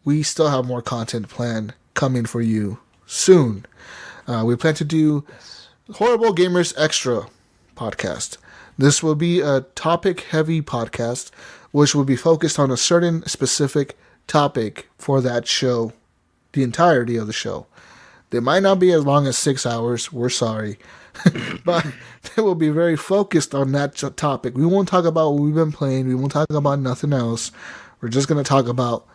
we still have more content planned coming for you soon. We plan to do Horrible Gamers Extra podcast. This will be a topic-heavy podcast, which will be focused on a certain specific topic for that show, the entirety of the show. They might not be as long as 6 hours. We're sorry. But they will be very focused on that topic. We won't talk about what we've been playing. We won't talk about nothing else. We're just going to talk about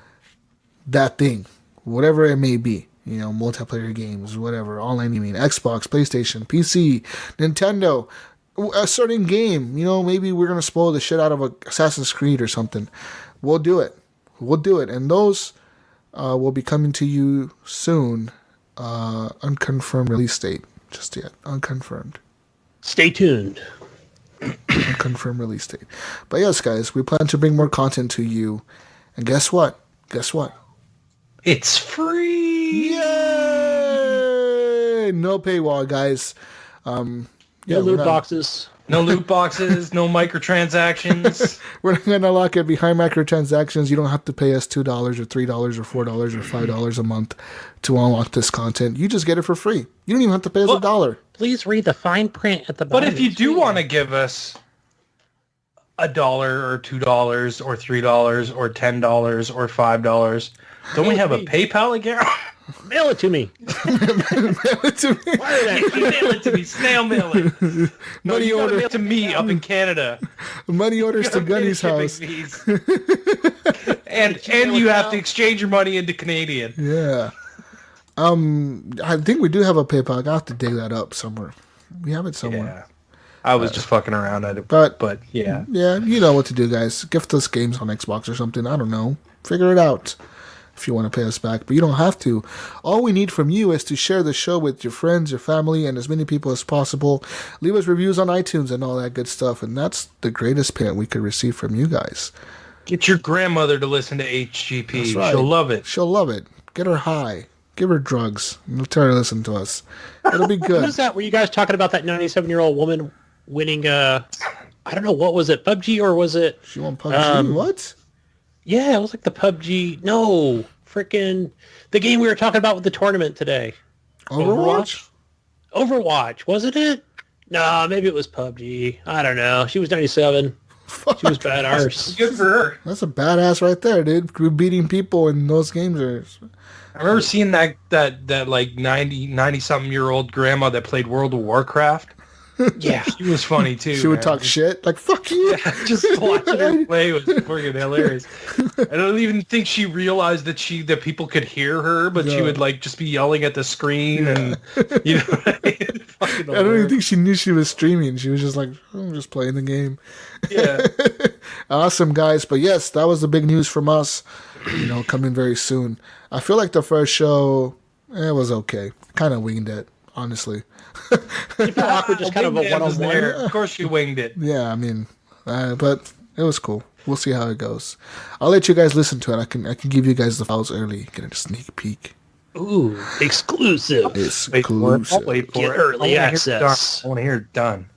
that thing, whatever it may be. Multiplayer games, whatever, online gaming, Xbox, PlayStation, PC, Nintendo, a certain game. Maybe we're going to spoil the shit out of Assassin's Creed or something. We'll do it. And those will be coming to you soon. Unconfirmed release date. Just yet. Unconfirmed. Stay tuned. Unconfirmed release date. But yes, guys, we plan to bring more content to you. And guess what? It's free! Yay! No paywall, guys. No loot boxes. No loot boxes, no microtransactions. We're not going to lock it behind microtransactions. You don't have to pay us $2 or $3 or $4 or $5 a month to unlock this content. You just get it for free. You don't even have to pay us $1. Please read the fine print at the bottom. But if you do want to give us $1 or $2 or $3 or $10 or $5, don't we have a PayPal account? Mail it to me. Mail it to me. Mail it to me. Snail mail it. No, Money you order mail it to me up in Canada. Money orders to Gunny's house. and you have to exchange your money into Canadian. Yeah. I think we do have a PayPal. I have to dig that up somewhere. We have it somewhere. Yeah. I was just fucking around at it, but yeah. Yeah, you know what to do, guys. Gift us games on Xbox or something. I don't know. Figure it out if you want to pay us back, but you don't have to. All we need from you is to share the show with your friends, your family, and as many people as possible. Leave us reviews on iTunes and all that good stuff, and that's the greatest payment we could receive from you guys. Get your grandmother to listen to HGP. That's right. She'll love it. She'll love it. Get her high. Give her drugs. And tell her to listen to us. It'll be good. What is that? Were you guys talking about that 97-year-old woman winning, I don't know, what was it, PUBG or was it? She won PUBG? What? Yeah, it was like the PUBG. No, freaking the game we were talking about with the tournament today. Overwatch? Overwatch, wasn't it? No, maybe it was PUBG. I don't know. She was 97. Fuck. She was badass. Good for her. That's a badass right there, dude. Beating people in those games I remember seeing that like 90-something-year-old grandma that played World of Warcraft. Yeah. She was funny, too. She would talk shit. Like, fuck you. Yeah, just watching her play was freaking hilarious. I don't even think she realized that people could hear her, but she would like just be yelling at the screen and I don't even think she knew she was streaming. She was just like, I'm just playing the game. Yeah. Awesome, guys. But yes, that was the big news from us. Coming very soon. I feel like the first show, it was okay. Kind of winged it, honestly. You feel awkward, just kind of a one-on-one. Of course you winged it. Yeah, I mean, but it was cool. We'll see how it goes. I'll let you guys listen to it. I can give you guys the files early. Get a sneak peek. Ooh, exclusive. Exclusive. I'll wait for Get it. early I access. want to hear it done.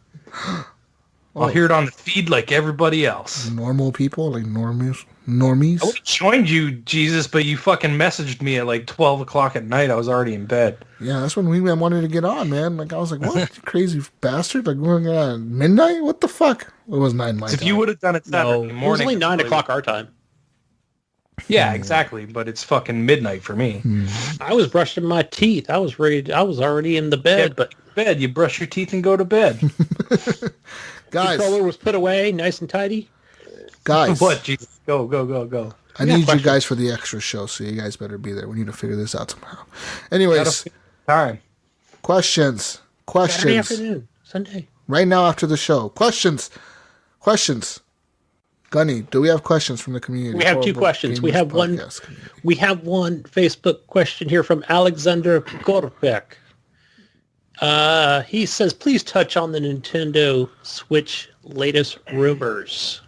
I'll hear it on the feed like everybody else. Normal people, like normies. I would have joined you, Jesus, but you fucking messaged me at like 12 o'clock at night. I was already in bed. Yeah, that's when Wingman wanted to get on, man. Like, I was like, what? You crazy bastard? Like, we're going at midnight? What the fuck? It was 9 my time. If you would have done it Saturday It was morning. only 9 o'clock our time. Yeah, exactly. But it's fucking midnight for me. I was brushing my teeth. I was ready. I was already in the bed, but bed. You brush your teeth and go to bed. Guys. Controller was put away, nice and tidy. Guys. What? Jesus. Go. I need you guys for the extra show, so you guys better be there. We need to figure this out somehow. Anyways. Time. Questions. Saturday afternoon. Sunday. Right now after the show. Questions. Gunny, do we have questions from the community? We have 2 questions. We have one Facebook question here from Alexander Gorpek. He says, please touch on the Nintendo Switch latest rumors.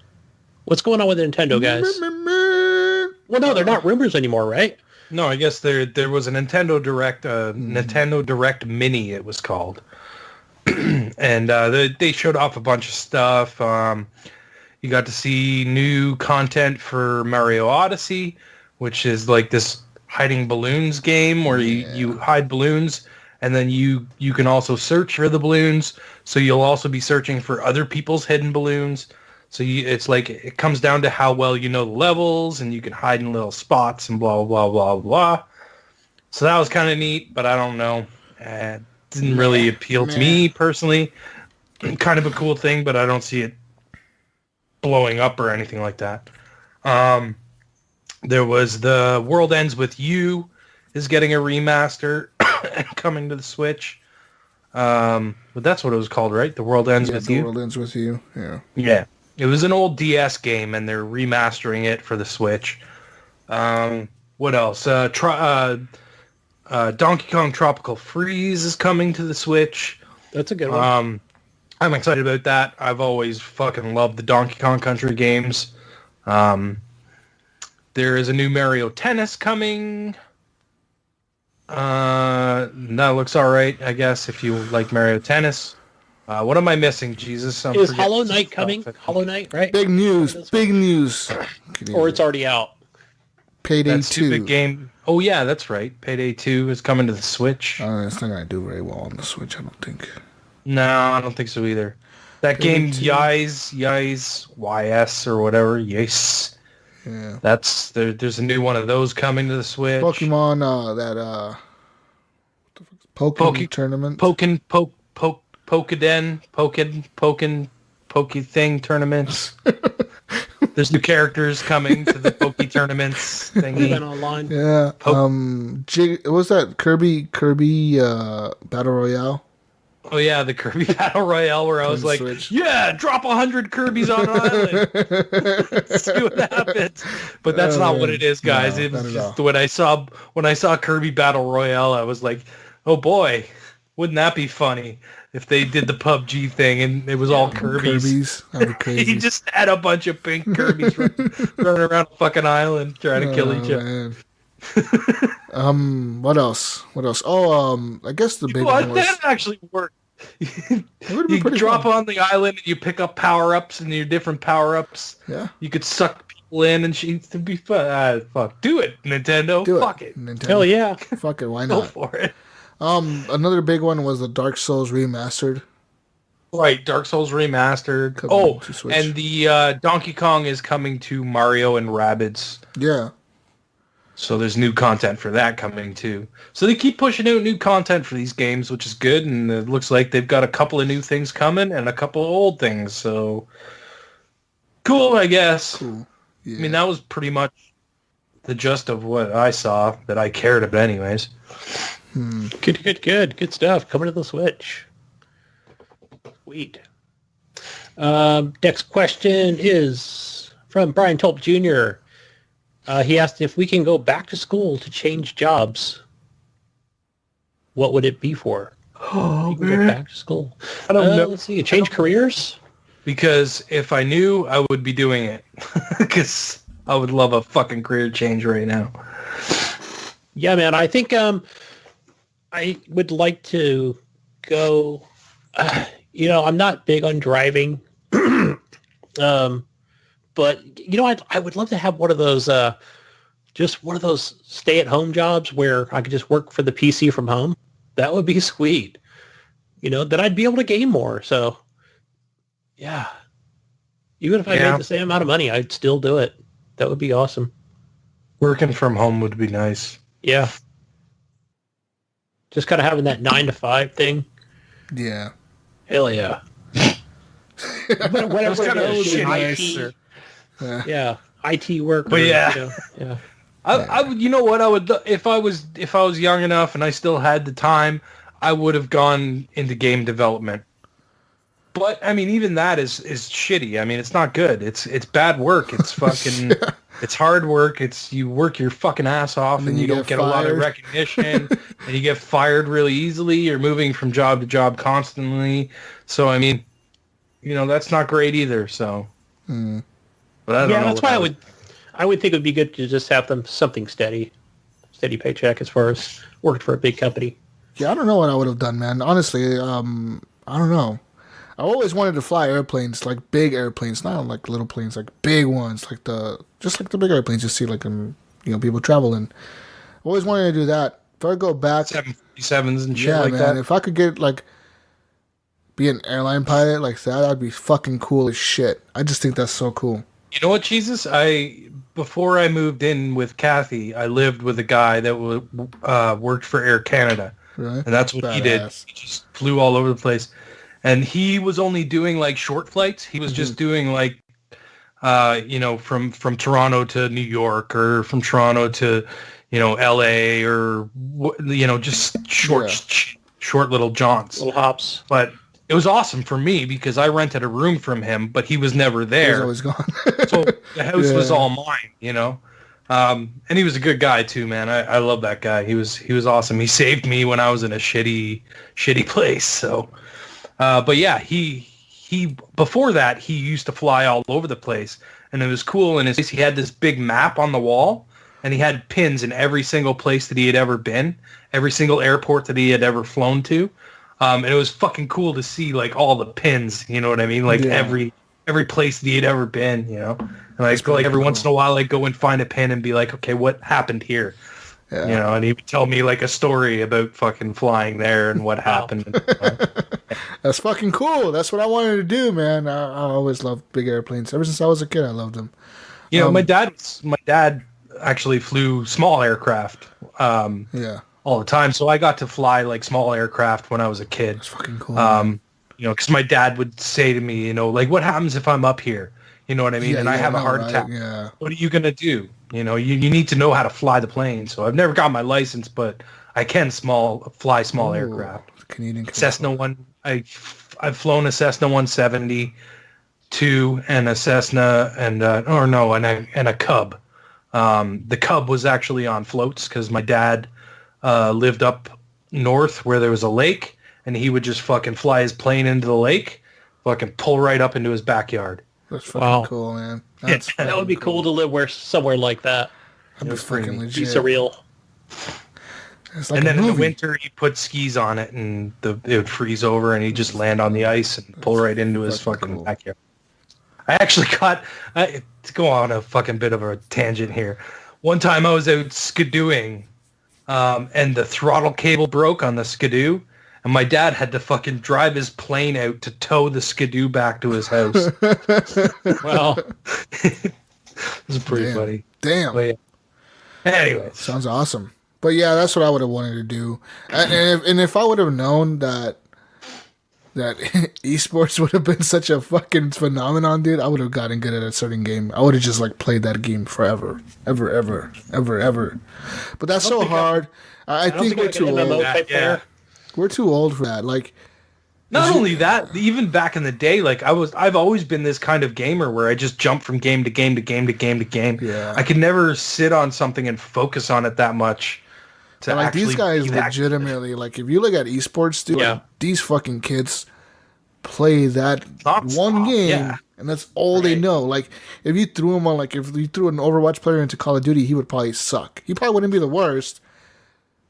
What's going on with Nintendo, guys? Well, no, they're not rumors anymore, right? No, I guess there was a Nintendo Direct, Nintendo Direct Mini, it was called. And they showed off a bunch of stuff. You got to see new content for Mario Odyssey, which is like this hiding balloons game where you hide balloons, and then you can also search for the balloons. So you'll also be searching for other people's hidden balloons. So it's like it comes down to how well you know the levels, and you can hide in little spots and blah, blah, blah, blah. So that was kind of neat, but I don't know. It didn't really appeal to me personally. Kind of a cool thing, but I don't see it blowing up or anything like that. There was The World Ends With You is getting a remaster and coming to the Switch. But that's what it was called, right? The World Ends With You? The World Ends With You, yeah. Yeah. It was an old DS game, and they're remastering it for the Switch. What else? Donkey Kong Tropical Freeze is coming to the Switch. That's a good one. I'm excited about that. I've always fucking loved the Donkey Kong Country games. There is a new Mario Tennis coming. That looks all right, I guess, if you like Mario Tennis. What am I missing, Jesus? Is Hollow Knight coming? Hollow Knight, right? Big news. Or it's already out. Payday That's 2. Big game. Oh, yeah, that's right. Payday 2 is coming to the Switch. It's not going to do very well on the Switch, I don't think. No, I don't think so either. That game, Yis, YS or whatever, yes. Yeah. There's a new one of those coming to the Switch. Pokemon, Pokemon tournament. Poke thing tournaments. There's new characters coming to the Poke tournaments thingy. Online. Yeah. What was that Kirby Battle Royale? Oh yeah, the Kirby Battle Royale where I was like, Switch. yeah, drop 100 Kirbys on an island. Let's see what happens. But that's not what it is, guys. No, it was not at just all. when I saw Kirby Battle Royale, I was like, oh boy, wouldn't that be funny if they did the PUBG thing and it was all Kirby's. That'd be crazy. He just had a bunch of pink Kirbys running around a fucking island trying to kill each other. What else? Oh, I guess the big one was... That actually worked. would've been You pretty drop fun. on the island and you pick up power-ups and your different power-ups. Yeah. You could suck people in and shit to be fun. Fuck. Do it, Nintendo. Fuck it. Nintendo. Hell yeah. Fuck it, why Go not? for it. Another big one was the Dark Souls Remastered. Right, Dark Souls Remastered. Coming to Switch. And the Donkey Kong is coming to Mario and Rabbids. Yeah. So there's new content for that coming too. So they keep pushing out new content for these games, which is good. And it looks like they've got a couple of new things coming and a couple of old things. So cool, I guess. Cool. Yeah. I mean, that was pretty much the gist of what I saw that I cared about anyways. Good stuff. Coming to the Switch. Sweet. Next question is from Brian Tulp Jr. He asked if we can go back to school to change jobs. What would it be for? Oh, man. Go back to school. I don't know. Let's see. Change careers? Because if I knew, I would be doing it. Because I would love a fucking career change right now. Yeah, man. I think I would like to go... I'm not big on driving. But, I would love to have one of those, just one of those stay-at-home jobs where I could just work for the PC from home. That would be sweet. Then I'd be able to game more. So, yeah. Even if I made the same amount of money, I'd still do it. That would be awesome. Working from home would be nice. Yeah. Just kind of having that 9 to 5 thing. Yeah. Hell yeah. Whatever kind of it is, shitty. Yeah, IT work. But yeah. Yeah. I would, you know what, I would, if I was young enough and I still had the time, I would have gone into game development. But I mean, even that is shitty. I mean, it's not good. It's bad work. It's fucking, it's hard work. You work your fucking ass off and you don't get a lot of recognition and you get fired really easily. You're moving from job to job constantly. So, I mean, that's not great either. So, but I don't know. That's why I would think it would be good to just have something steady steady paycheck as far as working for a big company. Yeah, I don't know what I would have done, man. Honestly, I don't know. I always wanted to fly airplanes, like big airplanes, not like little planes, like big ones, like the big airplanes you see, like people traveling. Always wanted to do that. If I go back, 757s and shit yeah, like man. that. If I could get be an airline pilot like that, that'd be fucking cool as shit. I just think that's so cool. You know what, Jesus? Before I moved in with Kathy, I lived with a guy that worked for Air Canada. Right? And that's what he did. He just flew all over the place. And he was only doing like short flights. He was just doing like, from Toronto to New York or from Toronto to, LA or, just short little jaunts. Little hops. But it was awesome for me because I rented a room from him, but he was never there. He was always gone. So the house was all mine, and he was a good guy too, man. I love that guy. He was awesome. He saved me when I was in a shitty place. So, but yeah, he before that he used to fly all over the place, and it was cool. And he had this big map on the wall, and he had pins in every single place that he had ever been, every single airport that he had ever flown to. And it was fucking cool to see like all the pins, you know what I mean? Like every place that he had ever been, And every once in a while I'd go and find a pin and be like, okay, what happened here? Yeah. And he would tell me like a story about fucking flying there and what happened. That's fucking cool. That's what I wanted to do, man. I always loved big airplanes. Ever since I was a kid, I loved them. My dad actually flew small aircraft. All the time. So I got to fly like small aircraft when I was a kid. That's fucking cool. Because my dad would say to me, like, what happens if I'm up here? You know what I mean? And I have a heart attack. Yeah. What are you going to do? You need to know how to fly the plane. So I've never got my license, but I can fly small aircraft. Canadian Cessna one. I've flown a Cessna 172 and a Cessna and a Cub. The Cub was actually on floats because my dad lived up north where there was a lake, and he would just fucking fly his plane into the lake, fucking pull right up into his backyard. That's fucking cool, man. That would be cool to live somewhere like that. That'd be fucking legit. Be surreal. Like and then in the winter, you put skis on it, and it would freeze over, and he'd just land on the ice and pull right into his fucking backyard. I actually to go on a fucking bit of a tangent here. One time I was out skidooing, and the throttle cable broke on the skidoo, and my dad had to fucking drive his plane out to tow the skidoo back to his house. Well, it was pretty funny. Damn. But yeah. Anyway, sounds awesome. But yeah, that's what I would have wanted to do. And if I would have known that esports would have been such a fucking phenomenon, dude, I would have gotten good at a certain game. I would have just played that game forever, ever. But that's so hard. I think we're too old. Yeah. We're too old for that. Not only that, even back in the day, I've always been this kind of gamer where I just jump from game to game to game to game to game. Yeah. I could never sit on something and focus on it that much. These guys legitimately, if you look at esports, dude, these fucking kids play that one game, and that's all they know. If you threw him on, if you threw an Overwatch player into Call of Duty, he would probably suck. He probably wouldn't be the worst,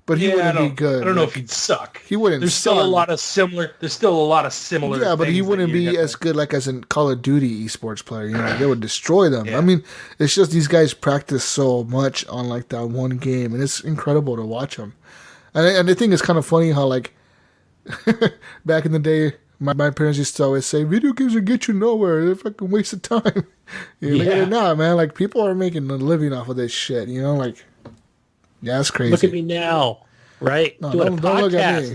but he wouldn't be good. I don't know if he'd suck. He wouldn't. There's still a lot of similar. Yeah, but he wouldn't be as good as a Call of Duty esports player. They would destroy them. Yeah. I mean, it's just these guys practice so much on that one game, and it's incredible to watch them. And I think it's kind of funny how back in the day, my parents used to always say, video games will get you nowhere. They're fucking waste of time. Look at it now, man. People are making a living off of this shit. Yeah, it's crazy. Look at me now, right? No, don't look at me.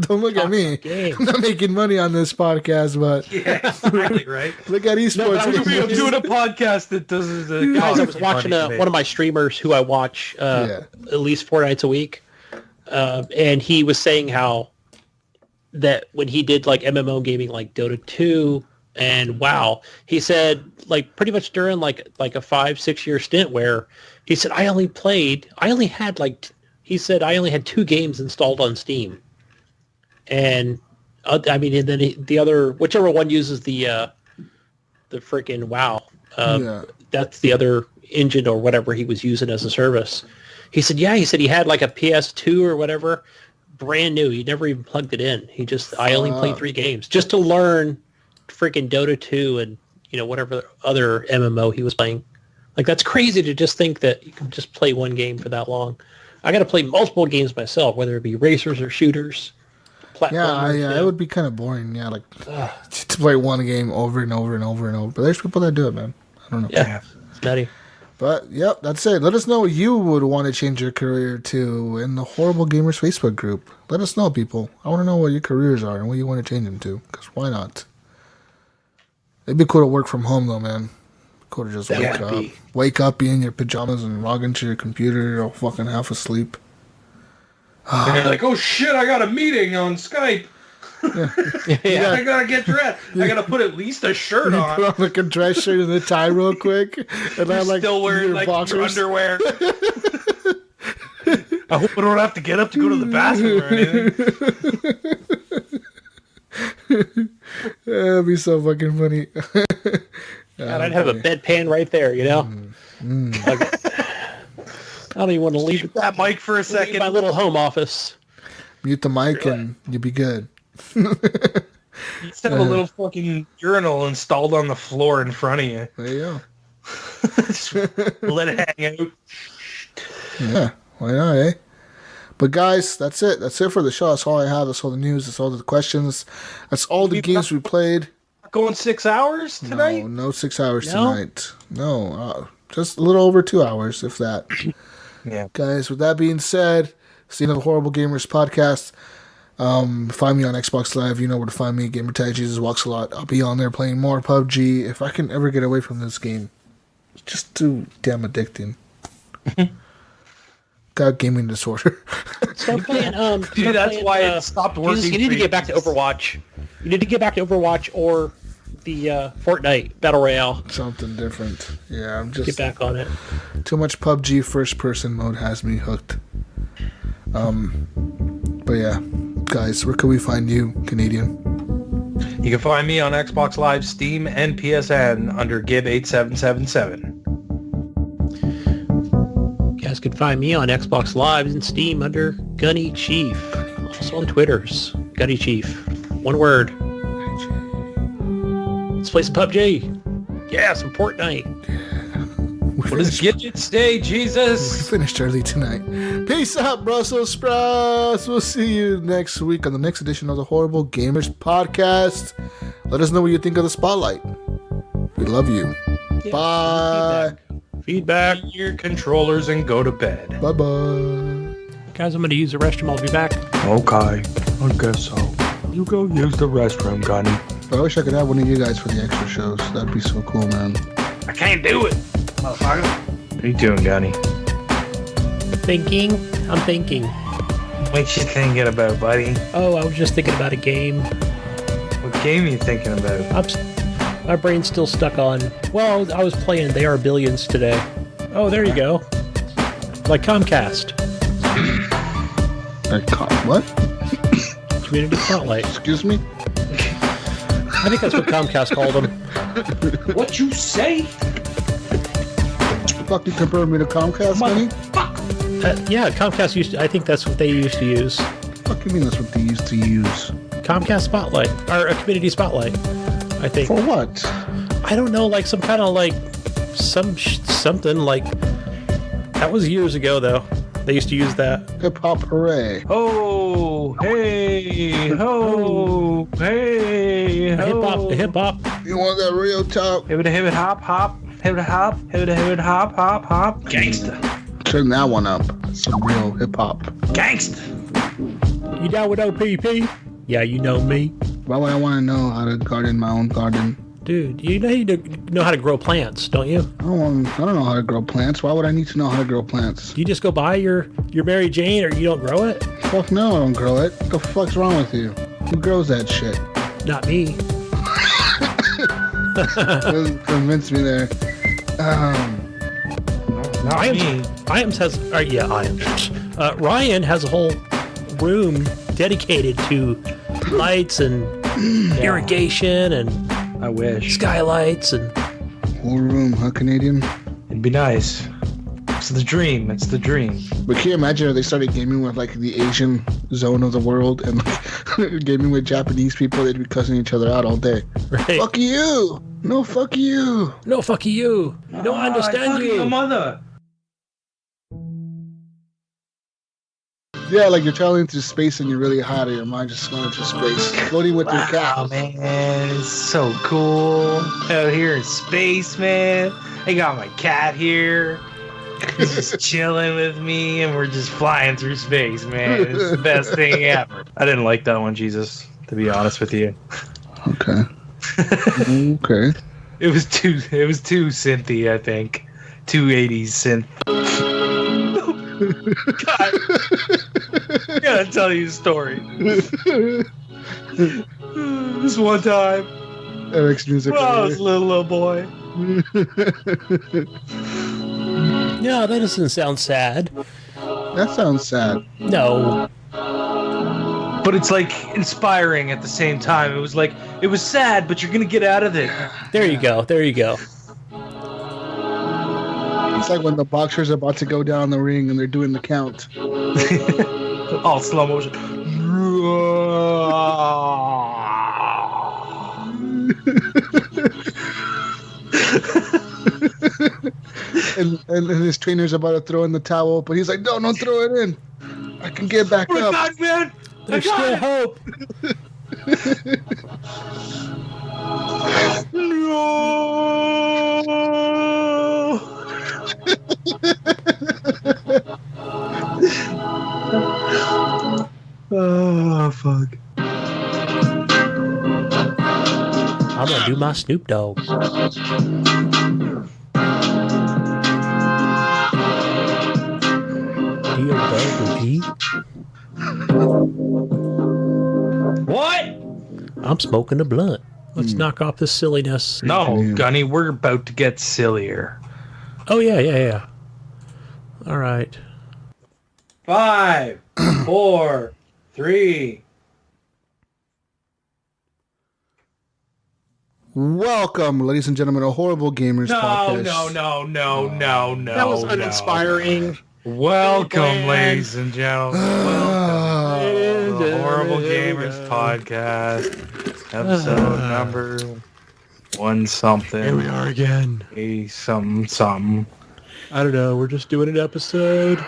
Don't look at me. I'm not making money on this podcast, but exactly right. Look at esports. I'm doing a podcast that does. Guys, I was watching one of my streamers who I watch at least 4 nights a week, and he was saying how that when he did MMO gaming like Dota 2 and WoW, he said pretty much during like a 5-6 year stint where he said I only had 2 games installed on Steam, and and then the other, whichever one uses the freaking WoW, that's the other engine or whatever he was using as a service. He said, yeah, he had like a PS2 or whatever, brand new. He never even plugged it in. I only played 3 games just to learn freaking Dota 2 and, whatever other MMO he was playing. Like, that's crazy to just think that you can just play one game for that long. I got to play multiple games myself, whether it be racers or shooters. Yeah, it would be kind of boring. Yeah, like to play one game over and over and over and over. But there's people that do it, man. I don't know. Yeah, it's nutty. But, yep, that's it. Let us know what you would want to change your career to in the Horrible Gamers Facebook group. Let us know, people. I want to know what your careers are and what you want to change them to. Because why not? It'd be cool to work from home, though, man. Cool to just wake up, be in your pajamas, and log into your computer all fucking half asleep. And you're like, oh shit, I got a meeting on Skype. Yeah. I gotta get dressed. I gotta put at least a shirt on. Put on like a dress shirt and a tie real quick. And I'm like, still wearing like your underwear. I hope I don't have to get up to go to the bathroom or anything. That'd be so fucking funny. God, I'd have a bedpan right there, I don't even want to leave that mic for a second. My little home office. Mute the mic and you'll be good. You just have a little fucking urinal installed on the floor in front of you. There you go. Just let it hang out. Yeah, why not, eh? But guys, that's it. That's it for the show. That's all I have. That's all the news. That's all the questions. That's all the games we played. Going 6 hours tonight? No 6 hours tonight. No, just a little over 2 hours, if that. Yeah. Guys, with that being said, see you on the Horrible Gamers podcast. Find me on Xbox Live. You know where to find me. Gamertag Jesus Walks a Lot. I'll be on there playing more PUBG. If I can ever get away from this game. It's just too damn addicting. Got gaming disorder. Start playing, Dude, that's why it stopped working. You need to get back to Overwatch. You need to get back to Overwatch or the Fortnite Battle Royale. Something different. Yeah, I'm just... Get back on it. Too much PUBG first-person mode has me hooked. But yeah, guys, where can we find you, Canadian? You can find me on Xbox Live, Steam, and PSN under Gib8777. You guys can find me on Xbox Live and Steam under Gunny Chief. Also on Twitter's Gunny Chief. One word. Let's play some PUBG. Yeah, some Fortnite. What does Gidget say, Jesus? We finished early tonight. Peace out, Brussels sprouts. We'll see you next week on the next edition of the Horrible Gamers podcast. Let us know what you think of the spotlight. We love you. Yeah, bye. Feedback. Get your controllers and go to bed. Bye-bye. Guys, I'm going to use the restroom. I'll be back. Okay. I guess so. You go use the restroom, Gunny. I wish I could have one of you guys for the extra shows. That'd be so cool, man. I can't do it, motherfucker. What are you doing, Gunny? Thinking. I'm thinking. What you thinking about, buddy? Oh, I was just thinking about a game. What game are you thinking about? My brain's still stuck on... Well, I was playing They Are Billions today. Oh, there you go. Like Comcast. What? Community Spotlight. Excuse me? I think that's what Comcast called them. What you say? Fuck, you comparing me to Comcast, honey? Yeah, Comcast used to... I think that's what they used to use. What do you mean that's what they used to use? Comcast Spotlight. Or a Community Spotlight, I think. For what? I don't know, like some kind of like... something like... That was years ago, though. They used to use that. Hip-hop hooray. Oh, hey, ho, hey, ho. Hip-hop. You want that real talk? Hip hop, hop, hip hop, hop, hop. Gangsta. Turn that one up. Some real hip-hop. Gangsta. You down with OPP? Yeah, you know me. Why would I want to know how to garden my own garden? Dude, you know how to grow plants, don't you? I don't know how to grow plants. Why would I need to know how to grow plants? You just go buy your Mary Jane or you don't grow it? Fuck no, I don't grow it. What the fuck's wrong with you? Who grows that shit? Not me. Convince me there. Ryan has a whole room dedicated to lights and irrigation and I wish. Skylights and... Whole room, huh, Canadian? It'd be nice. It's the dream. It's the dream. But can you imagine if they started gaming with like the Asian zone of the world and like, gaming with Japanese people? They'd be cussing each other out all day. Right. Fuck you! No, fuck you! No, fuck you. No, I understand you. Your mother. Yeah, like you're traveling through space and you're really hot and your mind just going through space. Floating with your cat. Oh man, it's so cool out here in space, man. I got my cat here. He's just chilling with me, and we're just flying through space, man. It's the best thing ever. I didn't like that one, Jesus, to be honest with you. Okay. Okay. It was too synthy, I think. 280s synth. God. I gotta tell you a story. This one time, MX music. when I was a little boy. No, that doesn't sound sad. That sounds sad. No. But it's like inspiring at the same time. It was sad, but you're gonna get out of it. There you go. There you go. It's like when the boxer's about to go down the ring and they're doing the count. All slow motion. and his trainer's about to throw in the towel, but he's like, no, don't throw it in. I can get back up. God, man. There's still hope. No. Oh, fuck. I'm gonna do my Snoop Dogg. Do you G? What? I'm smoking a blunt. Let's knock off this silliness. No, Gunny, we're about to get sillier. Oh, yeah. All right. 5, 4, 3. Welcome, ladies and gentlemen, to Horrible Gamers Podcast. No. That was uninspiring. Welcome, ladies and gentlemen. Welcome to the Horrible Gamers Podcast. Episode number 1 something. Here we are again. A something. I don't know. We're just doing an episode.